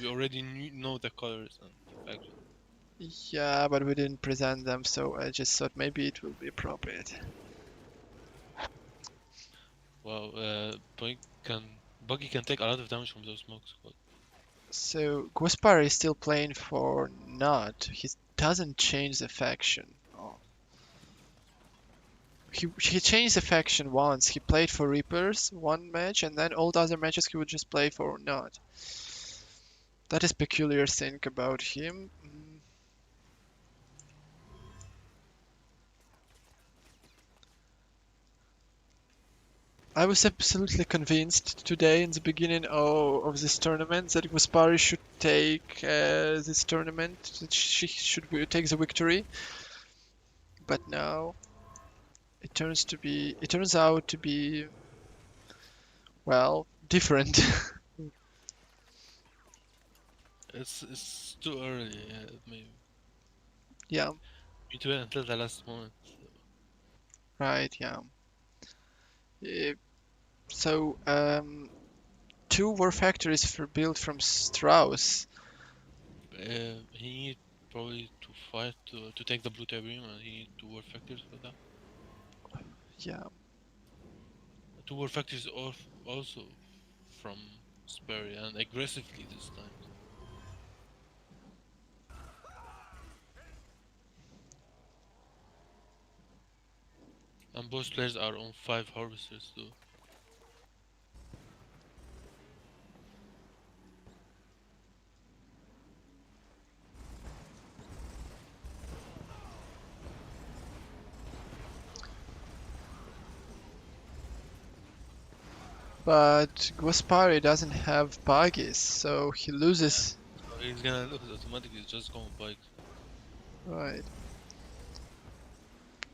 we already know the colors and the faction. Yeah, but we didn't present them, so I just thought maybe it will be appropriate. Well, Buggy can take a lot of damage from those smokes. So Gwospari is still playing for Nod. He doesn't change the faction. Oh. He changed the faction once. He played for Reapers one match, and then all the other matches he would just play for Nod. That is peculiar thing about him. I was absolutely convinced today in the beginning of this tournament that Gwospari should take this tournament, that she should take the victory. But now it turns out to be, well, different. It's too early, maybe. Yeah, We need to wait until the last moment. right, yeah. So, two war factories built from Strauss. He need probably to fight to take the blue Tiberium, and he need two war factors for that. Yeah, Two war factors also from Sperry and aggressively this time. And both players are on 5 harvesters too. but Gwospari doesn't have buggies, so he loses. So he's gonna lose automatically, just going bikes. Right.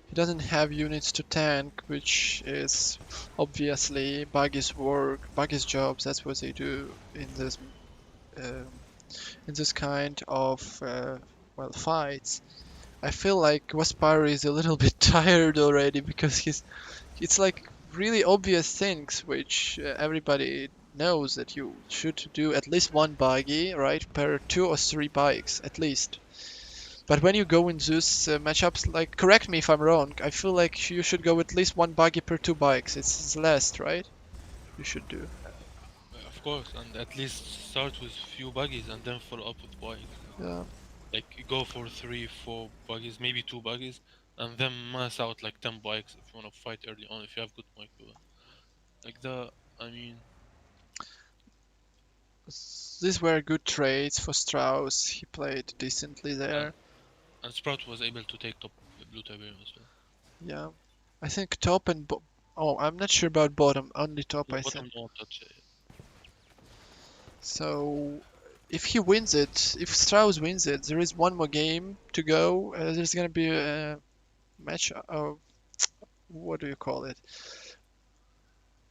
He doesn't have units to tank, which is obviously Buggy's work, Buggy's jobs. That's what they do um, in this kind of fights. I feel like Gwospari is a little bit tired already because it's like really obvious things which everybody knows that you should do at least one buggy, right, per 2 or 3 bikes at least. But when you go in those matchups, like, correct me if I'm wrong, I feel like you should go at least one buggy per 2 bikes. It's less, right? You should do. Of course, and at least start with few buggies and then follow up with bikes. Yeah. Like go for 3, 4 buggies, maybe 2 buggies, and then mass out like 10 bikes if you wanna fight early on if you have good micro. Like I mean, These were good trades for Strauss. He played decently there. and Sprout was able to take top blue Tiberium as well. Yeah. I think top and oh, I'm not sure about bottom. Only top, The I bottom think. don't touch it. So if he wins it, if Strauss wins it, there is one more game to go. There's gonna be a match. What do you call it?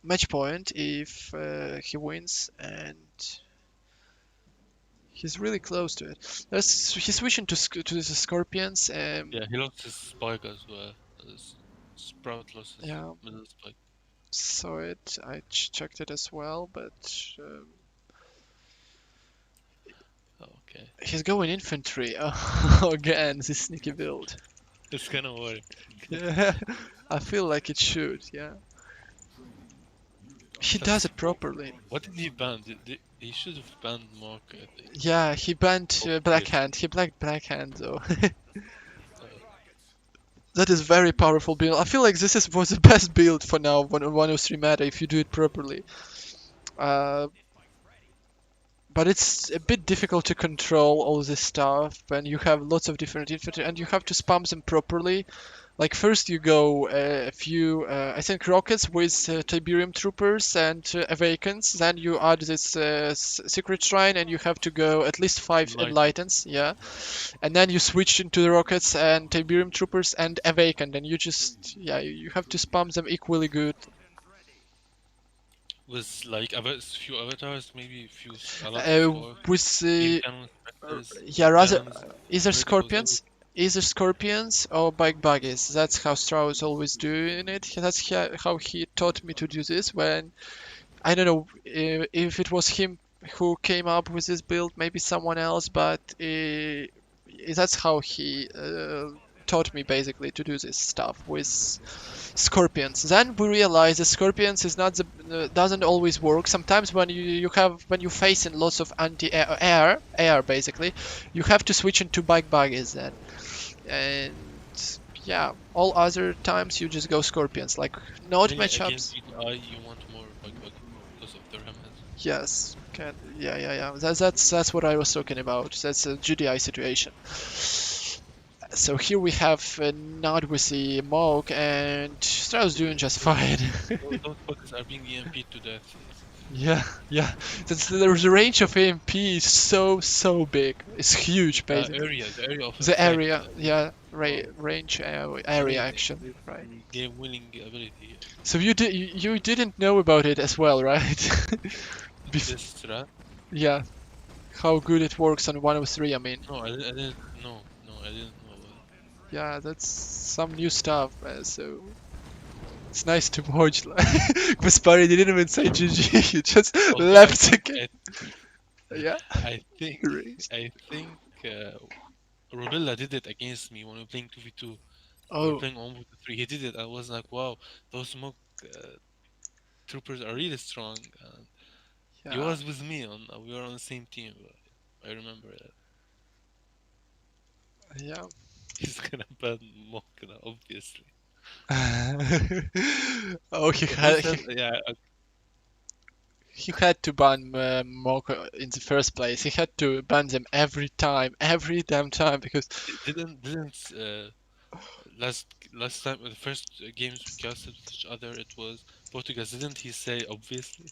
Match point if he wins, and he's really close to it. He's switching to the Scorpions. Yeah, he lost his spike as well. Sprout lost his Yeah, middle spike. saw it. I checked it as well, but Okay. he's going infantry again. This sneaky build. It's gonna work. Yeah, I feel like it should. Yeah, he does it properly. What did he ban? He should have banned Mark, I think. Yeah, he banned Okay. Black Hand. He blacked Black Hand though. Uh, That is very powerful build. I feel like was the best build for now, 103 meta if you do it properly. Uh, but it's a bit difficult to control all this stuff when you have lots of different infantry and you have to spam them properly. Like first you go a few, I think rockets with Tiberium troopers and Awakens. Then you add this secret shrine and you have to go at least 5 enlightens. Yeah. And then you switch into the rockets and Tiberium troopers and Awakened, and you just, yeah, you have to spam them equally good. with like few avatars, maybe few a lot Uh, more. with Team the, cannon, specters, yeah, rather cannons, either verticals, Scorpions, either Scorpions or bike buggies. That's how Strauss always doing it. That's how he taught me to do this. When I don't know if it was him who came up with this build, maybe someone else, but that's how he taught me basically to do this stuff with Scorpions. Then we realized the Scorpions is not doesn't always work. Sometimes when when you facing lots of air basically, you have to switch into bike buggies then. And yeah, all other times you just go Scorpions. Like node Mainly matchups. against GTI, you want more bug because of their helmets. Yes. Yeah. That's what I was talking about. That's a GDI situation. So here we have Nod with the Mog and Strauss doing just fine. Those bugs are being EMP'd to death. Yeah. The range of AMP is so big. It's huge, basically. The area of The effect, area, yeah, range area action, the right? game winning ability. So you didn't know about it as well, right? This strat? Yeah, how good it works on 103. I mean, No, I didn't. No, I didn't know about it. yeah, that's some new stuff. So it's nice to watch. Vespari didn't even say GG. He just Also, left again. Yeah. I think Robilla did it against me when we were playing 2v2. We were Oh, playing 1v3. He did it. I was like, wow, those smoke troopers are really strong. He yeah. was with me we were on the same team. I remember that. Yeah. He's gonna ban Mokna, obviously. Oh, Yeah, he had to ban Moko in the first place. He had to ban them every damn time, because didn't last time the first games we casted with each other, it was Portugues. Didn't he say obviously?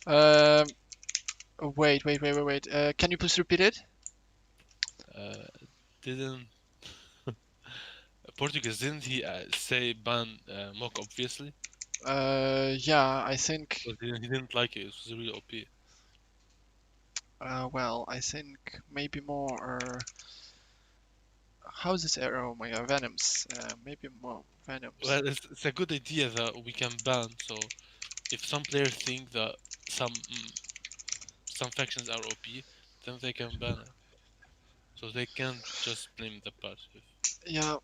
um wait. Can you please repeat it? Didn't Portuguese, didn't he say ban Mok obviously? Yeah, I think. But he didn't like it. It was really OP. Well, I think maybe more. How's this arrow? Oh my god, Venoms. Maybe more Venoms. Well, it's a good idea that we can ban. So if some players think that some factions are OP, then they can ban it. So they can't just blame the patch. Yeah.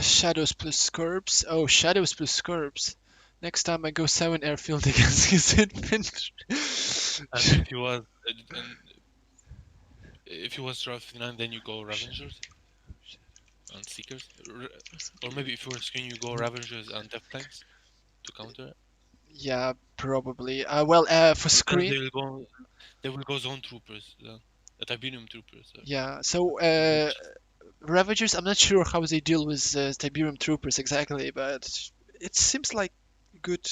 Shadows plus Scorps. Oh, Shadows plus Scorps. Next time I go 7 airfield against his infantry. And if you was Straus 59, then you go Ravengers and Seekers, or maybe if you were Screen, you go Ravengers and Death Planks to counter it. Yeah, probably. Well, for Because screen. they will go Zone Troopers, Tiberium Troopers. Yeah. So Ravagers, I'm not sure how they deal with Tiberium troopers exactly, but it seems like good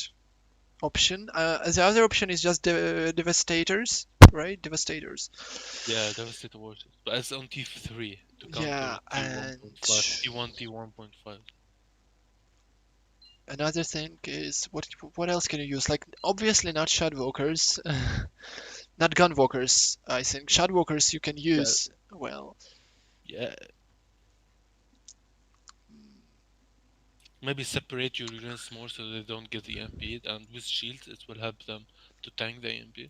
option. The other option is just Devastators, right? Devastators. Yeah, Devastator Warriors. But it's on T3 to counter Yeah, and T1.5, T1, T1.5. another thing is what else can you use? Like obviously not Shadowwalkers, not Gunwalkers. I think Shadowwalkers you can Yeah, use well. yeah. Maybe separate your units more so they don't get EMP'd, and with shields it will help them to tank the EMP.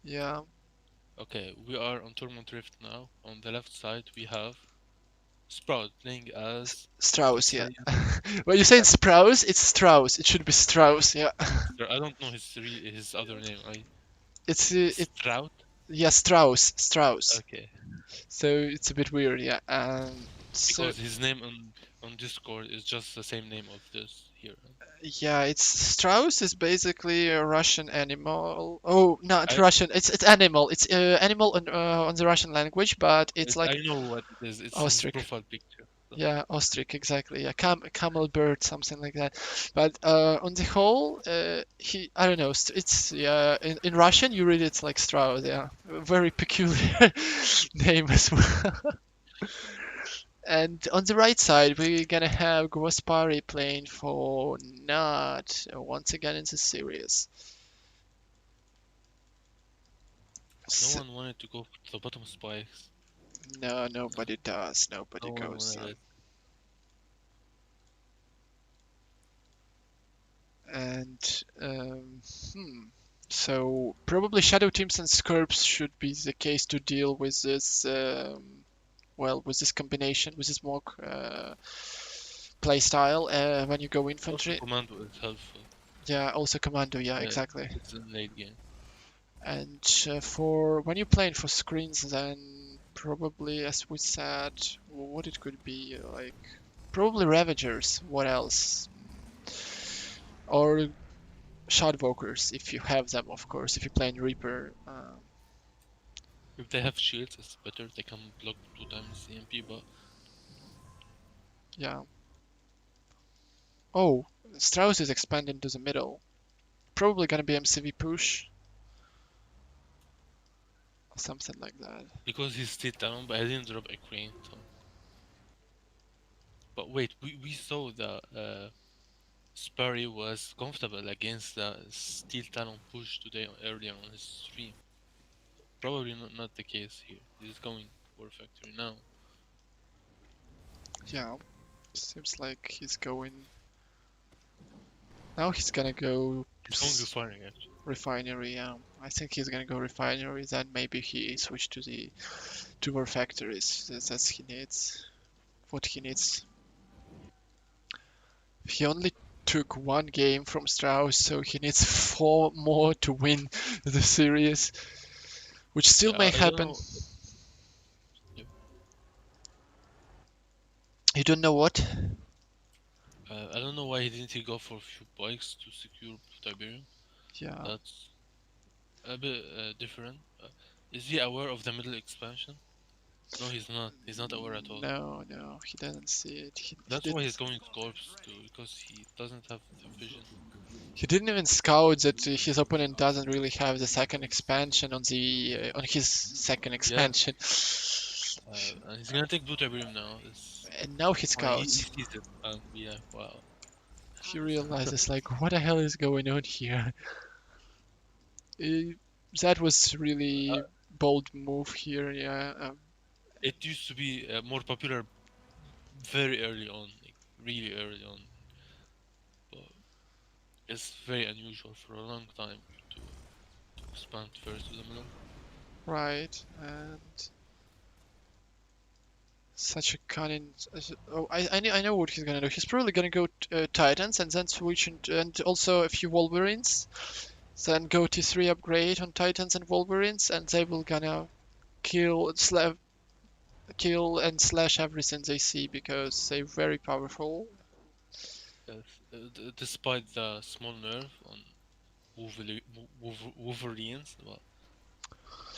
Yeah, Okay, we are on Tormund Rift now. On the left side we have Sprout playing as Strauss. Yeah. Italian. Well, you saying Sprouse? It's Strauss. It should be Strauss. Yeah. I don't know his other name. It Strout? yeah, Strauss. Strauss. Okay. So it's a bit weird. Yeah. So Because his name on Discord is just the same name of this here. yeah, it's Strauss is basically a Russian animal. Oh, not I Russian. It's animal. It's animal on the Russian language, but it's like I know what it is. It's his ostrich. profile picture. So, Yeah, ostrich, exactly. Yeah, camel bird, something like that. But on the whole, I don't know. It's yeah. In Russian, you read it like Strauss. Yeah, a very peculiar name as well. And on the right side, we're gonna have Gvospari playing for not once again in the series. no one wanted to go to the bottom spikes. No, nobody does. Nobody No one goes wanted there. it. And so probably Shadow Teams and Skirps should be the case to deal with this. Well, with this combination, with this mock playstyle when you go Also, infantry. commando is helpful. Yeah, also commando. Yeah, Yeah, exactly. it's in late game. And for when you're playing for screens, then probably, as we said, what it could be like, probably Ravagers. What else? Or Shardwalkers, if you have them, of course. If you're playing Reaper, If they have shields, it's better. They can block 2 times EMP, but yeah. Oh, Strauss is expanding to the middle. Probably gonna be MCV push. Something like that. because he's still down, but I didn't drop a crane. So. But wait, we saw that Sperry was comfortable against the Steel Talon push today earlier on his stream. Probably not the case here. He's going for factory now. Yeah, seems like he's going. Now he's gonna go He's going refining actually. refinery. Yeah, I think he's gonna go refinery. Then maybe he switch to the two more factories. That's he needs. What he needs. He only took one game from Strauss, so he needs 4 more to win the series, which still may I don't happen. know. Yeah. You don't know what? I don't know why he didn't go for a few bikes to secure Tiberium. Yeah. That's a bit different. Is he aware of the middle expansion? No, he's not. He's not aware at all. No, he doesn't see it. That's why he's going Corpse too, because he doesn't have the vision. He didn't even scout that his opponent doesn't really have the second expansion on his second expansion. And he's gonna take Blue Tiberium now. And now he He scouts. sees it. Yeah, wow. He realizes like, what the hell is going on here? That was really bold move here. Yeah. It used to be more popular very early on, like really early on. But it's very unusual for a long time to expand first to the middle. Right. And such a cunning. Oh, I know what he's gonna do. He's probably gonna go Titans and then switch and also a few Wolverines. Then go T3 upgrade on Titans and Wolverines, and they will gonna kill and slash everything they see because they're very powerful. Yes. Despite the small nerf on Wolverines, well,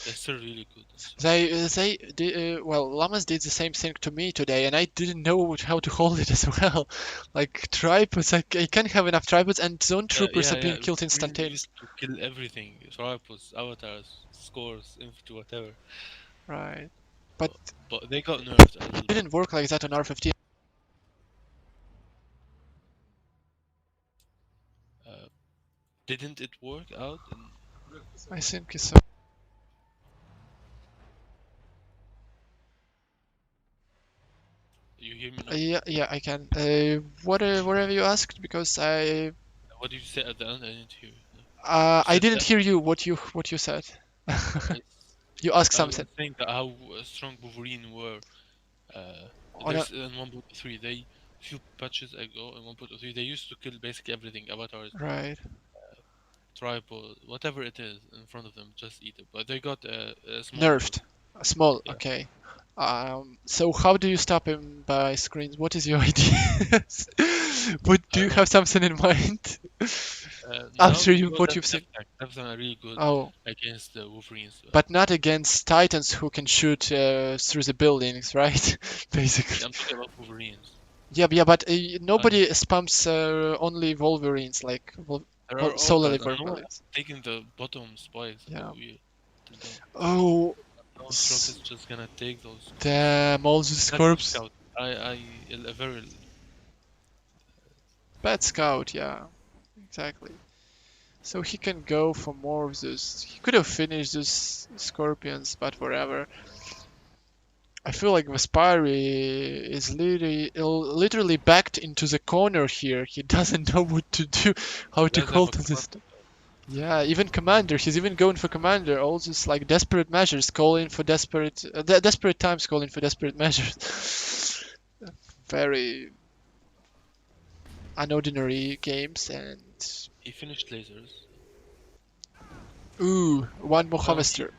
They're still really good. Well, Llamas did the same thing to me today, and I didn't know how to hold it as well. Like tripods, I can't have enough tripods, and zone troopers are being killed We instantaneously. used to kill everything. Tripods, avatars, scores, infantry, whatever. Right. But But they got nerfed a it little bit. didn't work like that on R15. Didn't it work out? I think so. You hear me now? Yeah, I can. Whatever you asked, because What did you say at the end? I didn't hear. I said didn't that? hear you what you said. You asked I was something. saying that how strong Wolverine were. On a- There's in 1.3 they few patches ago in 1.3 they used to kill basically everything, avatars, Right. tripod, whatever it is in front of them, just eat it. But they got a small Nerfed. Small. Yeah. Okay. So how do you stop him by screens? What is your idea? But do you have something in mind? After what you've seen. Devs are really good Oh, against the Wolverines. but not against Titans who can shoot through the buildings, right? Basically. I'm talking about Wolverines. Yeah, but nobody spams only Wolverines, like There are solely orcas, and no one Wolverines. taking the bottom spikes. Yeah. To them. Oh, No Stroke is just gonna take those. damn, all these That's a corps. scout. A very Bad scout, yeah, exactly. So he can go for more of this. He could have finished these scorpions, but whatever. I feel like Vespari is literally backed into the corner here. He doesn't know what to do, how to does have hold a to this. Yeah, even commander. He's even going for commander. All these like desperate measures, calling for desperate, desperate times, calling for desperate measures. Very unordinary games, and He finished lasers. ooh, one more Now harvester,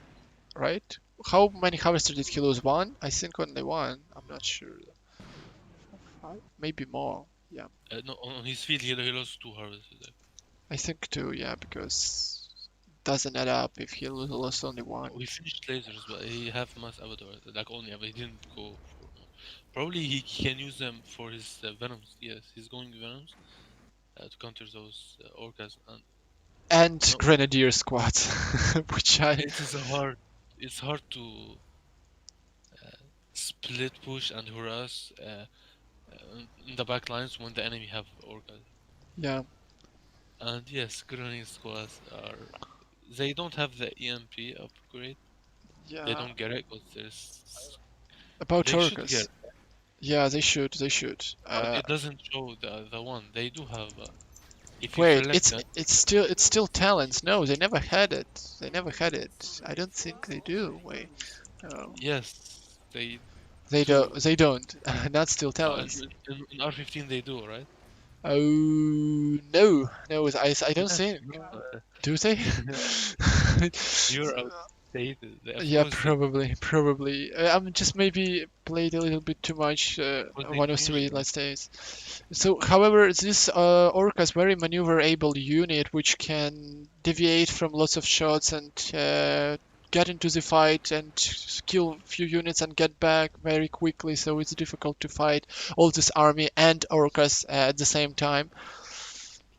right? How many harvester did he lose? One? I think only one. I'm not sure. Five? Maybe more. Yeah, No, on his field he lost 2 harvests. I think two. Yeah, because doesn't add up if he lost only one. He finished lasers, but he have mass avatar, like only, but he didn't go for. Probably he can use them for his venoms. Yes, he's going venoms to counter those orcas. And No. grenadier squads, which I It's hard to split push and harass in the back lines when the enemy have orcas. yeah. And yes, grenade squads they don't have the EMP upgrade. They Yeah. don't get it because there's About they should orcas. get, Yeah, they should. They should. but it doesn't show the one. They do have. If you Wait, select that, it's still talents. No, they never had it. They never had it. I don't think they do. Wait. No. yes, they They do. don't. They don't. Not still talents. In R15 they do, right? Oh no, no. I don't Yes, think. no, Do they? you're outdated. Of Yeah, course, probably. I'm just maybe played a little bit too much they 103, changed let's say. So, however, this Orca is very maneuver-able unit, which can deviate from lots of shots and get into the fight and kill few units and get back very quickly. So it's difficult to fight all this army and Orcas at the same time.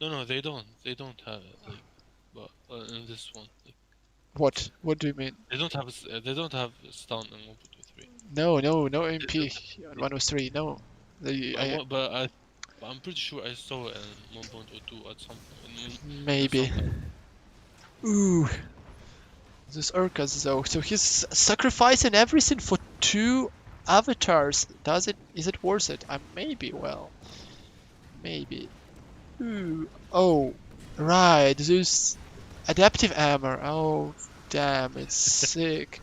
No, they don't. They don't have it. Like, but in this one, like, What? What do you mean? they don't have they don't have stun in 1.3. No MP on 103. No. But I'm pretty sure I saw it in 1.02 at some point. Maybe. some- Ooh. This Urkas though. So he's sacrificing everything for 2 avatars. Is it worth it? Maybe, well. Maybe. Ooh. Oh. Right. This adaptive armor. Oh, damn. It's sick.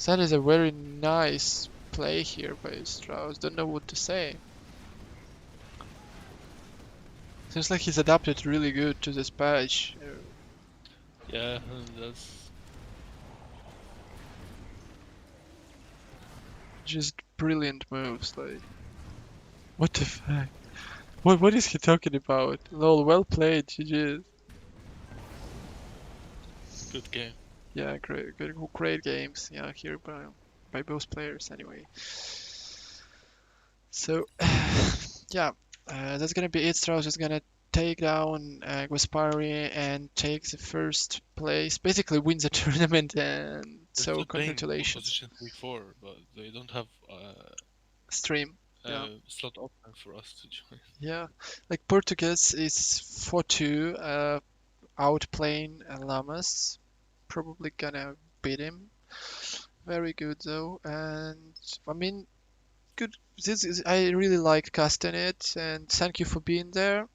That is a very nice play here by Straus. Don't know what to say. Seems like he's adapted really good to this patch. Yeah, that's Just brilliant moves, like. What the fuck? What is he talking about? Lol, well played, GG. Good game. Yeah, great games. Yeah, here by both players anyway. So, yeah, that's gonna be it. Straus is gonna take down Guaspari and take the first place. Basically, wins the tournament, and They're so still playing for congratulations. position 3-4, but they don't have Stream. Yeah. slot open for us to join. Yeah, like Portugues is 4-2, outplaying Lamas. Probably gonna beat him. Very good though, and I mean, good. I really like casting it, and thank you for being there.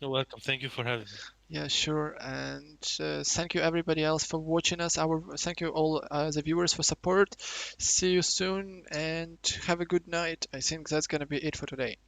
You're welcome. Thank you for having me. Yeah, sure, and thank you everybody else for watching us. Thank you all the viewers for support. See you soon, and have a good night. I think that's gonna be it for today.